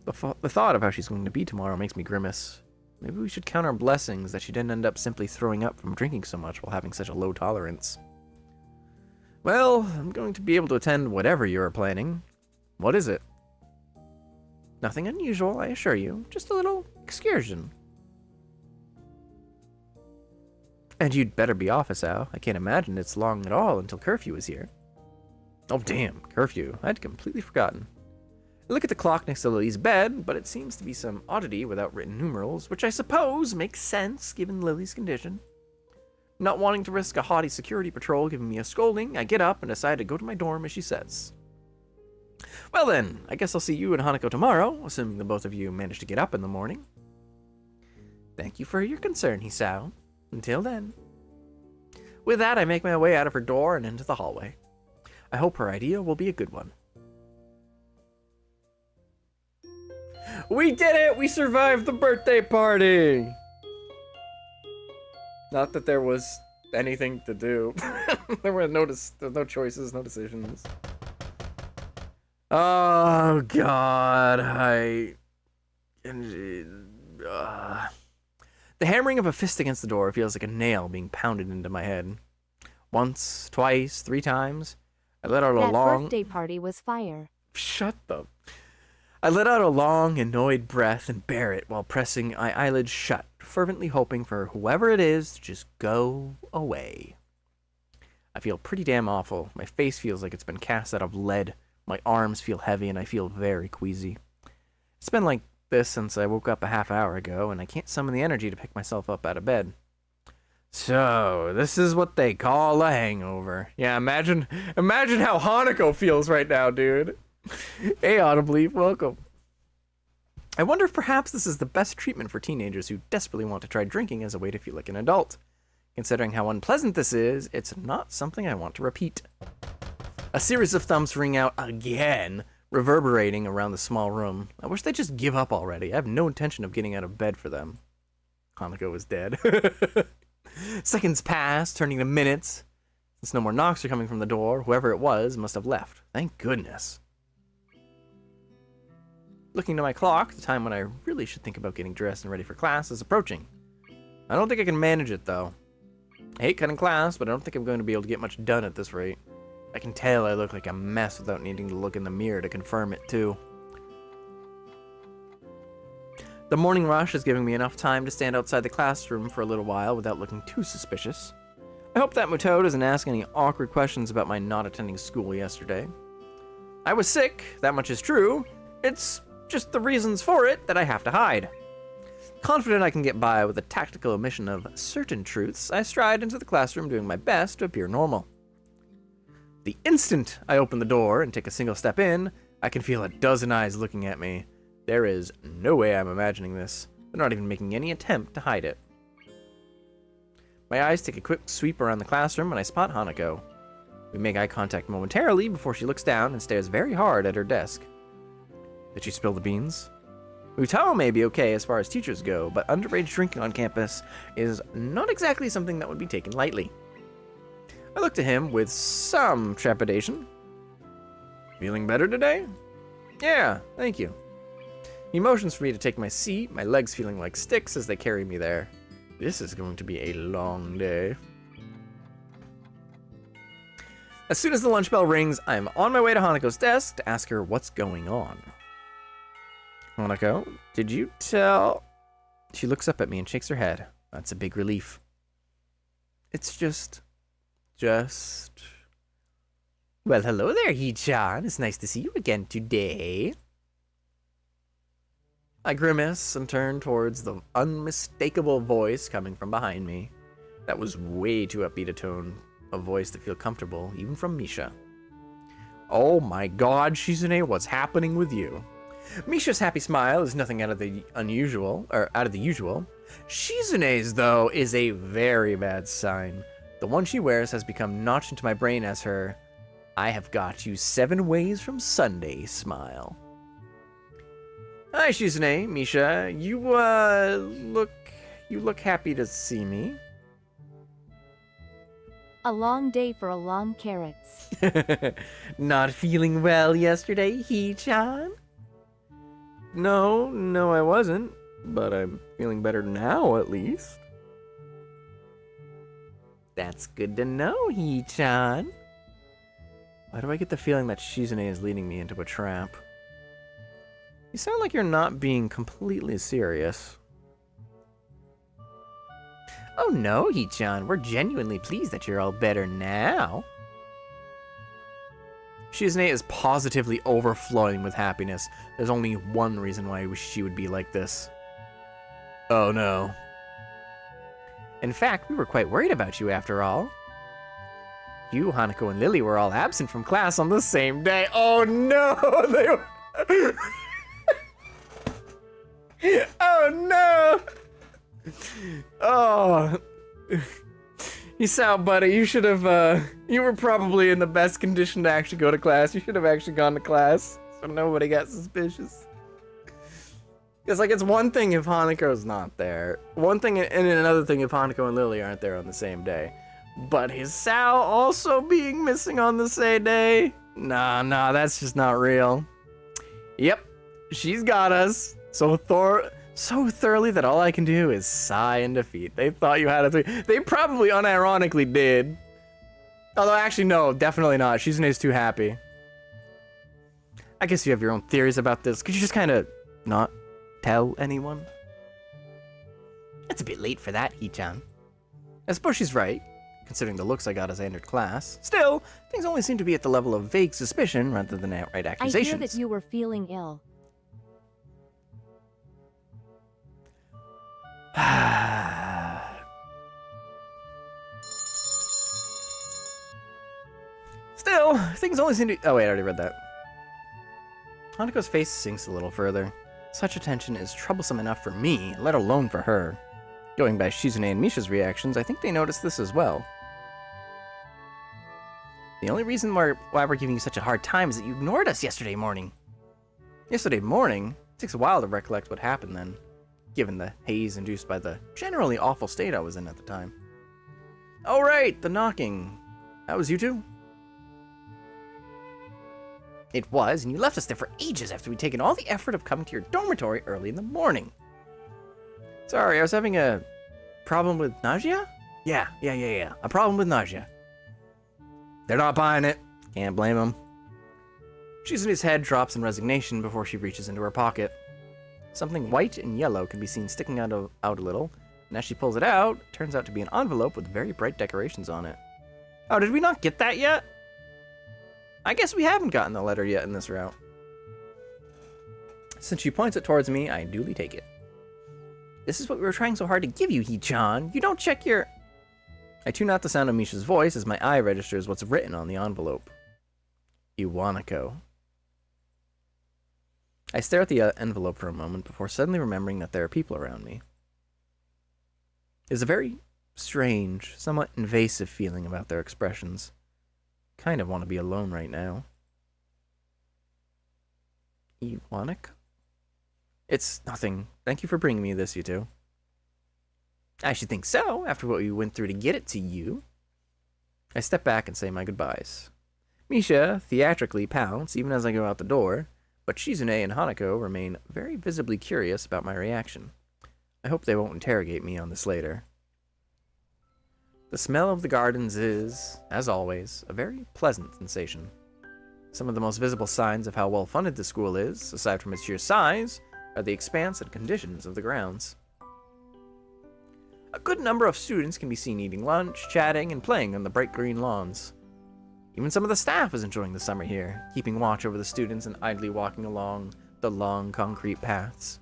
The thought of how she's going to be tomorrow makes me grimace. Maybe we should count our blessings that she didn't end up simply throwing up from drinking so much while having such a low tolerance. Well, I'm going to be able to attend whatever you're planning. What is it? Nothing unusual, I assure you. Just a little excursion. And you'd better be off, Hisao. I can't imagine it's long at all until curfew is here. Oh damn, curfew. I'd completely forgotten. I look at the clock next to Lily's bed, but it seems to be some oddity without written numerals, which I suppose makes sense given Lily's condition. Not wanting to risk a haughty security patrol giving me a scolding, I get up and decide to go to my dorm as she says. Well then, I guess I'll see you and Hanako tomorrow, assuming the both of you manage to get up in the morning. Thank you for your concern, Hisao. Until then. With that, I make my way out of her door and into the hallway. I hope her idea will be a good one. We did it! We survived the birthday party! Not that there was anything to do. there were no choices, no decisions. Oh god, The hammering of a fist against the door feels like a nail being pounded into my head. Once, twice, 3 times. I let out a long... That birthday party was fire. Shut up. I let out a long, annoyed breath and bear it while pressing my eyelids shut, fervently hoping for whoever it is to just go away. I feel pretty damn awful. My face feels like it's been cast out of lead. My arms feel heavy and I feel very queasy. It's been like this since I woke up a half hour ago, and I can't summon the energy to pick myself up out of bed. So, this is what they call a hangover. Yeah, imagine how Hanako feels right now, dude. Hey, Audibly, welcome. I wonder if perhaps this is the best treatment for teenagers who desperately want to try drinking as a way to feel like an adult. Considering how unpleasant this is, it's not something I want to repeat. A series of thumps ring out again, reverberating around the small room. I wish they'd just give up already. I have no intention of getting out of bed for them. Hanako is dead. Seconds pass, turning to minutes. Since no more knocks are coming from the door, whoever it was must have left. Thank goodness. Looking to my clock, the time when I really should think about getting dressed and ready for class is approaching. I don't think I can manage it, though. I hate cutting class, but I don't think I'm going to be able to get much done at this rate. I can tell I look like a mess without needing to look in the mirror to confirm it, too. The morning rush is giving me enough time to stand outside the classroom for a little while without looking too suspicious. I hope that Muto doesn't ask any awkward questions about my not attending school yesterday. I was sick, that much is true. It's just the reasons for it that I have to hide. Confident I can get by with a tactical omission of certain truths, I stride into the classroom doing my best to appear normal. The instant I open the door and take a single step in, I can feel a dozen eyes looking at me. There is no way I'm imagining this. They're not even making any attempt to hide it. My eyes take a quick sweep around the classroom and I spot Hanako. We make eye contact momentarily before she looks down and stares very hard at her desk. Did she spill the beans? Muto may be okay as far as teachers go, but underage drinking on campus is not exactly something that would be taken lightly. I look to him with some trepidation. Feeling better today? Yeah, thank you. He motions for me to take my seat, my legs feeling like sticks as they carry me there. This is going to be a long day. As soon as the lunch bell rings, I'm on my way to Hanako's desk to ask her what's going on. Hanako, did you tell... She looks up at me and shakes her head. That's a big relief. It's just... Well, hello there, Hee-chan. It's nice to see you again today. I grimace and turn towards the unmistakable voice coming from behind me. That was way too upbeat a tone of voice to feel comfortable, even from Misha. Oh my god, Shizune, what's happening with you? Misha's happy smile is nothing out of the usual. Shizune's, though, is a very bad sign. The one she wears has become notched into my brain as her "I have got you 7 ways from Sunday" smile. Hi, Shizune, Misha. You look happy to see me. A long day for a long carrots. Not feeling well yesterday, Hee-chan? No, I wasn't. But I'm feeling better now, at least. That's good to know, Hee-chan. Why do I get the feeling that Shizune is leading me into a trap? You sound like you're not being completely serious. Oh no, Hee-chan, we're genuinely pleased that you're all better now. Shizune is positively overflowing with happiness. There's only one reason why she would be like this. Oh no. In fact, we were quite worried about you after all. You, Hanako, and Lily were all absent from class on the same day. Oh no! They were... Oh no! Oh. You sound, buddy. You should have, you were probably in the best condition to actually go to class. You should have actually gone to class, so nobody got suspicious. It's like, it's one thing if Hanako's not there. One thing, and another thing if Hanako and Lily aren't there on the same day. But his Sal also being missing on the same day? Nah, that's just not real. Yep, she's got us. So thoroughly that all I can do is sigh in defeat. They thought you had a 3. They probably unironically did. Although, actually, no, definitely not. Shizune's too happy. I guess you have your own theories about this. Could you just kind of not tell anyone? It's a bit late for that, Hee-chan. I suppose she's right, considering the looks I got as I entered class. Still, things only seem to be at the level of vague suspicion rather than outright accusations. I hear that you were feeling ill. Still, things only seem to... Oh wait, I already read that. Hanako's face sinks a little further. Such attention is troublesome enough for me, let alone for her. Going by Shizune and Misha's reactions, I think they noticed this as well. The only reason why we're giving you such a hard time is that you ignored us yesterday morning. Yesterday morning? It takes a while to recollect what happened then, given the haze induced by the generally awful state I was in at the time. Oh right, the knocking. That was you two? It was, and you left us there for ages after we'd taken all the effort of coming to your dormitory early in the morning. Sorry, I was having a problem with nausea? Yeah. A problem with nausea. They're not buying it. Can't blame them. Shizune's head drops in resignation before she reaches into her pocket. Something white and yellow can be seen sticking out a little, and as she pulls it out, it turns out to be an envelope with very bright decorations on it. Oh, did we not get that yet? I guess we haven't gotten the letter yet in this route. Since she points it towards me, I duly take it. This is what we were trying so hard to give you, Hee-chan. You don't check your... I tune out the sound of Misha's voice as my eye registers what's written on the envelope. Iwanako. I stare at the envelope for a moment before suddenly remembering that there are people around me. There's a very strange, somewhat invasive feeling about their expressions. Kind of want to be alone right now. Iwanako? It's nothing. Thank you for bringing me this, you two. I should think so, after what we went through to get it to you. I step back and say my goodbyes. Misha theatrically pounce even as I go out the door, but Shizune and Hanako remain very visibly curious about my reaction. I hope they won't interrogate me on this later. The smell of the gardens is, as always, a very pleasant sensation. Some of the most visible signs of how well funded the school is, aside from its sheer size, are the expanse and conditions of the grounds. A good number of students can be seen eating lunch, chatting, and playing on the bright green lawns. Even some of the staff is enjoying the summer here, keeping watch over the students and idly walking along the long concrete paths.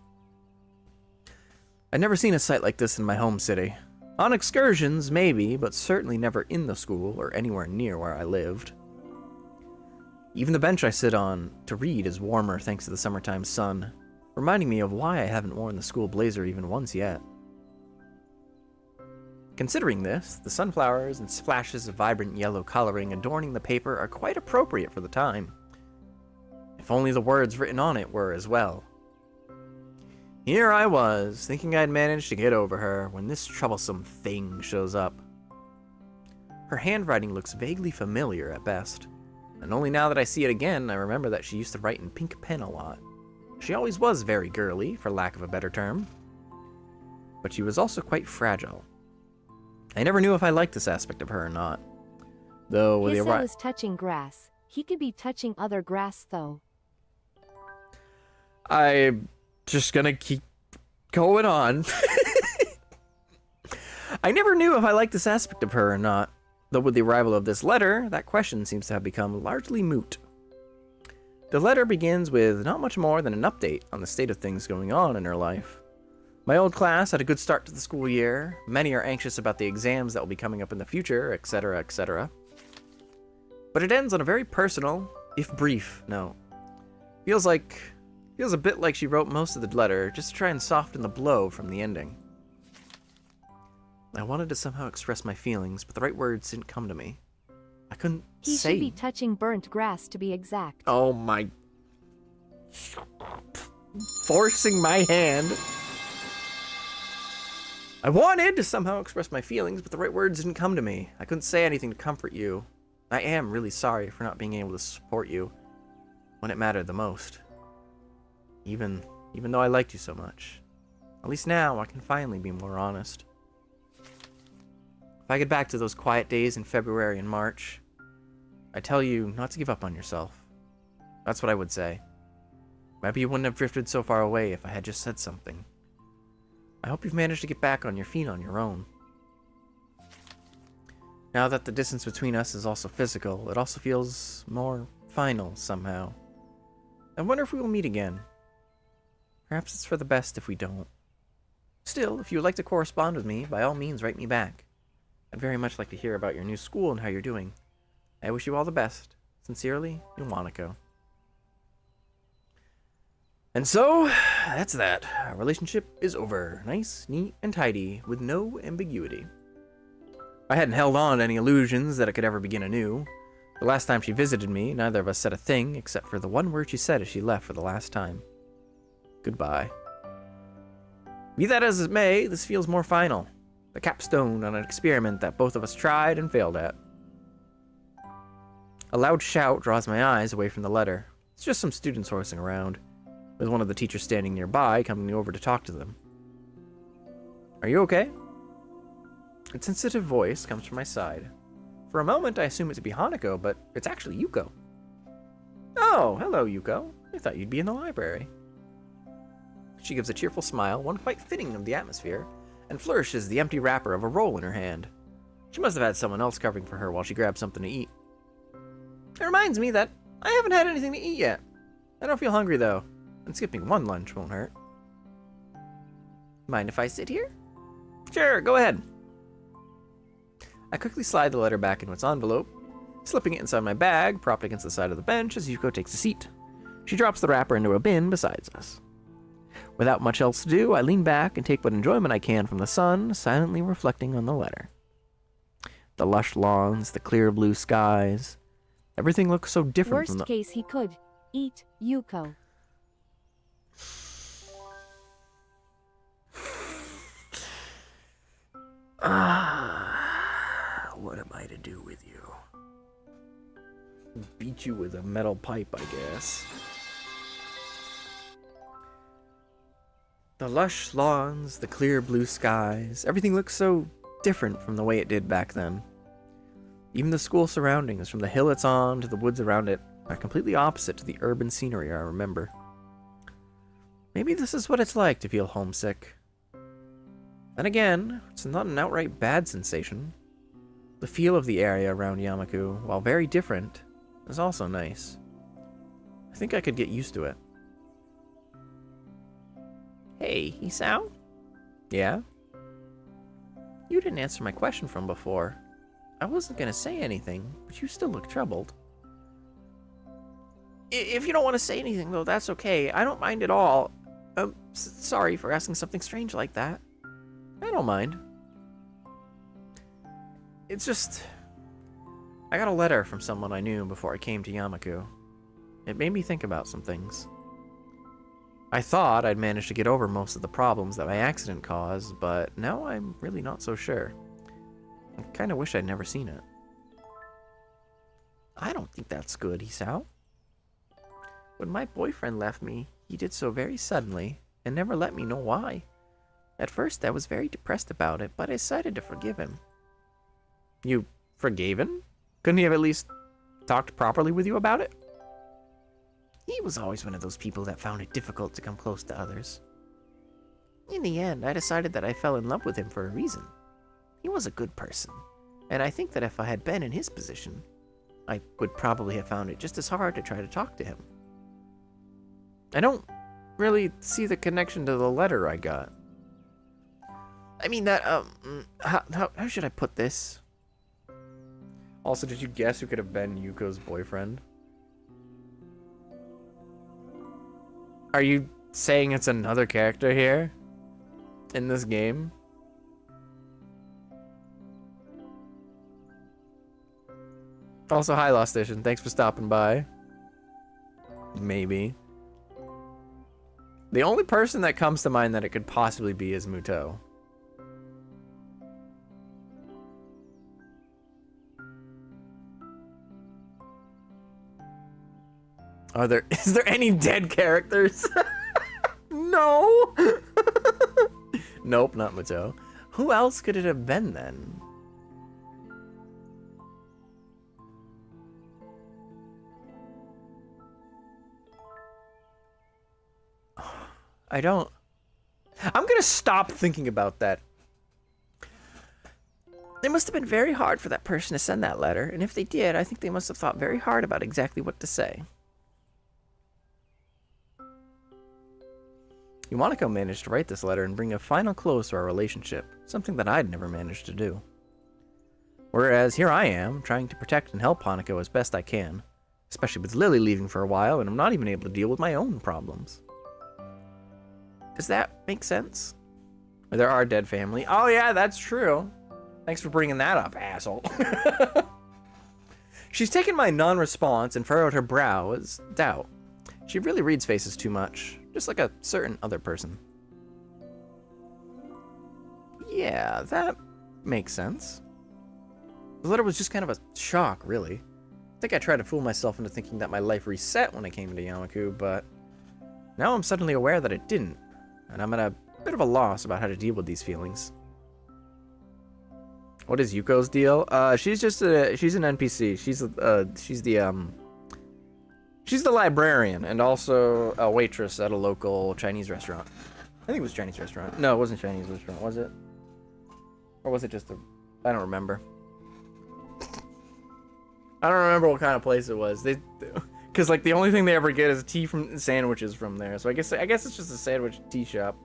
I'd never seen a sight like this in my home city. On excursions, maybe, but certainly never in the school or anywhere near where I lived. Even the bench I sit on to read is warmer thanks to the summertime sun, reminding me of why I haven't worn the school blazer even once yet. Considering this, the sunflowers and splashes of vibrant yellow coloring adorning the paper are quite appropriate for the time. If only the words written on it were as well. Here I was, thinking I'd managed to get over her, when this troublesome thing shows up. Her handwriting looks vaguely familiar at best, and only now that I see it again, I remember that she used to write in pink pen a lot. She always was very girly, for lack of a better term, but she was also quite fragile. I never knew if I liked this aspect of her or not. Though with Hissa was touching grass. He could be touching other grass, though. I'm just gonna keep going on. I never knew if I liked this aspect of her or not. Though with the arrival of this letter, that question seems to have become largely moot. The letter begins with not much more than an update on the state of things going on in her life. My old class had a good start to the school year. Many are anxious about the exams that will be coming up in the future, etc., etc. But it ends on a very personal, if brief, note. Feels a bit like she wrote most of the letter just to try and soften the blow from the ending. I wanted to somehow express my feelings, but the right words didn't come to me. I couldn't say. He should be touching burnt grass to be exact. Oh my... Forcing my hand. I wanted to somehow express my feelings, but the right words didn't come to me. I couldn't say anything to comfort you. I am really sorry for not being able to support you when it mattered the most. Even though I liked you so much. At least now I can finally be more honest. If I get back to those quiet days in February and March, I tell you not to give up on yourself. That's what I would say. Maybe you wouldn't have drifted so far away if I had just said something. I hope you've managed to get back on your feet on your own. Now that the distance between us is also physical, it also feels more final somehow. I wonder if we will meet again. Perhaps it's for the best if we don't. Still, if you would like to correspond with me, by all means write me back. I'd very much like to hear about your new school and how you're doing. I wish you all the best. Sincerely, Iwanako. And so, that's that. Our relationship is over. Nice, neat, and tidy, with no ambiguity. I hadn't held on to any illusions that it could ever begin anew. The last time she visited me, neither of us said a thing, except for the one word she said as she left for the last time. Goodbye. Be that as it may, this feels more final. The capstone on an experiment that both of us tried and failed at. A loud shout draws my eyes away from the letter. It's just some students horsing around, with one of the teachers standing nearby coming over to talk to them. Are you okay? A sensitive voice comes from my side. For a moment I assume it to be Hanako, but it's actually Yuko. Oh, hello Yuko. I thought you'd be in the library. She gives a cheerful smile, one quite fitting of the atmosphere, and flourishes the empty wrapper of a roll in her hand. She must have had someone else covering for her while she grabbed something to eat. It reminds me that I haven't had anything to eat yet. I don't feel hungry though, and skipping one lunch won't hurt. Mind if I sit here? Sure, go ahead. I quickly slide the letter back into its envelope, slipping it inside my bag, propped against the side of the bench as Yuko takes a seat. She drops the wrapper into a bin beside us. Without much else to do, I lean back and take what enjoyment I can from the sun, silently reflecting on the letter. The lush lawns, the clear blue skies. Everything looks so different from the... Worst case he could eat Yuko. What am I to do with you? Beat you with a metal pipe, I guess. The lush lawns, the clear blue skies, everything looks so different from the way it did back then. Even the school surroundings, from the hill it's on to the woods around it, are completely opposite to the urban scenery I remember. Maybe this is what it's like to feel homesick. Then again, it's not an outright bad sensation. The feel of the area around Yamaku, while very different, is also nice. I think I could get used to it. Hey, Isao? Yeah? You didn't answer my question from before. I wasn't gonna say anything, but you still look troubled. If you don't want to say anything, though, that's okay. I don't mind at all. Sorry for asking something strange like that. I don't mind. It's just... I got a letter from someone I knew before I came to Yamaku. It made me think about some things. I thought I'd managed to get over most of the problems that my accident caused, but now I'm really not so sure. I kind of wish I'd never seen it. I don't think that's good, Isao. When my boyfriend left me, he did so very suddenly, and never let me know why. At first I was very depressed about it, but I decided to forgive him. You forgave him? Couldn't he have at least talked properly with you about it? He was always one of those people that found it difficult to come close to others. In the end, I decided that I fell in love with him for a reason. He was a good person, and I think that if I had been in his position, I would probably have found it just as hard to try to talk to him. I don't really see the connection to the letter I got. I mean that, how should I put this? Also, did you guess who could have been Yuko's boyfriend? Are you saying it's another character here? In this game? Also, hi Lost Station, thanks for stopping by. Maybe. The only person that comes to mind that it could possibly be is Muto. Is there any dead characters? No! Nope, not Muto. Who else could it have been then? I'm gonna stop thinking about that. It must have been very hard for that person to send that letter, and if they did, I think they must have thought very hard about exactly what to say. Hanako managed to write this letter and bring a final close to our relationship, something that I'd never managed to do. Whereas here I am, trying to protect and help Hanako as best I can, especially with Lily leaving for a while, and I'm not even able to deal with my own problems. Does that make sense? There are dead family. Oh yeah, that's true. Thanks for bringing that up, asshole. She's taken my non-response and furrowed her brow as doubt. She really reads faces too much, just like a certain other person. Yeah, that makes sense. The letter was just kind of a shock, really. I think I tried to fool myself into thinking that my life reset when I came to Yamaku, but now I'm suddenly aware that it didn't, and I'm at a bit of a loss about how to deal with these feelings. What is Yuko's deal? She's an NPC. She's the librarian and also a waitress at a local Chinese restaurant. I think it was a Chinese restaurant. No, it wasn't a Chinese restaurant, was it? Or was it just a... I don't remember. I don't remember what kind of place it was. Because, like, the only thing they ever get is tea from sandwiches from there. So I guess it's just a sandwich tea shop.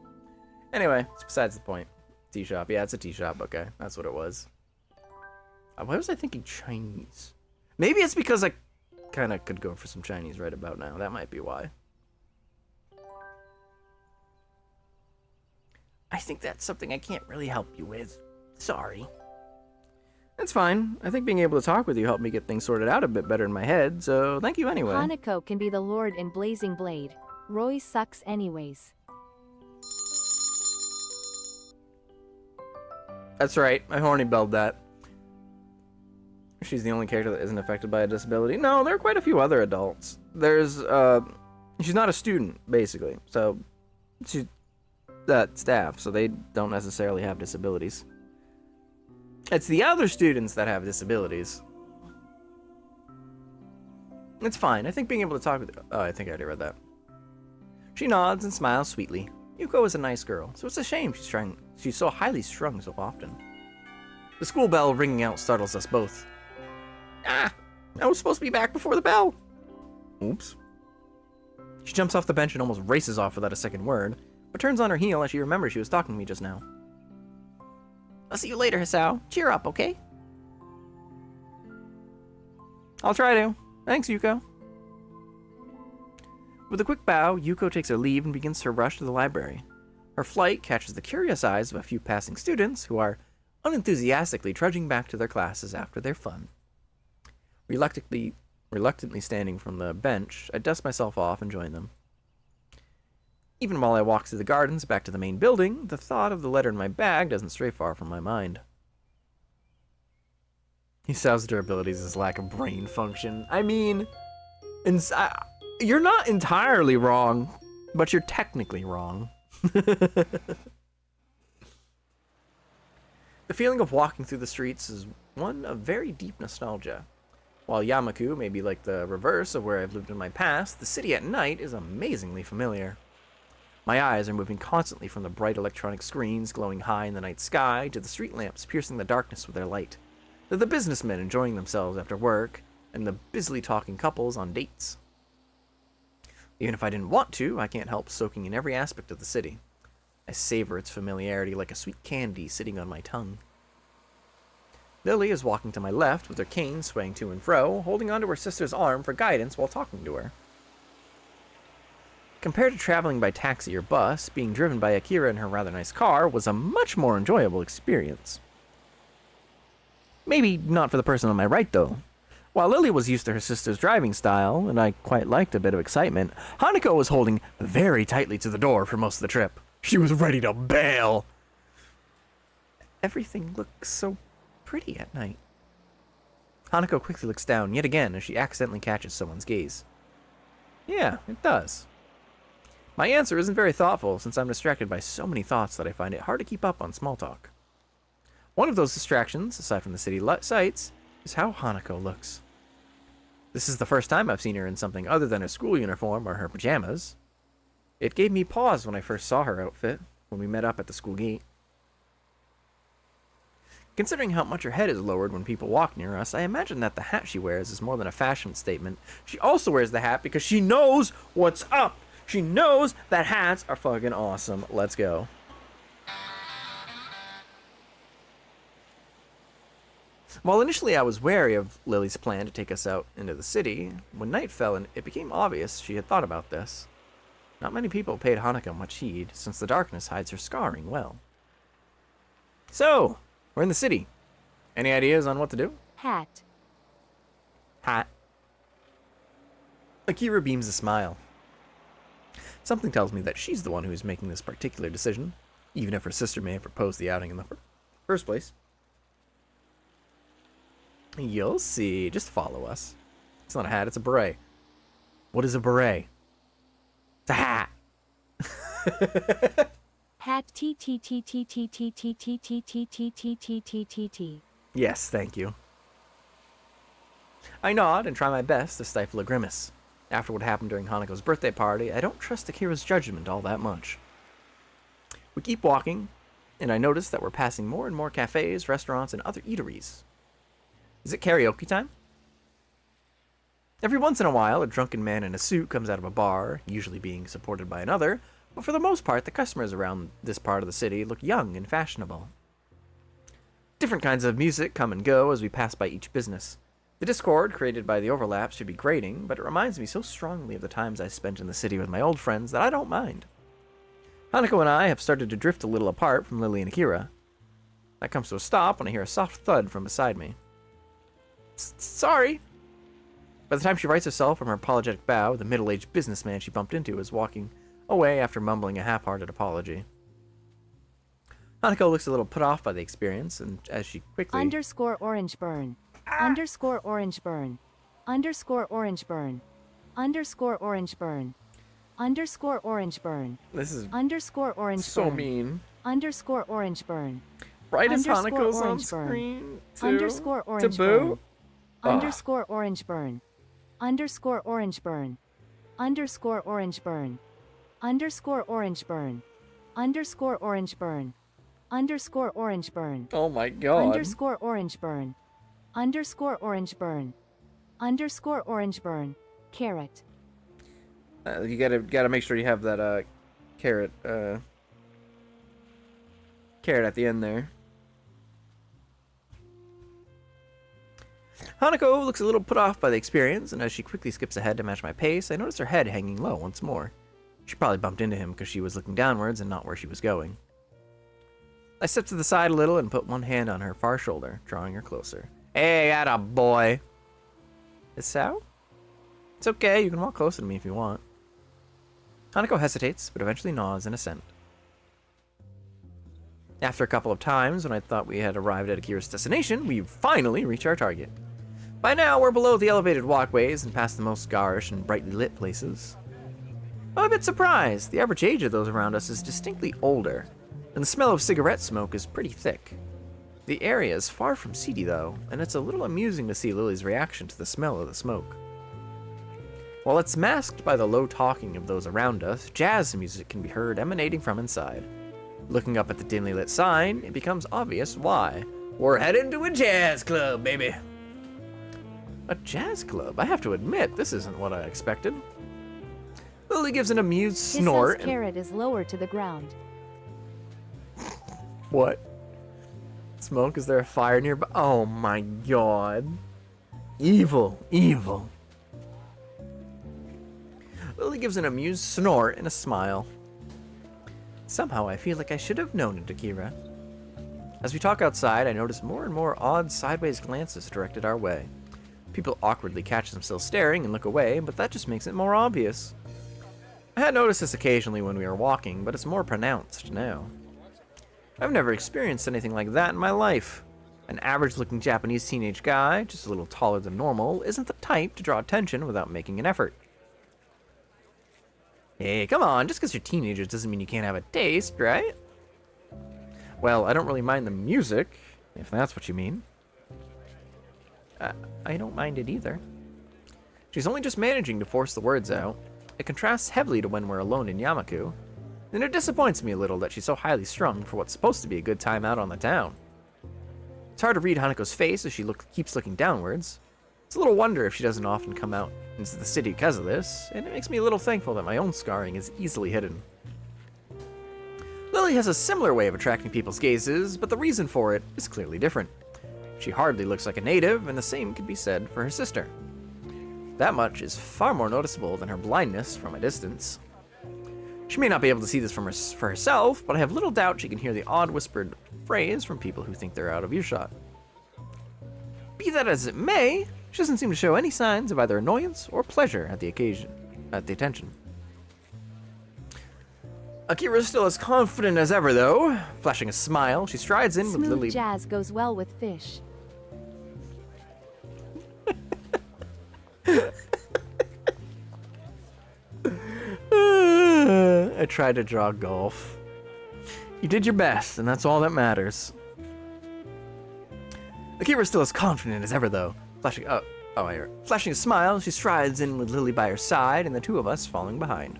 Anyway, it's besides the point. Tea shop. Yeah, it's a tea shop. Okay, that's what it was. Why was I thinking Chinese? Maybe it's because I kind of could go for some Chinese right about now. That might be why. I think that's something I can't really help you with. Sorry. That's fine. I think being able to talk with you helped me get things sorted out a bit better in my head, so thank you anyway. Hanako can be the lord in Blazing Blade. Roy sucks anyways. That's right. I horny belled that. She's the only character that isn't affected by a disability. No, there are quite a few other adults. There's, she's not a student, basically. So, she's staff, so they don't necessarily have disabilities. It's the other students that have disabilities. It's fine. I think being able to talk with... Oh, I think I already read that. She nods and smiles sweetly. Yuko is a nice girl, so it's a shame she's so highly strung so often. The school bell ringing out startles us both. Ah! I was supposed to be back before the bell! Oops. She jumps off the bench and almost races off without a second word, but turns on her heel as she remembers she was talking to me just now. I'll see you later, Hisao. Cheer up, okay? I'll try to. Thanks, Yuko. With a quick bow, Yuko takes her leave and begins her rush to the library. Her flight catches the curious eyes of a few passing students who are unenthusiastically trudging back to their classes after their fun. Reluctantly standing from the bench, I dust myself off and join them. Even while I walk through the gardens back to the main building, the thought of the letter in my bag doesn't stray far from my mind. Hisao's durability is his lack of brain function. I mean, you're not entirely wrong, but you're technically wrong. The feeling of walking through the streets is one of very deep nostalgia. While Yamaku may be like the reverse of where I've lived in my past, the city at night is amazingly familiar. My eyes are moving constantly from the bright electronic screens glowing high in the night sky to the street lamps piercing the darkness with their light, to the businessmen enjoying themselves after work, and the busily talking couples on dates. Even if I didn't want to, I can't help soaking in every aspect of the city. I savor its familiarity like a sweet candy sitting on my tongue. Lily is walking to my left with her cane swaying to and fro, holding onto her sister's arm for guidance while talking to her. Compared to traveling by taxi or bus, being driven by Akira in her rather nice car was a much more enjoyable experience. Maybe not for the person on my right, though. While Lily was used to her sister's driving style, and I quite liked a bit of excitement, Hanako was holding very tightly to the door for most of the trip. She was ready to bail. Everything looks so pretty at night. Hanako quickly looks down yet again as she accidentally catches someone's gaze. Yeah, it does. My answer isn't very thoughtful since I'm distracted by so many thoughts that I find it hard to keep up on small talk. One of those distractions, aside from the city sights, is how Hanako looks. This is the first time I've seen her in something other than a school uniform or her pajamas. It gave me pause when I first saw her outfit, when we met up at the school gate. Considering how much her head is lowered when people walk near us, I imagine that the hat she wears is more than a fashion statement. She also wears the hat because she knows what's up! She knows that hats are fucking awesome. Let's go. While initially I was wary of Lily's plan to take us out into the city, when night fell and it became obvious she had thought about this. Not many people paid Hanako much heed, since the darkness hides her scarring well. So, we're in the city. Any ideas on what to do? Hat. Hat. Akira beams a smile. Something tells me that she's the one who is making this particular decision, even if her sister may have proposed the outing in the first place. You'll see. Just follow us. It's not a hat, it's a beret. What is a beret? It's a hat. Hat t t t t t t t t t t t t t t t t. Yes, thank you. I nod and try my best to stifle a grimace. After what happened during Hanako's birthday party, I don't trust Akira's judgment all that much. We keep walking, and I notice that we're passing more and more cafes, restaurants, and other eateries. Is it karaoke time? Every once in a while, a drunken man in a suit comes out of a bar, usually being supported by another, but for the most part, the customers around this part of the city look young and fashionable. Different kinds of music come and go as we pass by each business. The discord created by the overlap should be grating, but it reminds me so strongly of the times I spent in the city with my old friends that I don't mind. Hanako and I have started to drift a little apart from Lily and Akira. That comes to a stop when I hear a soft thud from beside me. Sorry. By the time she rights herself from her apologetic bow, the middle-aged businessman she bumped into is walking away after mumbling a half-hearted apology. Hanako looks a little put off by the experience, and as she quickly... Underscore orange burn. Underscore orange burn. Underscore orange burn. Underscore orange burn. Underscore orange burn. This is underscore orange so burn. mean. Underscore orange burn. Right as Underscore Hanako's on orange burn. screen to Underscore orange boo? burn. Underscore orange burn. Underscore orange burn. Underscore orange burn. Underscore orange burn. Underscore orange burn. Underscore orange burn. Oh my god. Underscore orange burn. Underscore orange burn. Underscore orange burn. Carrot. You gotta make sure you have that carrot at the end there. Hanako looks a little put off by the experience, and as she quickly skips ahead to match my pace, I notice her head hanging low once more. She probably bumped into him because she was looking downwards and not where she was going. I step to the side a little and put one hand on her far shoulder, drawing her closer. Hey, atta boy. Is Sao? It's okay, you can walk closer to me if you want. Hanako hesitates, but eventually nods in assent. After a couple of times, when I thought we had arrived at Akira's destination, we finally reach our target. By now, we're below the elevated walkways and past the most garish and brightly lit places. I'm a bit surprised. The average age of those around us is distinctly older, and the smell of cigarette smoke is pretty thick. The area is far from seedy, though, and it's a little amusing to see Lily's reaction to the smell of the smoke. While it's masked by the low talking of those around us, jazz music can be heard emanating from inside. Looking up at the dimly lit sign, it becomes obvious why. We're heading to a jazz club, baby! A jazz club? I have to admit, this isn't what I expected. Lily gives an amused snort. His carrot is lower to the ground. What? Smoke? Is there a fire nearby? Oh my god. Evil. Evil. Lily gives an amused snort and a smile. Somehow I feel like I should have known it, Akira. As we talk outside, I notice more and more odd sideways glances directed our way. People awkwardly catch themselves staring and look away, but that just makes it more obvious. I had noticed this occasionally when we were walking, but it's more pronounced now. I've never experienced anything like that in my life. An average-looking Japanese teenage guy, just a little taller than normal, isn't the type to draw attention without making an effort. Hey, come on, just because you're teenagers doesn't mean you can't have a taste, right? Well, I don't really mind the music, if that's what you mean. I don't mind it either. She's only just managing to force the words out. It contrasts heavily to when we're alone in Yamaku, and it disappoints me a little that she's so highly strung for what's supposed to be a good time out on the town. It's hard to read Hanako's face as she keeps looking downwards. It's a little wonder if she doesn't often come out into the city because of this, and it makes me a little thankful that my own scarring is easily hidden. Lily has a similar way of attracting people's gazes, but the reason for it is clearly different. She hardly looks like a native, and the same could be said for her sister. That much is far more noticeable than her blindness from a distance. She may not be able to see this for herself, but I have little doubt she can hear the odd whispered phrase from people who think they're out of earshot. Be that as it may, she doesn't seem to show any signs of either annoyance or pleasure at the attention. Akira is still as confident as ever, though. Flashing a smile, she strides in with Lily. Smooth jazz goes well with fish. I tried to draw golf. You did your best, and that's all that matters. Akira is still as confident as ever, though. Flashing a smile, she strides in with Lily by her side, and the two of us following behind.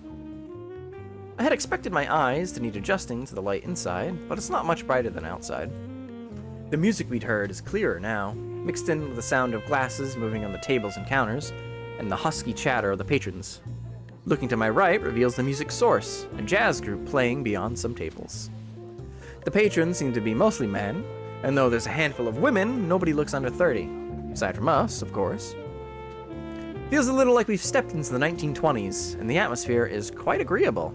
I had expected my eyes to need adjusting to the light inside, but it's not much brighter than outside. The music we'd heard is clearer now, mixed in with the sound of glasses moving on the tables and counters, and the husky chatter of the patrons. Looking to my right reveals the music's source, a jazz group playing beyond some tables. The patrons seem to be mostly men, and though there's a handful of women, nobody looks under 30. Aside from us, of course. Feels a little like we've stepped into the 1920s, and the atmosphere is quite agreeable.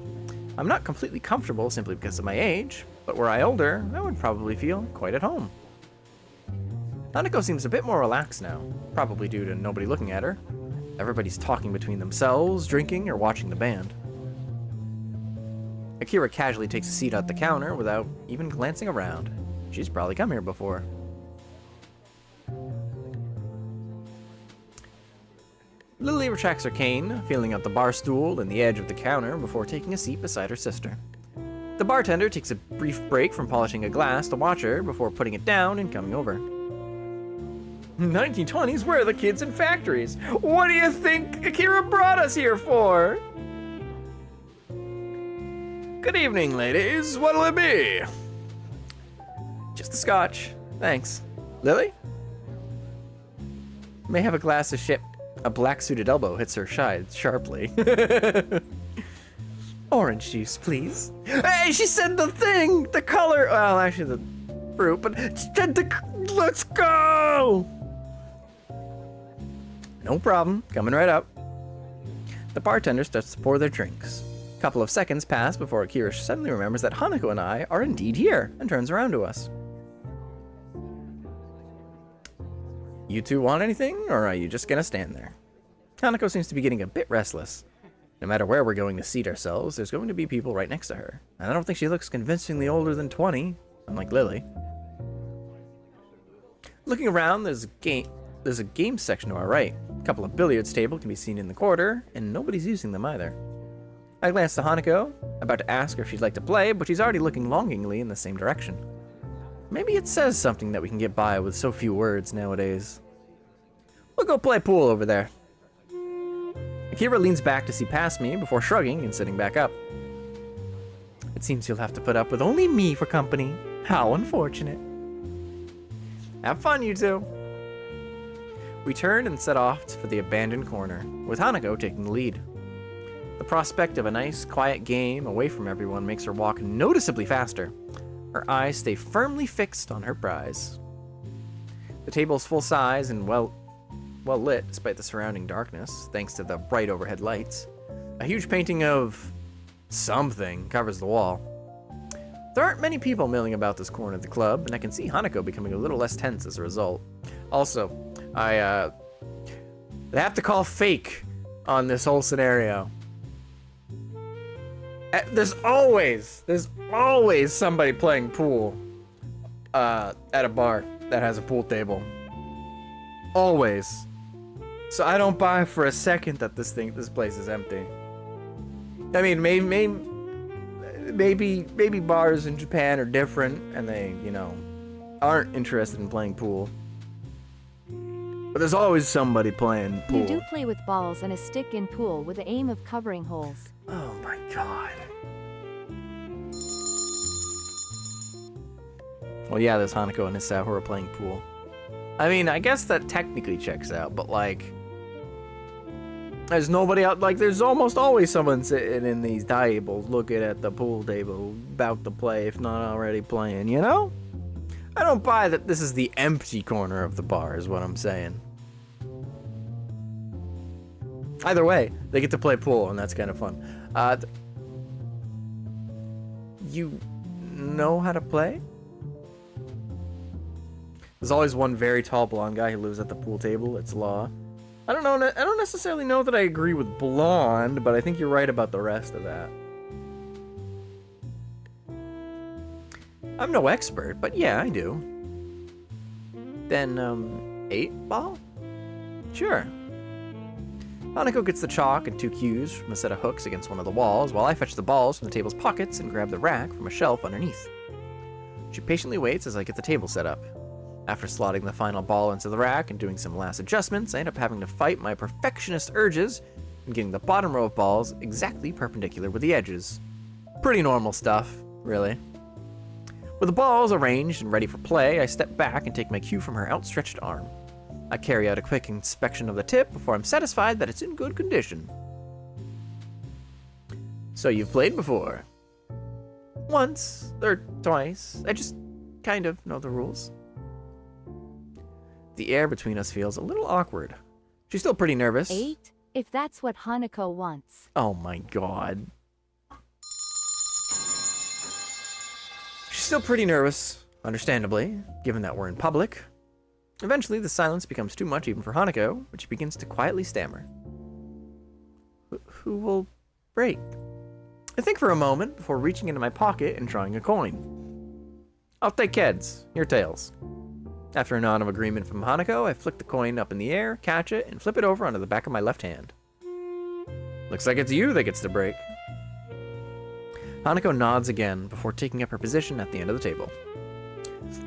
I'm not completely comfortable simply because of my age, but were I older, I would probably feel quite at home. Hanako seems a bit more relaxed now, probably due to nobody looking at her. Everybody's talking between themselves, drinking, or watching the band. Akira casually takes a seat at the counter without even glancing around. She's probably come here before. Lily retracts her cane, feeling out the bar stool and the edge of the counter before taking a seat beside her sister. The bartender takes a brief break from polishing a glass to watch her before putting it down and coming over. 1920s, where are the kids in factories? What do you think Akira brought us here for? Good evening, ladies. What'll it be? Just a scotch. Thanks. Lily? May have a glass of ship. A black-suited elbow hits her sharply. Orange juice, please. Hey, she said the thing! The color! Well, actually the fruit, but let's go! No problem. Coming right up. The bartender starts to pour their drinks. A couple of seconds pass before Akira suddenly remembers that Hanako and I are indeed here and turns around to us. You two want anything, or are you just gonna stand there? Hanako seems to be getting a bit restless. No matter where we're going to seat ourselves, there's going to be people right next to her. And I don't think she looks convincingly older than 20, unlike Lily. Looking around, there's a game section to our right. A couple of billiards tables can be seen in the corner, and nobody's using them either. I glance to Hanako, about to ask her if she'd like to play, but she's already looking longingly in the same direction. Maybe it says something that we can get by with so few words nowadays. We'll go play pool over there. Akira leans back to see past me before shrugging and sitting back up. It seems you'll have to put up with only me for company. How unfortunate. Have fun, you two. We turn and set off for the abandoned corner, with Hanako taking the lead. The prospect of a nice, quiet game away from everyone makes her walk noticeably faster. Her eyes stay firmly fixed on her prize. The table is full size and well lit despite the surrounding darkness, thanks to the bright overhead lights. A huge painting of something covers the wall. There aren't many people milling about this corner of the club, and I can see Hanako becoming a little less tense as a result. Also, I have to call fake on this whole scenario. There's always somebody playing pool at a bar that has a pool table. Always. So I don't buy for a second that this place is empty. I mean, maybe bars in Japan are different and they, aren't interested in playing pool. But there's always somebody playing pool. You do play with balls and a stick in pool with the aim of covering holes. Oh my god. Well, yeah, there's Hanako and Hisao who are playing pool. I mean, I guess that technically checks out, but there's nobody out. There's almost always someone sitting in these tables looking at the pool table, about to play, if not already playing, I don't buy that this is the empty corner of the bar, is what I'm saying. Either way, they get to play pool, and that's kind of fun. You know how to play? There's always one very tall blonde guy who lives at the pool table. It's law. I don't necessarily know that I agree with blonde, but I think you're right about the rest of that. I'm no expert, but yeah, I do. Then, 8 ball? Sure. Hanako gets the chalk and 2 cues from a set of hooks against one of the walls, while I fetch the balls from the table's pockets and grab the rack from a shelf underneath. She patiently waits as I get the table set up. After slotting the final ball into the rack and doing some last adjustments, I end up having to fight my perfectionist urges and getting the bottom row of balls exactly perpendicular with the edges. Pretty normal stuff, really. With the balls arranged and ready for play, I step back and take my cue from her outstretched arm. I carry out a quick inspection of the tip before I'm satisfied that it's in good condition. So you've played before? Once, or twice. I just kind of know the rules. The air between us feels a little awkward. She's still pretty nervous. 8, if that's what Hanako wants. Oh my god. She's still pretty nervous, understandably, given that we're in public. Eventually, the silence becomes too much even for Hanako, but she begins to quietly stammer. Who will break? I think for a moment before reaching into my pocket and drawing a coin. I'll take heads, your tails. After a nod of agreement from Hanako, I flick the coin up in the air, catch it, and flip it over onto the back of my left hand. Looks like it's you that gets the break. Hanako nods again before taking up her position at the end of the table.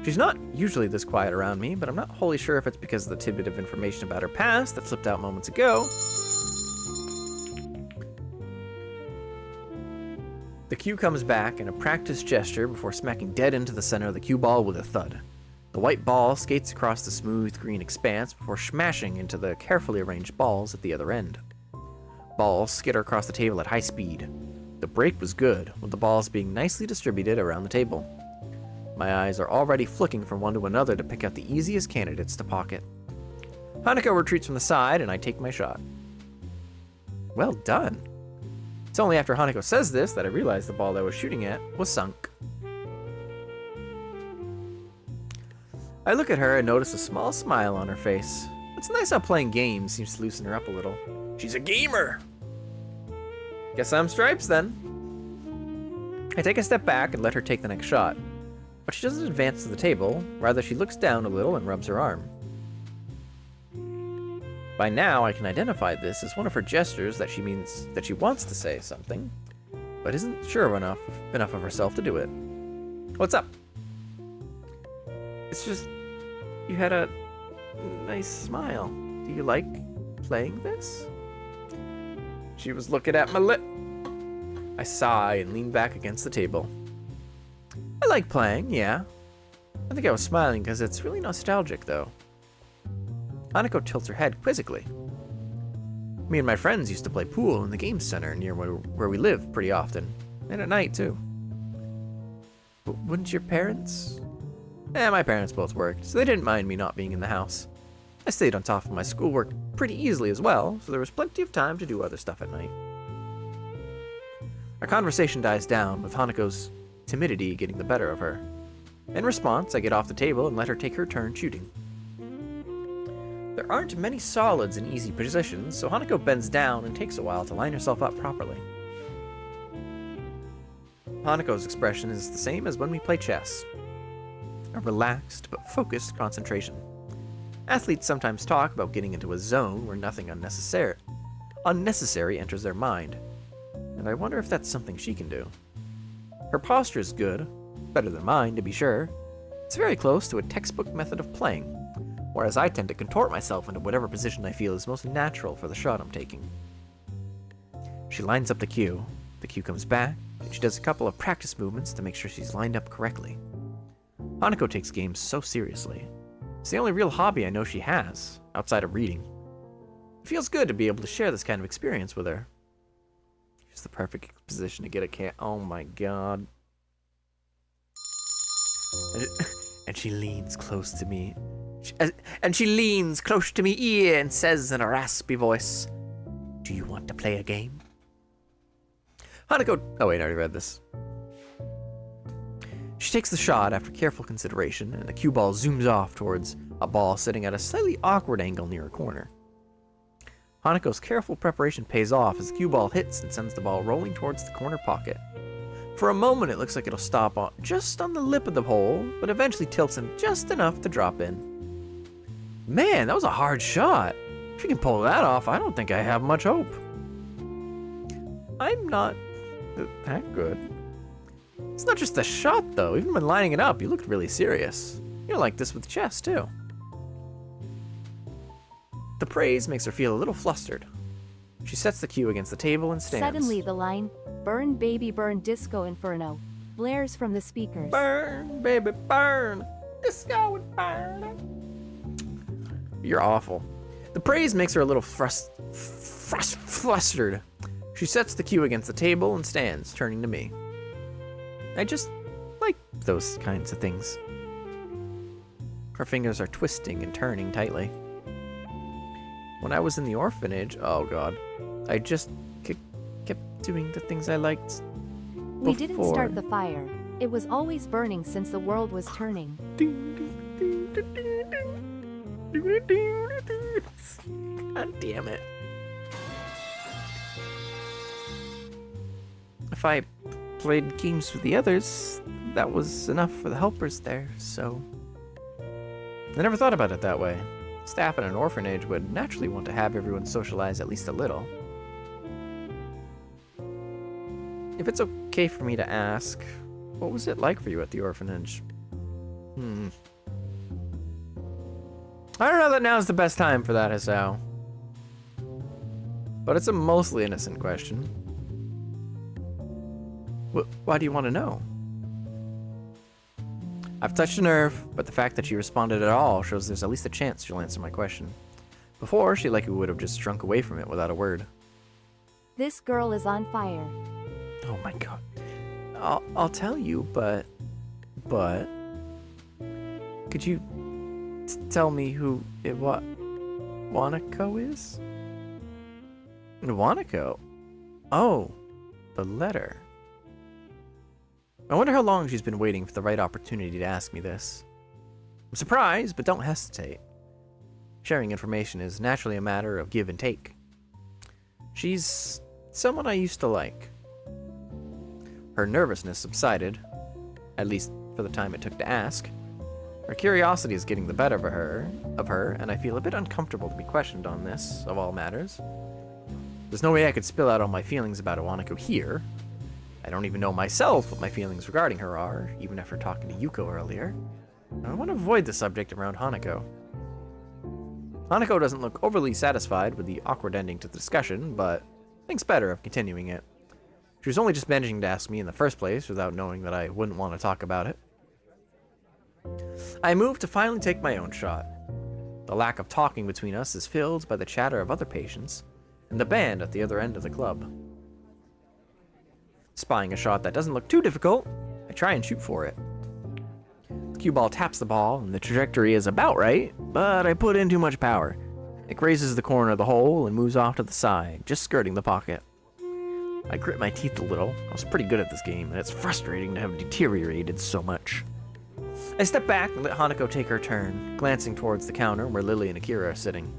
She's not usually this quiet around me, but I'm not wholly sure if it's because of the tidbit of information about her past that slipped out moments ago. The cue comes back in a practiced gesture before smacking dead into the center of the cue ball with a thud. The white ball skates across the smooth green expanse before smashing into the carefully arranged balls at the other end. Balls skitter across the table at high speed. The break was good, with the balls being nicely distributed around the table. My eyes are already flicking from one to another to pick out the easiest candidates to pocket. Hanako retreats from the side, and I take my shot. Well done. It's only after Hanako says this that I realize the ball I was shooting at was sunk. I look at her and notice a small smile on her face. It's nice how playing games seems to loosen her up a little. She's a gamer! Guess I'm stripes then. I take a step back and let her take the next shot. But she doesn't advance to the table, rather she looks down a little and rubs her arm. By now I can identify this as one of her gestures that she means that she wants to say something, but isn't sure enough of herself to do it. What's up? It's just, you had a nice smile. Do you like playing this? She was looking at my lip. I sigh and lean back against the table. I like playing, yeah. I think I was smiling because it's really nostalgic, though. Hanako tilts her head quizzically. Me and my friends used to play pool in the games center near where we live pretty often. And at night, too. But wouldn't your parents? My parents both worked, so they didn't mind me not being in the house. I stayed on top of my schoolwork pretty easily as well, so there was plenty of time to do other stuff at night. Our conversation dies down, with Hanako's timidity getting the better of her. In response, I get off the table and let her take her turn shooting. There aren't many solids in easy positions, so Hanako bends down and takes a while to line herself up properly. Hanako's expression is the same as when we play chess. A relaxed but focused concentration. Athletes sometimes talk about getting into a zone where nothing unnecessary enters their mind, and I wonder if that's something she can do. Her posture is good, better than mine to be sure. It's very close to a textbook method of playing, whereas I tend to contort myself into whatever position I feel is most natural for the shot I'm taking. She lines up the cue comes back, and she does a couple of practice movements to make sure she's lined up correctly. Hanako takes games so seriously. It's the only real hobby I know she has, outside of reading. It feels good to be able to share this kind of experience with her. She's the perfect position to get a cat. Oh my god. And she leans close to me. She leans close to me ear and says in a raspy voice, "Do you want to play a game?" Hanako... Oh wait, I already read this. She takes the shot after careful consideration, and the cue ball zooms off towards a ball sitting at a slightly awkward angle near a corner. Hanako's careful preparation pays off as the cue ball hits and sends the ball rolling towards the corner pocket. For a moment it looks like it'll stop just on the lip of the hole, but eventually tilts in just enough to drop in. Man, that was a hard shot. If you can pull that off, I don't think I have much hope. I'm not that good. It's not just the shot, though. Even when lining it up, you looked really serious. You're like this with chess, too. The praise makes her feel a little flustered. She sets the cue against the table and stands. Suddenly the line, "Burn baby burn disco inferno," blares from the speakers. Burn, baby, burn. Disco inferno. You're awful. The praise makes her a little flustered. She sets the cue against the table and stands, turning to me. I just like those kinds of things. Her fingers are twisting and turning tightly. When I was in the orphanage, oh god, I just kept doing the things I liked before. We didn't start the fire. It was always burning since the world was turning. God damn it. If I played games with the others, that was enough for the helpers there, so... I never thought about it that way. Staff in an orphanage would naturally want to have everyone socialize at least a little. If it's okay for me to ask, what was it like for you at the orphanage? I don't know that now's the best time for that, Hisao. But it's a mostly innocent question. Why do you want to know? I've touched a nerve, but the fact that she responded at all shows there's at least a chance she'll answer my question. Before, she likely would have just shrunk away from it without a word. This girl is on fire. Oh my god. I'll tell you, but... Could you tell me who Hanako is? Hanako? Oh, the letter. I wonder how long she's been waiting for the right opportunity to ask me this. I'm surprised, but don't hesitate. Sharing information is naturally a matter of give and take. She's someone I used to like. Her nervousness subsided, at least for the time it took to ask. Her curiosity is getting the better of her, and I feel a bit uncomfortable to be questioned on this, of all matters. There's no way I could spill out all my feelings about Hanako here. I don't even know myself what my feelings regarding her are, even after talking to Yuko earlier. I want to avoid the subject around Hanako. Hanako doesn't look overly satisfied with the awkward ending to the discussion, but thinks better of continuing it. She was only just managing to ask me in the first place without knowing that I wouldn't want to talk about it. I moved to finally take my own shot. The lack of talking between us is filled by the chatter of other patients and the band at the other end of the club. Spying a shot that doesn't look too difficult, I try and shoot for it. The cue ball taps the ball and the trajectory is about right, but I put in too much power. It grazes the corner of the hole and moves off to the side, just skirting the pocket. I grit my teeth a little. I was pretty good at this game, and it's frustrating to have deteriorated so much. I step back and let Hanako take her turn, glancing towards the counter where Lily and Akira are sitting.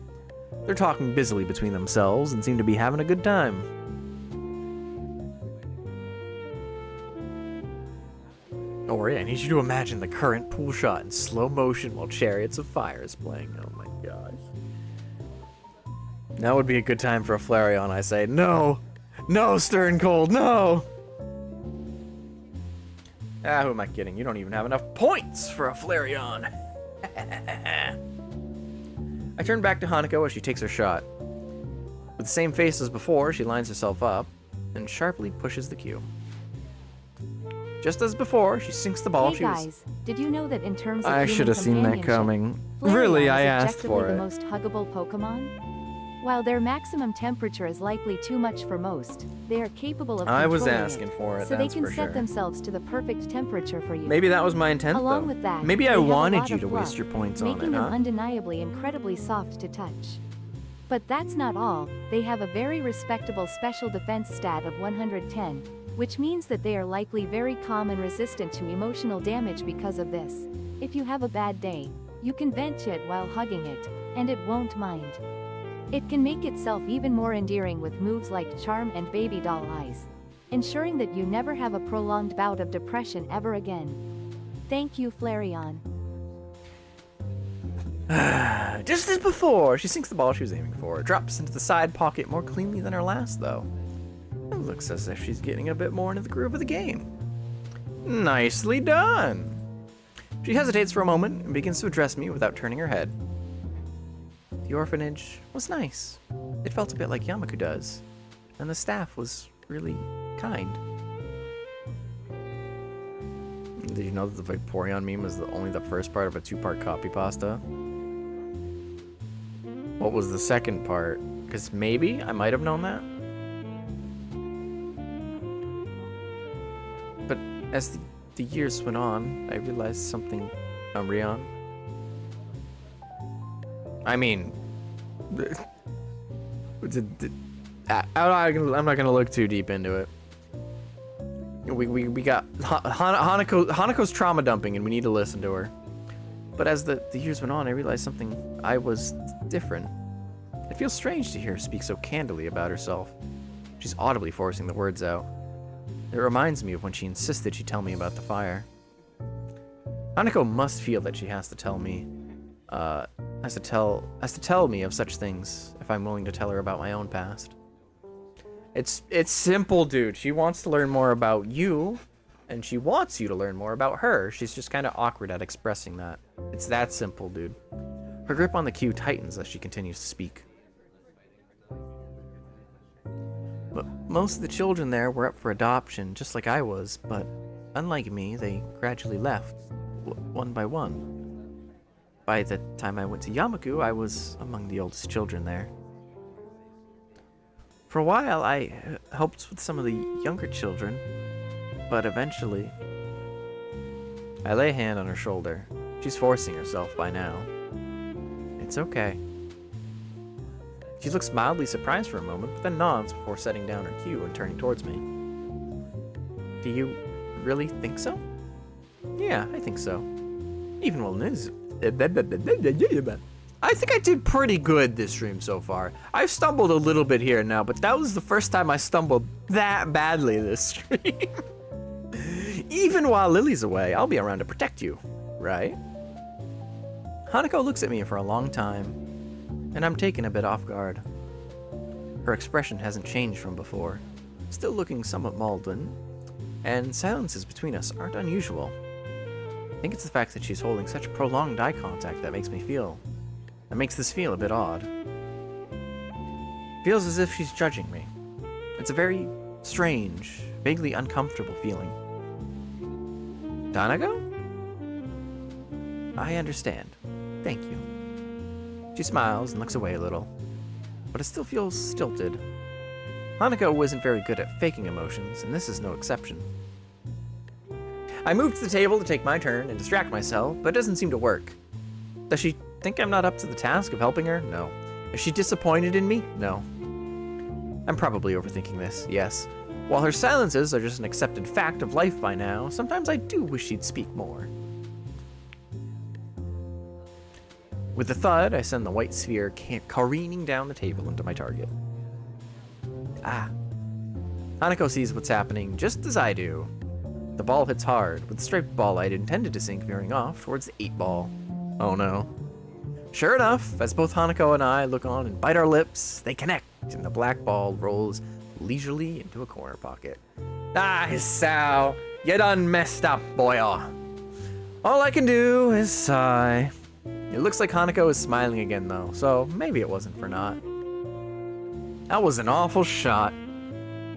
They're talking busily between themselves and seem to be having a good time. Ori, I need you to imagine the current pool shot in slow motion while Chariots of Fire is playing. Oh my gosh. Now would be a good time for a Flareon, I say. No! No, Stern Cold, no! Ah, who am I kidding? You don't even have enough points for a Flareon. I turn back to Hanako as she takes her shot. With the same face as before, she lines herself up and sharply pushes the cue. Just as before, she sinks the ball. Hey guys, did you know that in terms of I should have seen that coming. Really, I asked for it. The most huggable Pokemon? While their maximum temperature is likely too much for most, they are capable of I was controlling asking for it, so they can for set sure. themselves to the perfect temperature for you. Maybe that was my intent, Along though. with that, Maybe they I have a wanted lot you of to fluff, waste your points on making it, them huh? undeniably incredibly soft to touch. But that's not all. They have a very respectable special defense stat of 110, which means that they are likely very calm and resistant to emotional damage because of this. If you have a bad day, you can vent it while hugging it, and it won't mind. It can make itself even more endearing with moves like Charm and Baby Doll Eyes, ensuring that you never have a prolonged bout of depression ever again. Thank you, Flareon. Just as before, she sinks the ball she was aiming for. It drops into the side pocket more cleanly than her last, though. It looks as if she's getting a bit more into the groove of the game. Nicely done! She hesitates for a moment and begins to address me without turning her head. The orphanage was nice. It felt a bit like Yamaku does. And the staff was really kind. Did you know that the Vaporeon meme was only the first part of a 2-part copy pasta? What was the second part? Because maybe I might have known that. But as the years went on, I realized something, Rion. I mean, I'm not gonna look too deep into it. We got Hanako's trauma dumping, and we need to listen to her. But as the years went on, I realized something. I was different. It feels strange to hear her speak so candidly about herself. She's audibly forcing the words out. It reminds me of when she insisted she tell me about the fire. Hanako must feel that she has to tell me, has to tell me of such things if I'm willing to tell her about my own past. It's simple, dude. She wants to learn more about you, and she wants you to learn more about her. She's just kind of awkward at expressing that. It's that simple, dude. Her grip on the cue tightens as she continues to speak. But most of the children there were up for adoption, just like I was, but unlike me, they gradually left, one by one. By the time I went to Yamaku, I was among the oldest children there. For a while, I helped with some of the younger children, but eventually... I lay a hand on her shoulder. She's forcing herself by now. It's okay. She looks mildly surprised for a moment, but then nods before setting down her cue and turning towards me. Do you really think so? Yeah, I think so. Even while news... I think I did pretty good this stream so far. I've stumbled a little bit here and now, but that was the first time I stumbled that badly this stream. Even while Lily's away, I'll be around to protect you, right? Hanako looks at me for a long time, and I'm taken a bit off guard. Her expression hasn't changed from before, still looking somewhat maudlin, and silences between us aren't unusual. I think it's the fact that she's holding such prolonged eye contact that makes this feel a bit odd. Feels as if she's judging me. It's a very strange, vaguely uncomfortable feeling. Danago? I understand. Thank you. She smiles and looks away a little, but it still feels stilted. Hanako isn't very good at faking emotions, and this is no exception. I move to the table to take my turn and distract myself, but it doesn't seem to work. Does she think I'm not up to the task of helping her? No. Is she disappointed in me? No. I'm probably overthinking this, yes. While her silences are just an accepted fact of life by now, sometimes I do wish she'd speak more. With a thud, I send the white sphere careening down the table into my target. Ah. Hanako sees what's happening just as I do. The ball hits hard, with the striped ball I'd intended to sink veering off towards the 8-ball. Oh no. Sure enough, as both Hanako and I look on and bite our lips, they connect, and the black ball rolls leisurely into a corner pocket. Ah, Hisao, you done messed up, boy. All I can do is sigh. It looks like Hanako is smiling again, though, so maybe it wasn't for naught. That was an awful shot.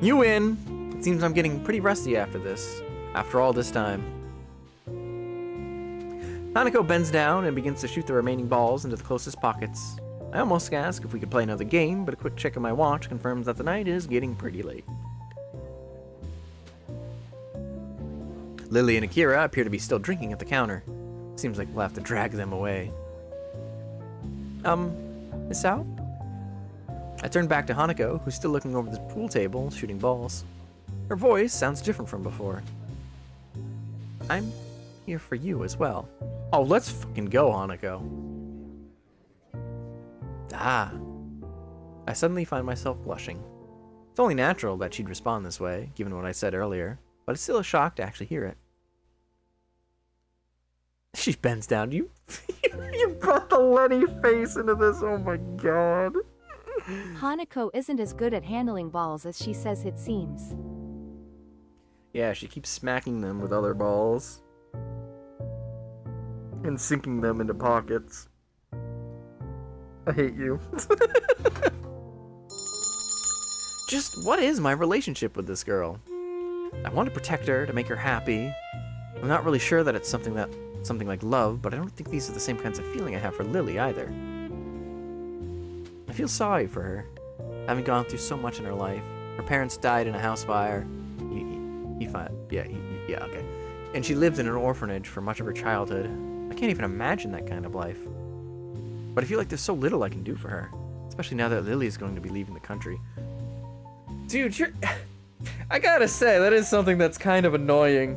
You win. It seems I'm getting pretty rusty after all this time. Hanako bends down and begins to shoot the remaining balls into the closest pockets. I almost ask if we could play another game, but a quick check of my watch confirms that the night is getting pretty late. Lily and Akira appear to be still drinking at the counter. Seems like we'll have to drag them away. Misao? I turn back to Hanako, who's still looking over the pool table, shooting balls. Her voice sounds different from before. I'm here for you as well. Oh, let's fucking go, Hanako. Ah. I suddenly find myself blushing. It's only natural that she'd respond this way, given what I said earlier, but it's still a shock to actually hear it. She bends down. You brought the Lenny face into this. Oh my god. Hanako isn't as good at handling balls as she says it seems. Yeah, she keeps smacking them with other balls. And sinking them into pockets. I hate you. Just what is my relationship with this girl? I want to protect her, to make her happy. I'm not really sure that it's something like love, but I don't think these are the same kinds of feeling I have for Lily either. I feel sorry for her, having gone through so much in her life. Her parents died in a house fire. Yeah, okay. And she lived in an orphanage for much of her childhood. I can't even imagine that kind of life. But I feel like there's so little I can do for her, especially now that Lily is going to be leaving the country. Dude, I gotta say, that is something that's kind of annoying.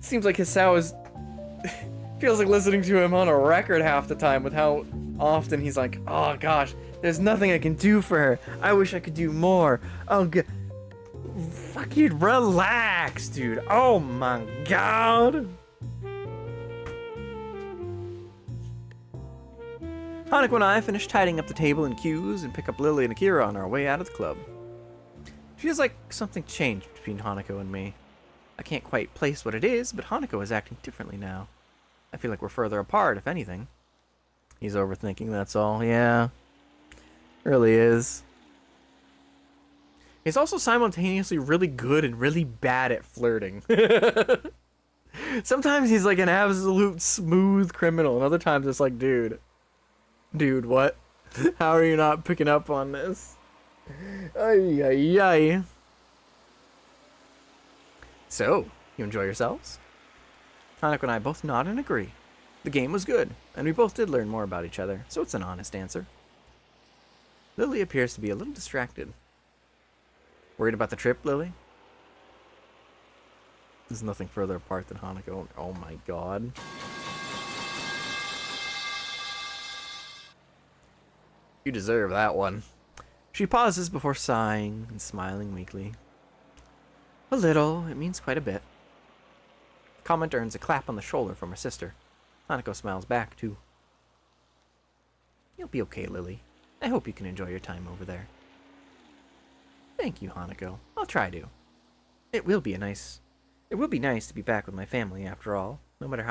Seems like Hisao is... feels like listening to him on a record half the time with how often he's like, oh gosh, there's nothing I can do for her. I wish I could do more. Oh god. Fucking relax, dude. Oh my god. Hanako and I finished tidying up the table and cues and pick up Lily and Akira on our way out of the club. It feels like something changed between Hanako and me. I can't quite place what it is, but Hanako is acting differently now. I feel like we're further apart, if anything. He's overthinking, that's all. Yeah. Really is. He's also simultaneously really good and really bad at flirting. Sometimes he's like an absolute smooth criminal, and other times it's like, dude, what? How are you not picking up on this? Ay, ay, ay. So, you enjoy yourselves? Hanako and I both nod and agree. The game was good, and we both did learn more about each other, so it's an honest answer. Lily appears to be a little distracted. Worried about the trip, Lily? There's nothing further apart than Hanako. Oh my god. You deserve that one. She pauses before sighing and smiling weakly. A little. It means quite a bit. The comment earns a clap on the shoulder from her sister. Hanako smiles back, too. You'll be okay, Lily. I hope you can enjoy your time over there. Thank you, Hanako. I'll try to. It will be nice to be back with my family after all, no matter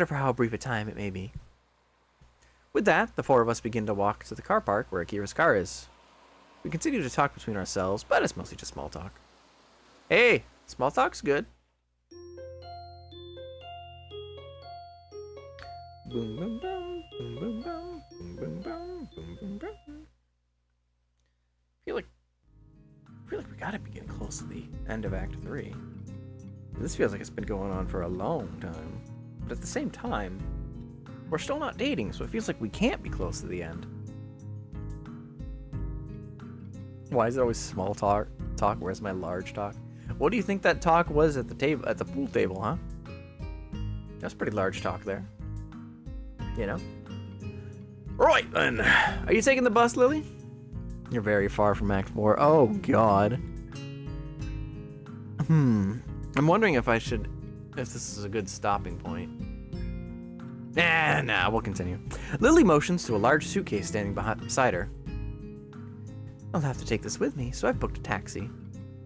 for how brief a time it may be. With that, the four of us begin to walk to the car park where Akira's car is. We continue to talk between ourselves, but it's mostly just small talk. Hey, small talk's good. Boom boom boom, boom boom boom, boom boom boom, boom boom boom. I feel like we gotta be getting close to the end of Act 3. This feels like it's been going on for a long time. But at the same time, we're still not dating, so it feels like we can't be close to the end. Why is it always small talk? Where's my large talk? What do you think that talk was at the pool table, huh? That's pretty large talk there. You know? Right then. Are you taking the bus, Lily? You're very far from Act 4. Oh, God. I'm wondering if this is a good stopping point. Nah, we'll continue. Lily motions to a large suitcase standing beside her. I'll have to take this with me, so I've booked a taxi.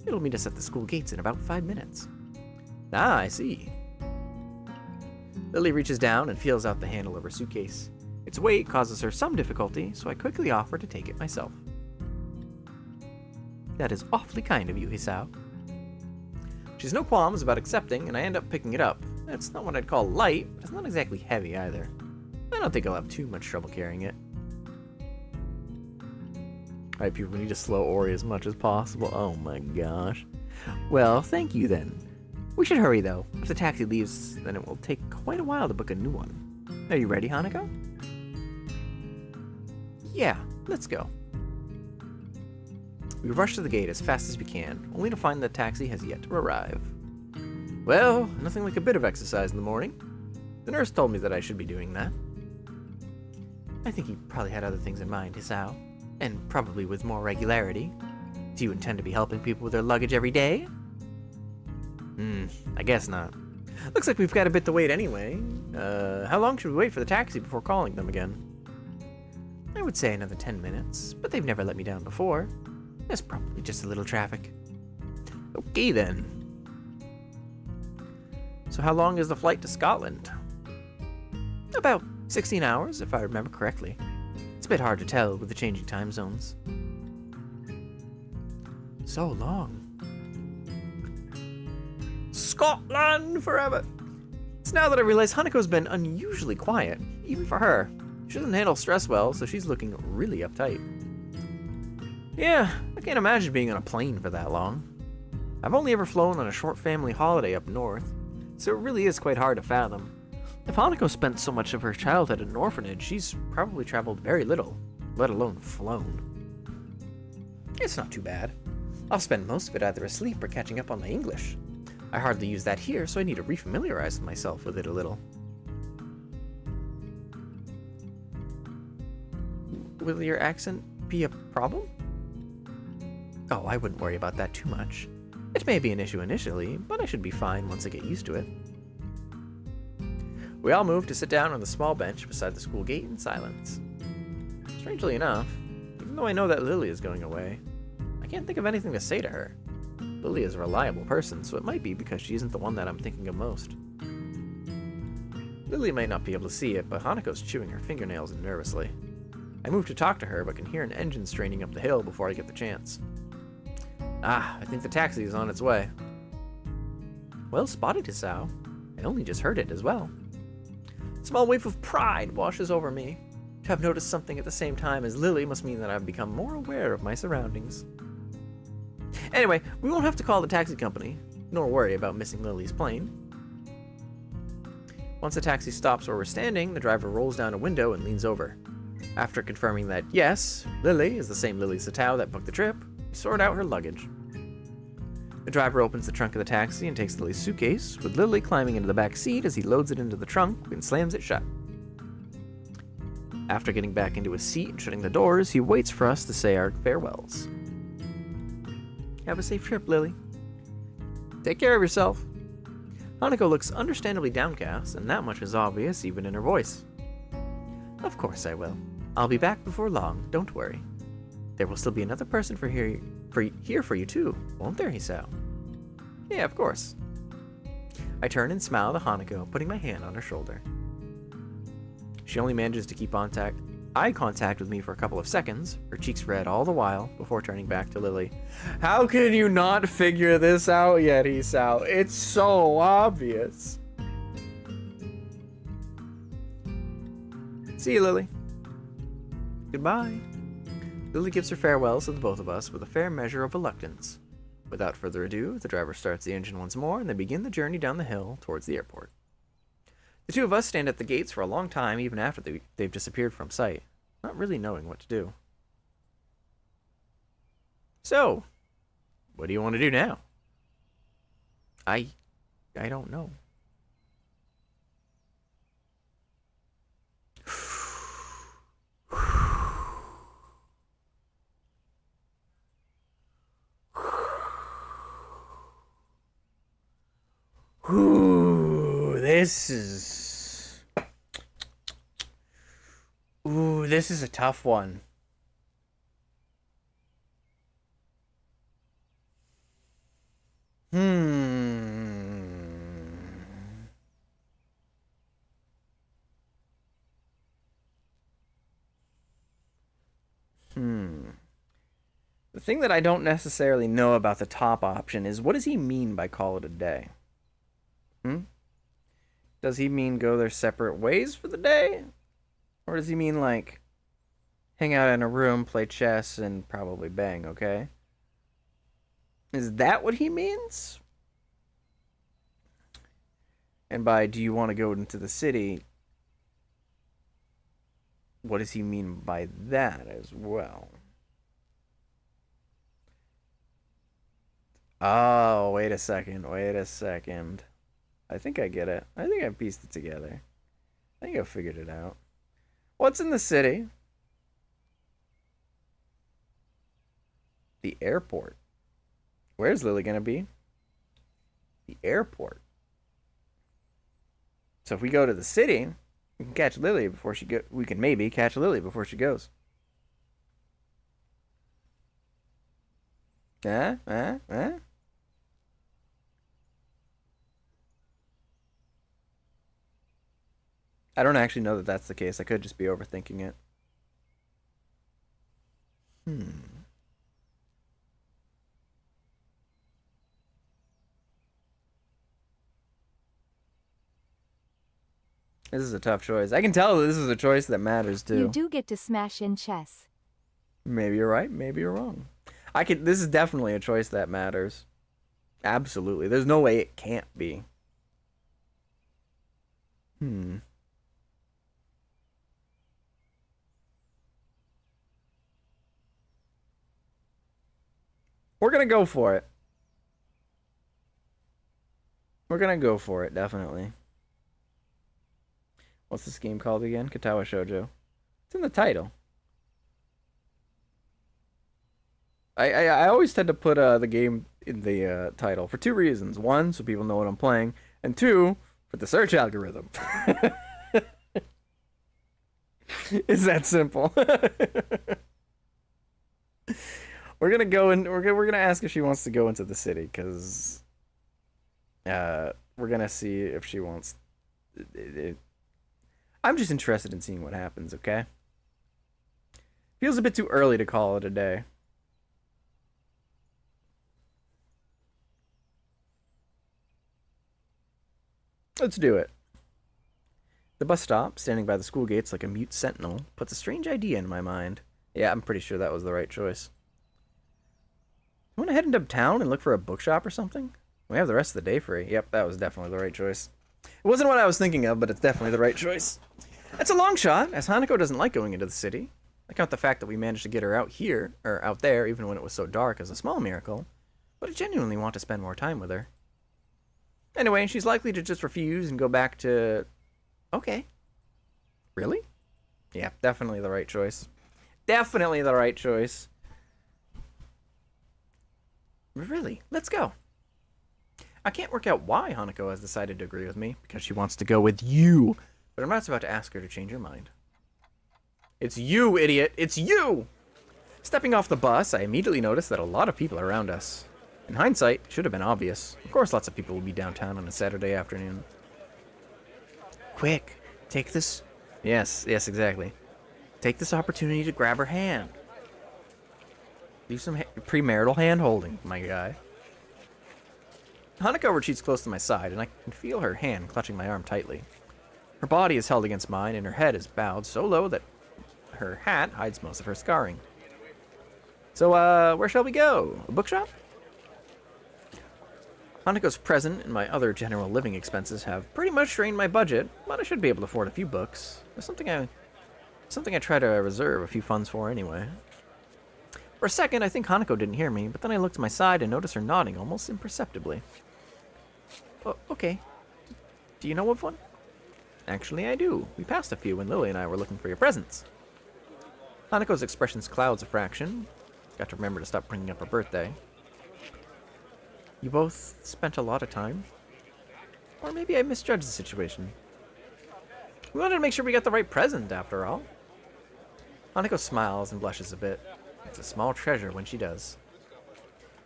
It'll meet us at the school gates in about 5 minutes. Ah, I see. Lily reaches down and feels out the handle of her suitcase. Its weight causes her some difficulty, so I quickly offer to take it myself. That is awfully kind of you, Hisao. She's no qualms about accepting, and I end up picking it up. It's not what I'd call light, but it's not exactly heavy either. I don't think I'll have too much trouble carrying it. Alright, people, we need to slow Ori as much as possible. Oh my gosh. Well, thank you then. We should hurry though. If the taxi leaves, then it will take quite a while to book a new one. Are you ready, Hanako? Yeah, let's go. We rush to the gate as fast as we can, only to find the taxi has yet to arrive. Well, nothing like a bit of exercise in the morning. The nurse told me that I should be doing that. I think he probably had other things in mind, Hisao, and probably with more regularity. Do you intend to be helping people with their luggage every day? I guess not. Looks like we've got a bit to wait anyway. How long should we wait for the taxi before calling them again? I would say another 10 minutes, but they've never let me down before. There's probably just a little traffic. Okay then. So how long is the flight to Scotland? About 16 hours, if I remember correctly. It's a bit hard to tell with the changing time zones. So long. Scotland forever! It's now that I realize Hanako's been unusually quiet, even for her. She doesn't handle stress well, so she's looking really uptight. Yeah, I can't imagine being on a plane for that long. I've only ever flown on a short family holiday up north, so it really is quite hard to fathom. If Hanako spent so much of her childhood in an orphanage, she's probably traveled very little, let alone flown. It's not too bad. I'll spend most of it either asleep or catching up on my English. I hardly use that here, so I need to refamiliarize myself with it a little. Will your accent be a problem? Oh, I wouldn't worry about that too much. It may be an issue initially, but I should be fine once I get used to it. We all moved to sit down on the small bench beside the school gate in silence. Strangely enough, even though I know that Lily is going away, I can't think of anything to say to her. Lily is a reliable person, so it might be because she isn't the one that I'm thinking of most. Lily might not be able to see it, but Hanako's chewing her fingernails nervously. I move to talk to her, but can hear an engine straining up the hill before I get the chance. Ah, I think the taxi is on its way. Well spotted, Hisao. I only just heard it as well. A small wave of pride washes over me. To have noticed something at the same time as Lily must mean that I've become more aware of my surroundings. Anyway, we won't have to call the taxi company, nor worry about missing Lily's plane. Once the taxi stops where we're standing, the driver rolls down a window and leans over. After confirming that, yes, Lily is the same Lily Satao that booked the trip, we sort out her luggage. The driver opens the trunk of the taxi and takes Lily's suitcase, with Lily climbing into the back seat as he loads it into the trunk and slams it shut. After getting back into his seat and shutting the doors, he waits for us to say our farewells. Have a safe trip, Lily. Take care of yourself. Hanako looks understandably downcast, and that much is obvious even in her voice. Of course I will. I'll be back before long, don't worry. There will still be another person here for you too, won't there, Hisao? Yeah, of course. I turn and smile to Hanako, putting my hand on her shoulder. She only manages to keep eye contact with me for a couple of seconds, her cheeks red all the while, before turning back to Lily. How can you not figure this out yet, Hisao? It's so obvious. See you, Lily. Goodbye. Lily gives her farewells to the both of us with a fair measure of reluctance. Without further ado, the driver starts the engine once more, and they begin the journey down the hill towards the airport. The two of us stand at the gates for a long time, even after they've disappeared from sight, not really knowing what to do. So, what do you want to do now? I don't know. Ooh, this is a tough one. The thing that I don't necessarily know about the top option is, what does he mean by call it a day? Does he mean go their separate ways for the day? Or does he mean, like, hang out in a room, play chess, and probably bang, okay? Is that what he means? And by, do you want to go into the city, what does he mean by that as well? Oh, wait a second. I think I get it. I think I pieced it together. I think I figured it out. What's in the city? The airport. Where's Lily gonna be? The airport. So if we go to the city, we can catch Lily before she go. We can maybe catch Lily before she goes. Huh? I don't actually know that that's the case. I could just be overthinking it. This is a tough choice. I can tell that this is a choice that matters too. You do get to smash in chess. Maybe you're right, maybe you're wrong. This is definitely a choice that matters. Absolutely. There's no way it can't be. We're gonna go for it. We're gonna go for it, definitely. What's this game called again? Katawa Shoujo. It's in the title. I always tend to put the game in the title for two reasons. One, so people know what I'm playing, and two, for the search algorithm. It's that simple. We're gonna go and we're gonna ask if she wants to go into the city, because we're gonna see if she wants. I'm just interested in seeing what happens. Okay. Feels a bit too early to call it a day. Let's do it. The bus stop, standing by the school gates like a mute sentinel, puts a strange idea in my mind. Yeah, I'm pretty sure that was the right choice. You want to head into town and look for a bookshop or something? We have the rest of the day free. Yep, that was definitely the right choice. It wasn't what I was thinking of, but it's definitely the right choice. It's a long shot, as Hanako doesn't like going into the city. I count the fact that we managed to get her out here, or out there, even when it was so dark, as a small miracle. But I genuinely want to spend more time with her. Anyway, she's likely to just refuse and go back to... Okay. Really? Yeah, definitely the right choice. Definitely the right choice. Really? Let's go. I can't work out why Hanako has decided to agree with me, because she wants to go with you. But I'm not about to ask her to change her mind. It's you, idiot! It's you! Stepping off the bus, I immediately noticed that a lot of people are around us. In hindsight, it should have been obvious. Of course lots of people will be downtown on a Saturday afternoon. Quick, take this... Yes, exactly. Take this opportunity to grab her hand. Leave some premarital hand-holding, my guy. Hanako retreats close to my side, and I can feel her hand clutching my arm tightly. Her body is held against mine, and her head is bowed so low that her hat hides most of her scarring. So, where shall we go? A bookshop? Hanako's present and my other general living expenses have pretty much drained my budget, but I should be able to afford a few books. There's something I try to reserve a few funds for anyway. For a second, I think Hanako didn't hear me, but then I looked to my side and noticed her nodding almost imperceptibly. Oh, okay. Do you know of one? Actually, I do. We passed a few when Lily and I were looking for your presents. Hanako's expressions clouds a fraction. Got to remember to stop bringing up her birthday. You both spent a lot of time? Or maybe I misjudged the situation. We wanted to make sure we got the right present, after all. Hanako smiles and blushes a bit. It's a small treasure when she does.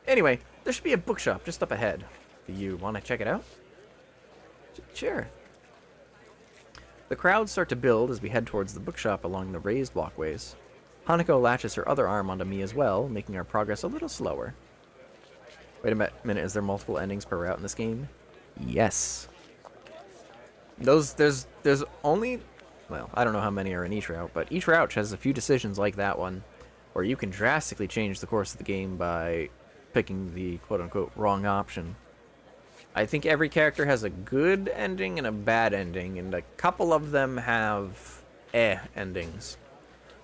Anyway, there should be a bookshop just up ahead. Do you want to check it out? Sure. The crowds start to build as we head towards the bookshop along the raised walkways. Hanako latches her other arm onto me as well, making our progress a little slower. Wait a minute, is there multiple endings per route in this game? Yes. There's only, well, I don't know how many are in each route, but each route has a few decisions like that one, where you can drastically change the course of the game by picking the quote-unquote wrong option. I think every character has a good ending and a bad ending, and a couple of them have endings.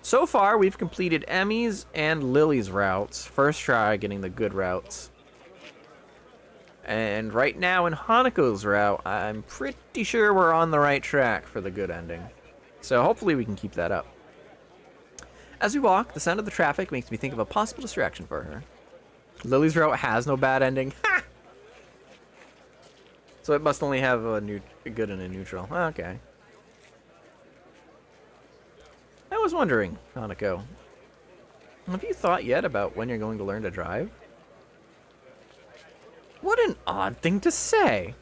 So far, we've completed Emmy's and Lily's routes. First try getting the good routes. And right now in Hanako's route, I'm pretty sure we're on the right track for the good ending. So hopefully we can keep that up. As we walk, the sound of the traffic makes me think of a possible distraction for her. Lily's route has no bad ending. Ha! So it must only have a good and a neutral. Okay. I was wondering, Hanako, have you thought yet about when you're going to learn to drive? What an odd thing to say.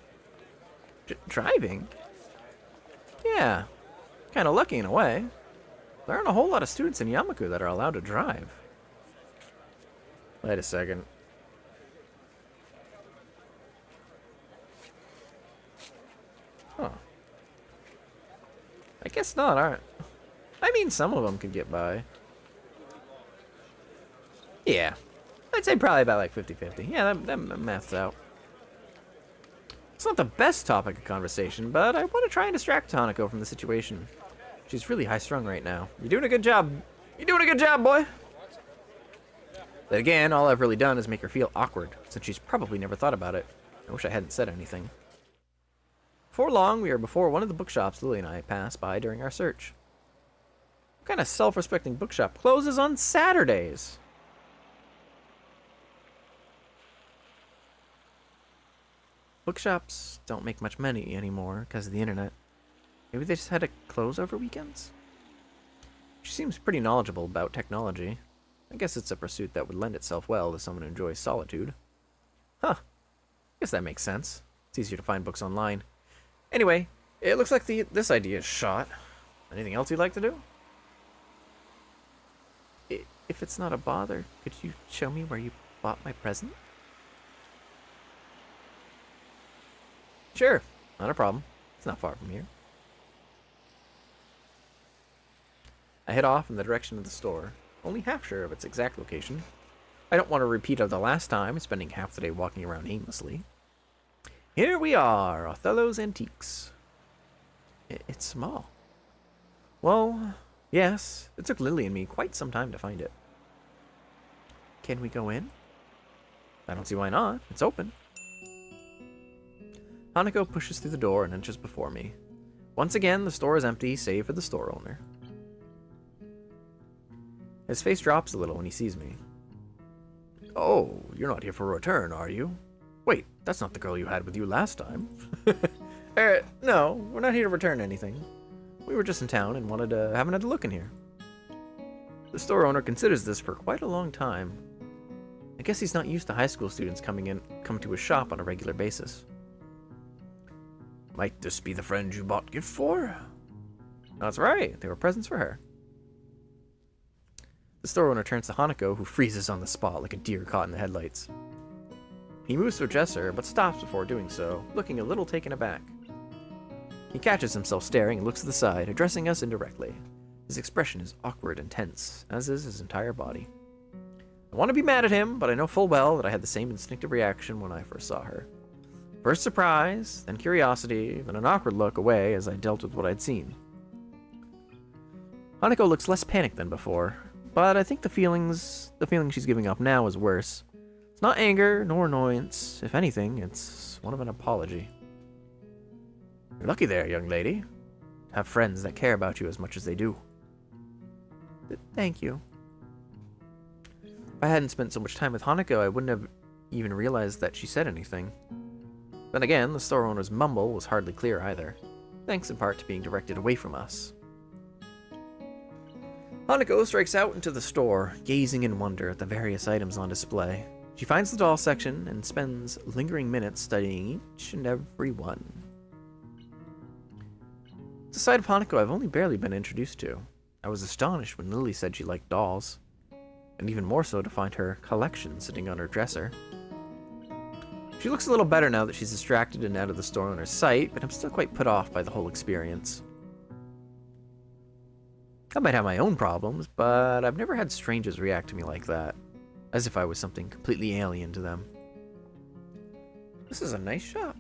Driving? Yeah. Kind of lucky in a way. There aren't a whole lot of students in Yamaku that are allowed to drive. Wait a second. Huh. I guess not, alright. I mean, some of them could get by. Yeah. I'd say probably about like 50-50. Yeah, that maths out. It's not the best topic of conversation, but I want to try and distract Hanako from the situation. She's really high-strung right now. You're doing a good job. You're doing a good job, boy! But again, all I've really done is make her feel awkward, since she's probably never thought about it. I wish I hadn't said anything. Before long, we are before one of the bookshops Lily and I passed by during our search. What kind of self-respecting bookshop closes on Saturdays? Bookshops don't make much money anymore because of the internet. Maybe they just had to close over weekends? She seems pretty knowledgeable about technology. I guess it's a pursuit that would lend itself well to someone who enjoys solitude. Huh. Guess that makes sense. It's easier to find books online. Anyway, it looks like this idea is shot. Anything else you'd like to do? If it's not a bother, could you show me where you bought my present? Sure, not a problem. It's not far from here. I head off in the direction of the store, only half sure of its exact location. I don't want a repeat of the last time, spending half the day walking around aimlessly. Here we are, Othello's Antiques. It's small. Well, yes, it took Lily and me quite some time to find it. Can we go in? I don't see why not. It's open. Hanako pushes through the door and inches before me. Once again, the store is empty, save for the store owner. His face drops a little when he sees me. Oh, you're not here for a return, are you? Wait, that's not the girl you had with you last time. No, we're not here to return anything. We were just in town and wanted to have another look in here. The store owner considers this for quite a long time. I guess he's not used to high school students come to his shop on a regular basis. Might this be the friend you bought gift for? That's right, they were presents for her. The store owner turns to Hanako, who freezes on the spot like a deer caught in the headlights. He moves to address her, but stops before doing so, looking a little taken aback. He catches himself staring and looks to the side, addressing us indirectly. His expression is awkward and tense, as is his entire body. I want to be mad at him, but I know full well that I had the same instinctive reaction when I first saw her. First surprise, then curiosity, then an awkward look away as I dealt with what I'd seen. Hanako looks less panicked than before, but I think the feeling she's giving off now is worse. It's not anger, nor annoyance. If anything, it's one of an apology. You're lucky there, young lady. To have friends that care about you as much as they do. Thank you. If I hadn't spent so much time with Hanako, I wouldn't have even realized that she said anything. Then again, the store owner's mumble was hardly clear either, thanks in part to being directed away from us. Hanako strikes out into the store, gazing in wonder at the various items on display. She finds the doll section and spends lingering minutes studying each and every one. It's a side of Hanako I've only barely been introduced to. I was astonished when Lily said she liked dolls, and even more so to find her collection sitting on her dresser. She looks a little better now that she's distracted and out of the store owner's sight, but I'm still quite put off by the whole experience. I might have my own problems, but I've never had strangers react to me like that, as if I was something completely alien to them. This is a nice shop.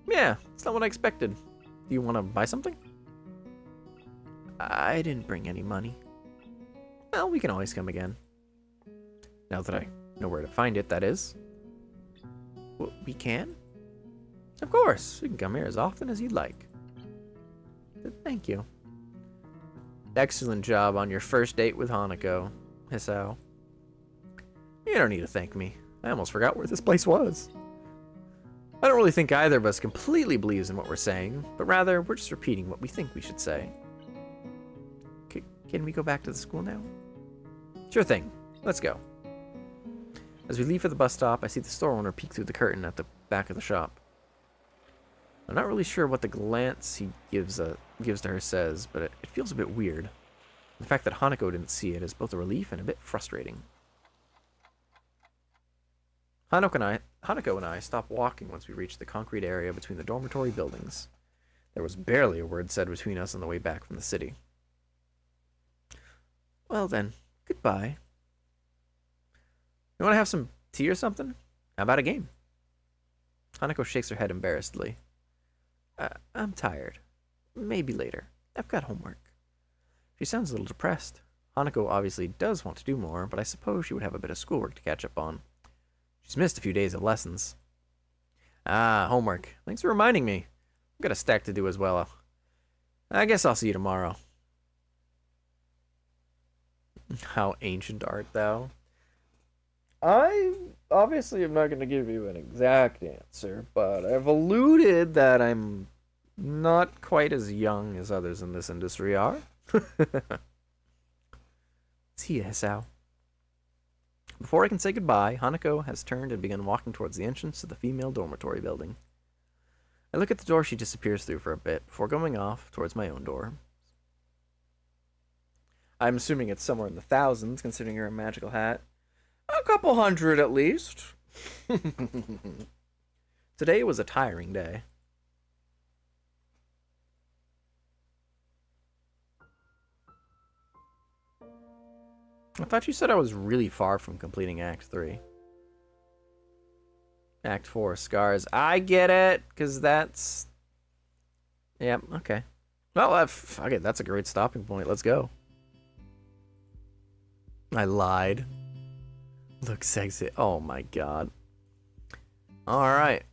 Yeah, it's not what I expected. Do you want to buy something? I didn't bring any money. Well, we can always come again. Now that I know where to find it, that is. We can? Of course, you can come here as often as you'd like. Thank you. Excellent job on your first date with Hanako, Hisao. You don't need to thank me. I almost forgot where this place was. I don't really think either of us completely believes in what we're saying, but rather we're just repeating what we think we should say. Can we go back to the school now? Sure thing. Let's go. As we leave for the bus stop, I see the store owner peek through the curtain at the back of the shop. I'm not really sure what the glance he gives to her says, but it feels a bit weird. The fact that Hanako didn't see it is both a relief and a bit frustrating. Hanako and I stopped walking once we reached the concrete area between the dormitory buildings. There was barely a word said between us on the way back from the city. Well then, goodbye. You want to have some tea or something? How about a game? Hanako shakes her head embarrassedly. I'm tired. Maybe later. I've got homework. She sounds a little depressed. Hanako obviously does want to do more, but I suppose she would have a bit of schoolwork to catch up on. She's missed a few days of lessons. Ah, homework. Thanks for reminding me. I've got a stack to do as well. I guess I'll see you tomorrow. How ancient art thou? I obviously am not going to give you an exact answer, but I've alluded that I'm not quite as young as others in this industry are. See you, Hisao. Before I can say goodbye, Hanako has turned and begun walking towards the entrance to the female dormitory building. I look at the door she disappears through for a bit before going off towards my own door. I'm assuming it's somewhere in the thousands, considering you're a magical hat. A couple hundred at least. Today was a tiring day. I thought you said I was really far from completing Act 3. Act 4, Scars. I get it, because that's... Yep, okay. Well, okay, that's a great stopping point. Let's go. I lied. Look sexy. Oh my god. Alright.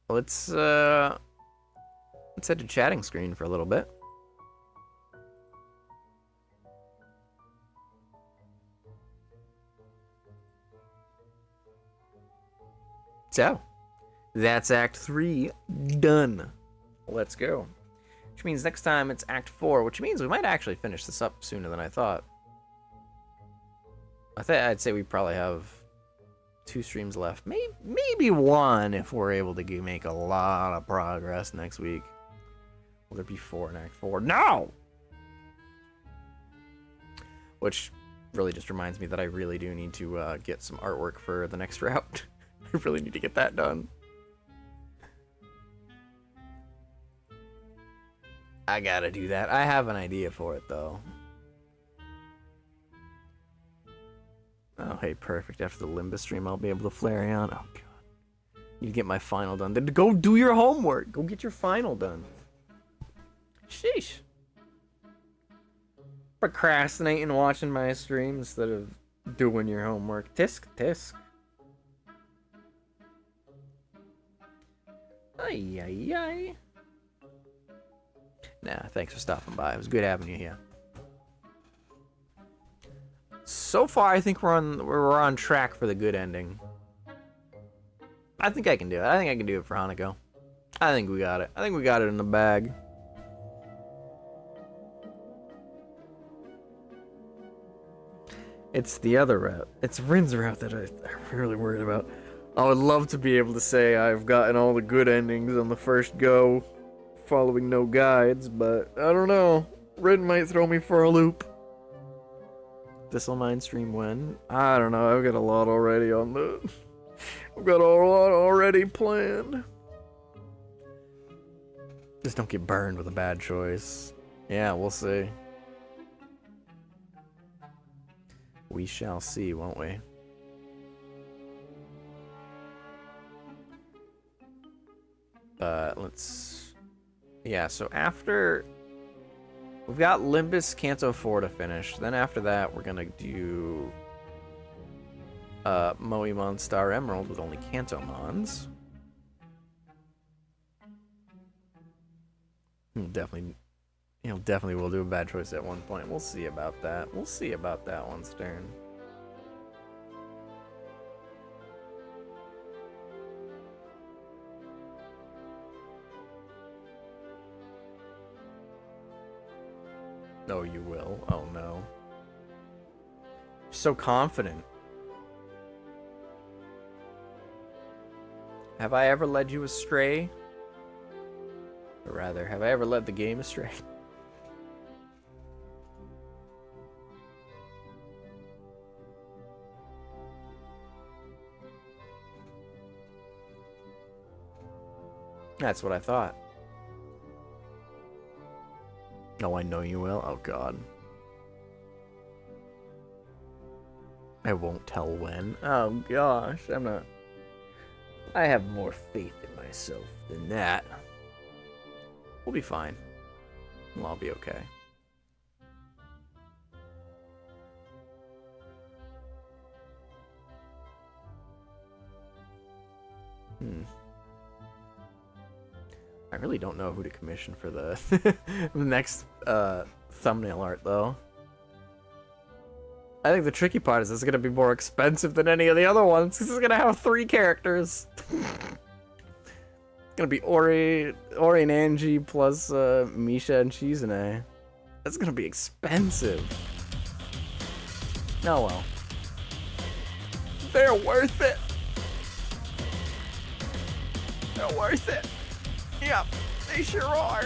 Let's head to chatting screen for a little bit. So, that's Act 3 done. Let's go. Which means next time it's Act 4, which means we might actually finish this up sooner than I thought. I'd say we probably have 2 streams left. Maybe 1 if we're able to make a lot of progress next week. Will there be 4 in Act 4? No! Which really just reminds me that I really do need to get some artwork for the next route. I really need to get that done. I gotta do that. I have an idea for it, though. Oh, hey, perfect. After the Limbus stream, I'll be able to flare on. Oh, God. Need to get my final done. Then go do your homework. Go get your final done. Sheesh. Procrastinating watching my stream instead of doing your homework. Tisk, tisk. Ay, ay, ay. Nah, thanks for stopping by. It was good having you here. So far, I think we're on track for the good ending. I think I can do it. I think I can do it for Hanako. I think we got it. I think we got it in the bag. It's the other route. It's Rin's route that I'm really worried about. I would love to be able to say I've gotten all the good endings on the first go, following no guides, but I don't know. Rin might throw me for a loop. This'll mine stream when? I don't know. I've got a lot already on the... I've got a lot already planned. Just don't get burned with a bad choice. Yeah, we'll see. We shall see, won't we? Let's... Yeah, so after... We've got Limbus Kanto 4 to finish. Then after that, we're gonna do... Moemon Star Emerald with only Kanto Mons. Definitely will do a bad choice at one point. We'll see about that. We'll see about that one, Stern. Oh, you will? Oh, no. You're so confident. Have I ever led you astray? Or rather, have I ever led the game astray? That's what I thought. Oh, I know you will. Oh, God. I won't tell when. Oh, gosh. I'm not... I have more faith in myself than that. We'll be fine. Well, I'll be okay. I really don't know who to commission for the, the next thumbnail art, though. I think the tricky part is it's going to be more expensive than any of the other ones. This is going to have 3 characters. It's going to be Ori and Angie plus Misha and Shizune. That's going to be expensive. Oh well. They're worth it. They're worth it. Yep, they sure are.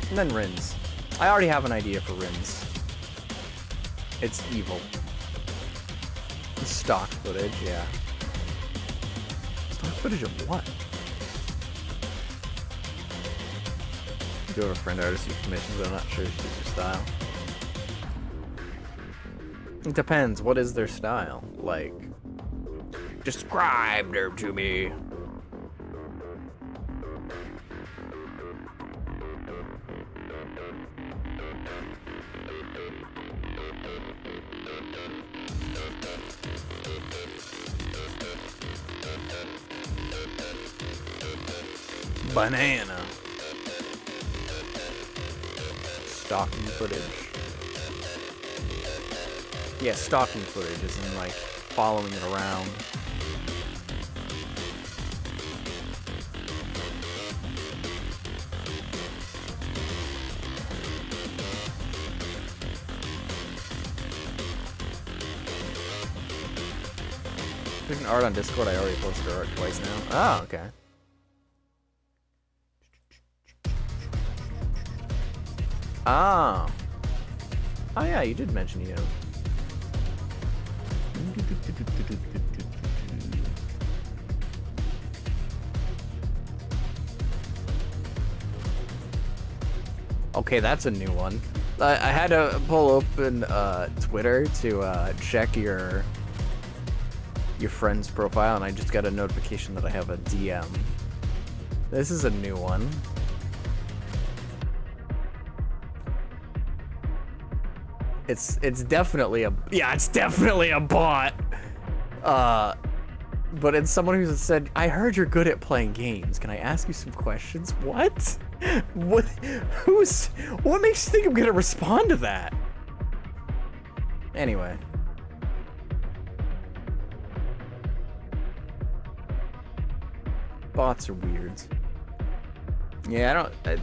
And then Rins. I already have an idea for Rins. It's evil. Stock footage, yeah. Stock footage of what? You do have a friend artist you commission, but I'm not sure she's your style. It depends. What is their style? Like, describe them to me. Banana. Stalking footage. Yeah, stalking footage is in like following it around. There's an art on Discord. I already posted art twice now. Oh, okay. Ah. Oh yeah, you did mention you. Okay, that's a new one. I had to pull open Twitter to check your friend's profile, and I just got a notification that I have a DM. This is a new one. It's definitely a it's definitely a bot. But it's someone who said, "I heard you're good at playing games. Can I ask you some questions?" What? What? What makes you think I'm gonna respond to that? Anyway. Bots are weirds. Yeah, they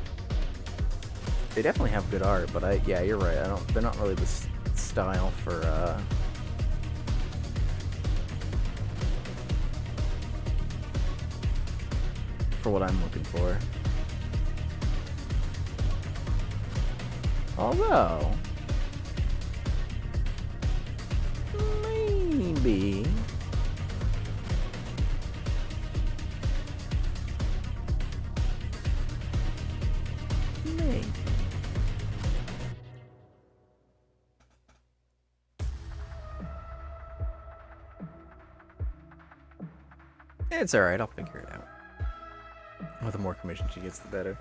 definitely have good art, but yeah, you're right. They're not really the style for what I'm looking for. Although, maybe. It's alright, I'll figure it out. Well, the more commission she gets, the better.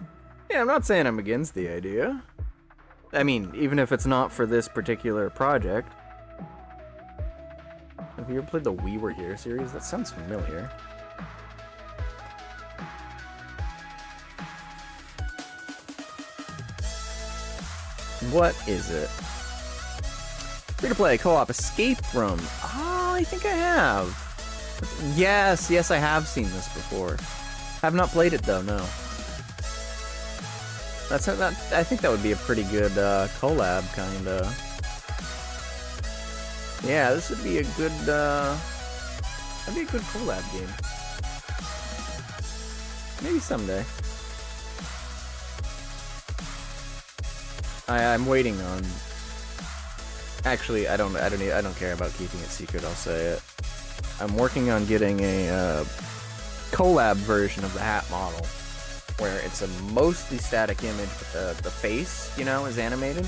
Yeah, I'm not saying I'm against the idea. I mean, even if it's not for this particular project. Have you ever played the We Were Here series? That sounds familiar. What is it? Free-to-play co-op Escape Room. Oh, I think I have. Yes, I have seen this before. Have not played it though, no. I think that would be a pretty good collab, kinda. Yeah, this would be a good that'd be a good collab game. Maybe someday. I'm waiting on. Actually, I don't care about keeping it secret. I'll say it. I'm working on getting a collab version of the hat model, where it's a mostly static image, but the face, you know, is animated.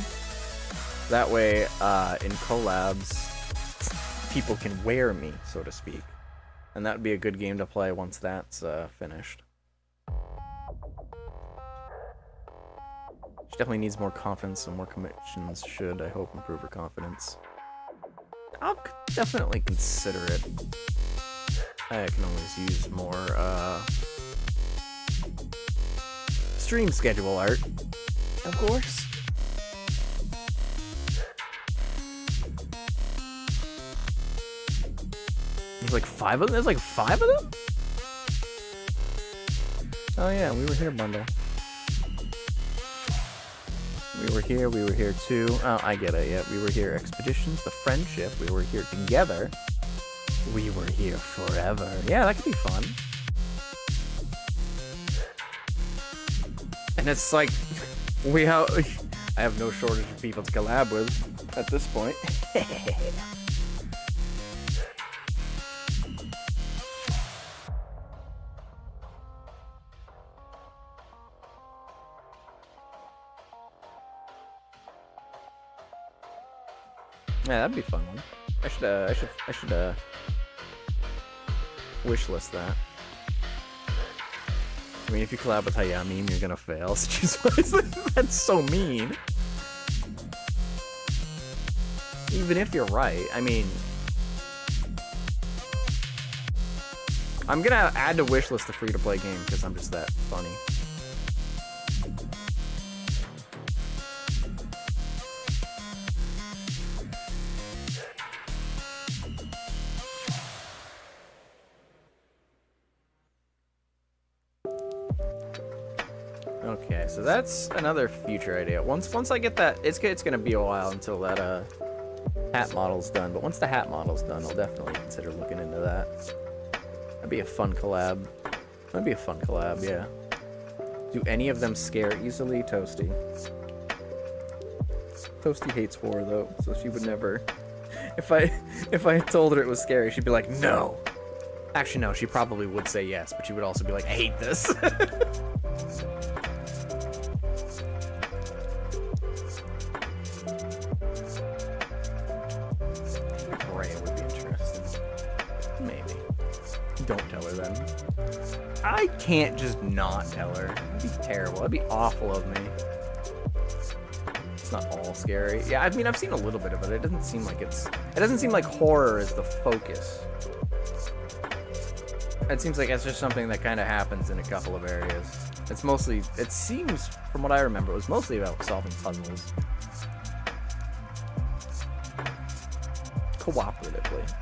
That way, in collabs, people can wear me, so to speak, and that would be a good game to play once that's finished. She definitely needs more confidence, and more commissions should, I hope, improve her confidence. I'll definitely consider it. I can always use more stream schedule art, of course. There's like 5 of them? There's like 5 of them? Oh yeah, we were here, bundle. We were here too. Oh, I get it, yeah. We were here. Expeditions, the friendship, we were here together. We were here forever. Yeah, that could be fun. And it's like, I have no shortage of people to collab with at this point. Yeah, that'd be a fun one. I should wish list that. I mean, if you collab with Hayami, you're gonna fail. That's so mean. Even if you're right, I mean, I'm gonna add to wish list the free-to-play game because I'm just that funny. Okay, so that's another future idea. Once I get that, it's gonna be a while until that hat model's done. But once the hat model's done, I'll definitely consider looking into that. That'd be a fun collab. That'd be a fun collab, yeah. Do any of them scare easily? Toasty. Toasty hates horror though, so she would never. If I told her it was scary, she'd be like, no. Actually, no. She probably would say yes, but she would also be like, I hate this. Don't tell her then. I can't just not tell her. That'd be terrible. That'd be awful of me. It's not all scary. Yeah, I mean, I've seen a little bit of it. It doesn't seem like horror is the focus. It seems like it's just something that kind of happens in a couple of areas. It's mostly, it seems, from what I remember, it was mostly about solving puzzles. Cooperatively.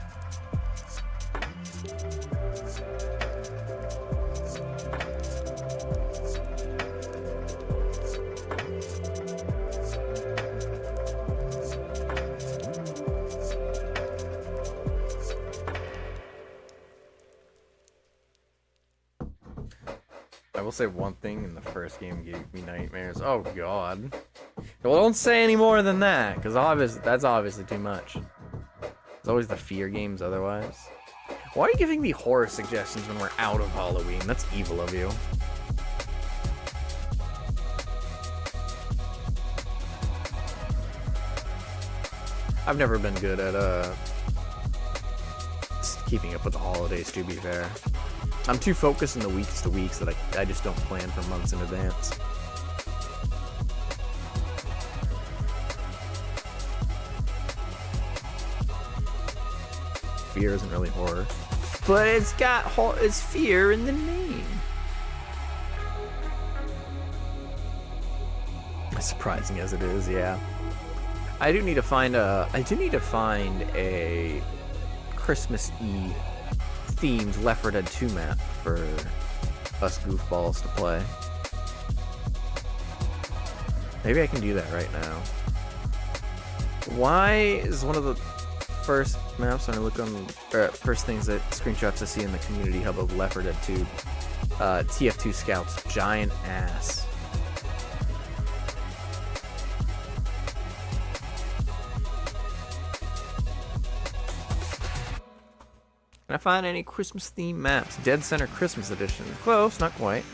I will say one thing, in the first game gave me nightmares. Oh god. Well, don't say any more than that, because that's obviously too much. There's always the fear games otherwise. Why are you giving me horror suggestions when we're out of Halloween? That's evil of you. I've never been good at keeping up with the holidays, to be fair. I'm too focused in the weeks to weeks that I just don't plan for months in advance. Fear isn't really horror, but it's fear in the name. As surprising as it is, yeah. I do need to find a Christmas-y themed Left 4 Dead 2 map for us goofballs to play. Maybe I can do that right now. Why is one of the first maps when I look on first things that screenshots I see in the community hub of Left 4 Dead 2 TF2 Scout's giant ass. Can I find any Christmas themed maps? Dead Center Christmas Edition. Close, not quite.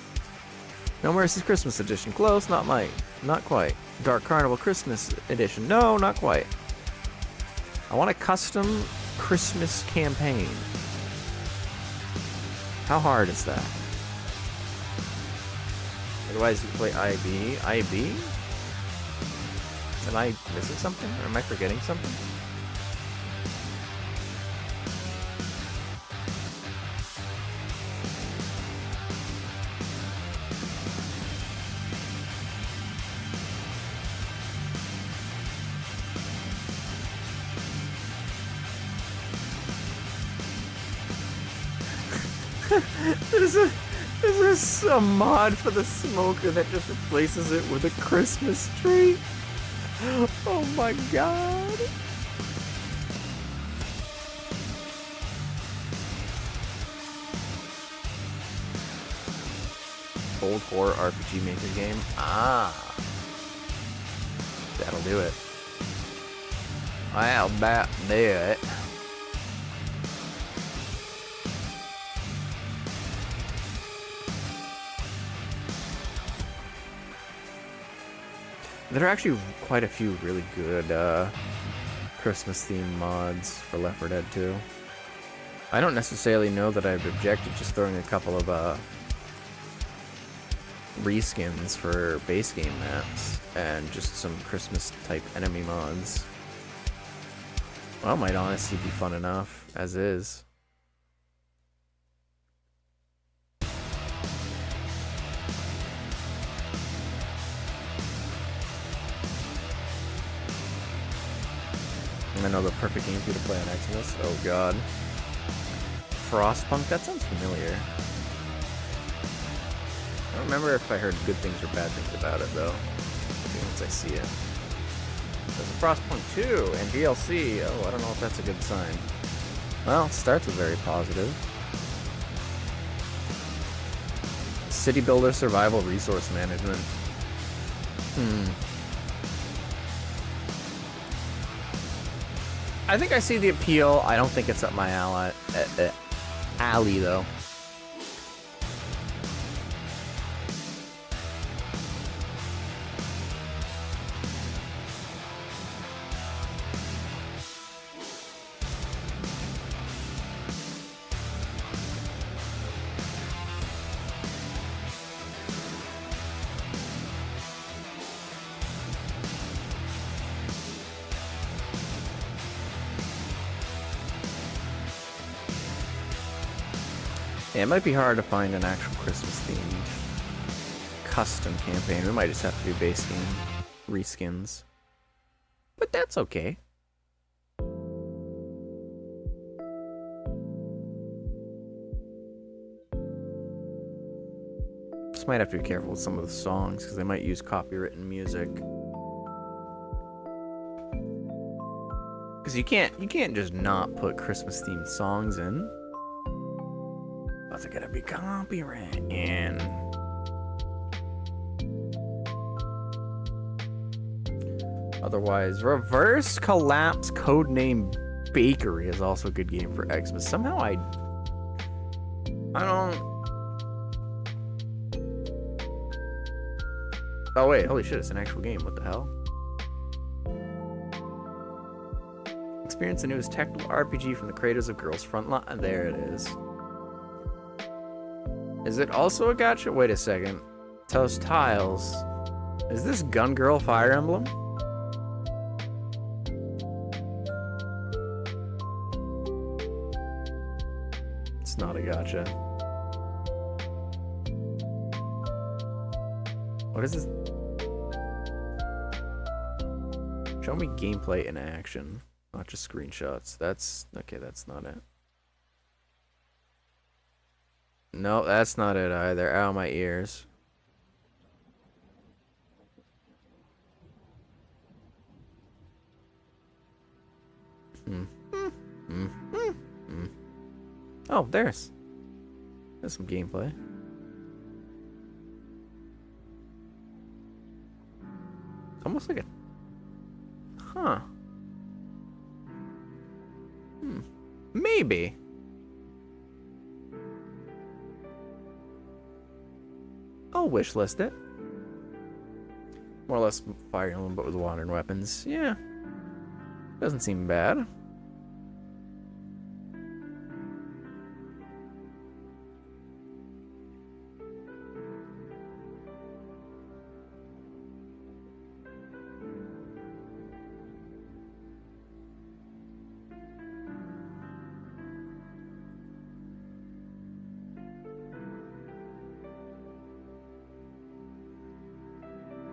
No Mercy's Christmas Edition. Close, not quite. Dark Carnival Christmas Edition. No, not quite. I want a custom Christmas campaign. How hard is that? Otherwise, you play IB. IB? Am I missing something? Or am I forgetting something? There's a mod for the smoker that just replaces it with a Christmas tree. Oh my god. Old horror RPG maker game. Ah. That'll do it. I'll bet do it. There are actually quite a few really good Christmas themed mods for Left 4 Dead 2. I don't necessarily know that I'd object to just throwing a couple of reskins for base game maps and just some Christmas type enemy mods. Well, might honestly be fun enough as is. I know the perfect game for you to play on Xbox. Oh god. Frostpunk? That sounds familiar. I don't remember if I heard good things or bad things about it though. Maybe once I see it. There's a Frostpunk 2 and DLC. Oh, I don't know if that's a good sign. Well, starts with very positive. City Builder Survival Resource Management. I think I see the appeal. I don't think it's up my alley though. Yeah, it might be hard to find an actual Christmas-themed custom campaign. We might just have to do base game reskins. But that's okay. Just might have to be careful with some of the songs because they might use copywritten music. Because you can't just not put Christmas-themed songs in. They're gonna be copyright in. Otherwise, Reverse Collapse Codename Bakery is also a good game for Xmas. Somehow I don't. Oh wait, holy shit! It's an actual game. What the hell? Experience the newest technical RPG from the creators of Girls Frontline. There it is. Is it also a gacha? Wait a second. Toast Tiles. Is this Gun Girl Fire Emblem? It's not a gacha. What is this? Show me gameplay in action, not just screenshots. That's okay, that's not it. No, that's not it either. Ow, my ears. Oh, there's some gameplay. It's almost like a... Huh. Maybe. I'll wishlist it. More or less Fire Emblem, but with modern weapons. Yeah. Doesn't seem bad.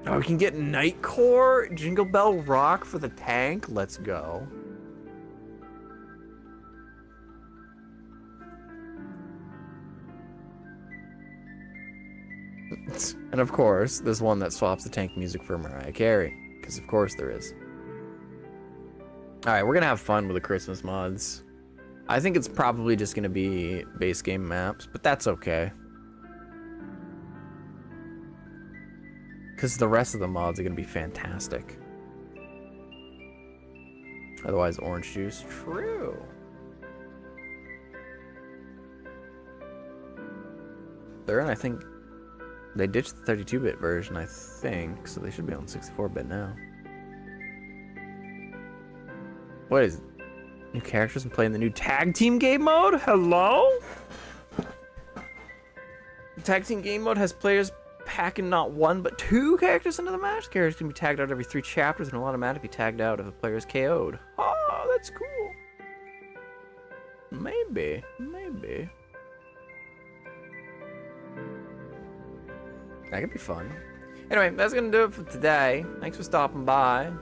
Oh, we can get Nightcore, Jingle Bell Rock for the tank. Let's go. And of course, there's one that swaps the tank music for Mariah Carey. Because of course there is. Alright, we're gonna have fun with the Christmas mods. I think it's probably just gonna be base game maps, but that's okay. Because the rest of the mods are going to be fantastic. Otherwise, orange juice. True. They're in, I think... They ditched the 32-bit version, I think. So they should be on 64-bit now. What is it? New characters and playing the new tag team game mode? Hello? The tag team game mode has players packing not one but two characters into the match. Characters can be tagged out every 3 chapters and will automatically be tagged out if a player is KO'd. Oh, that's cool. Maybe. That could be fun. Anyway, that's gonna do it for today. Thanks for stopping by.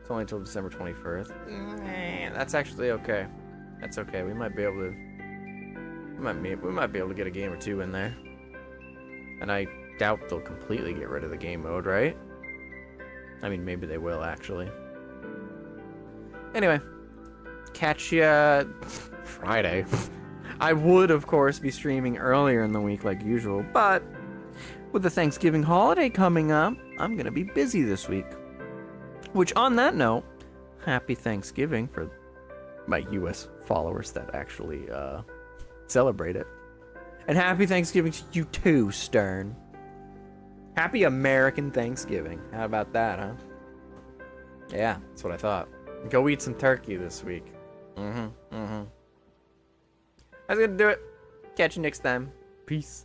It's only until December 21st. That's actually okay. That's okay. We might be able to. We might be able to get a game or two in there. And I doubt they'll completely get rid of the game mode, right? I mean, maybe they will, actually. Anyway, catch ya Friday. I would, of course, be streaming earlier in the week like usual, but with the Thanksgiving holiday coming up, I'm gonna be busy this week. Which, on that note, happy Thanksgiving for my US followers that actually celebrate it. And happy Thanksgiving to you too, Stern. Happy American Thanksgiving. How about that, huh? Yeah, that's what I thought. Go eat some turkey this week. That's gonna do it. Catch you next time. Peace.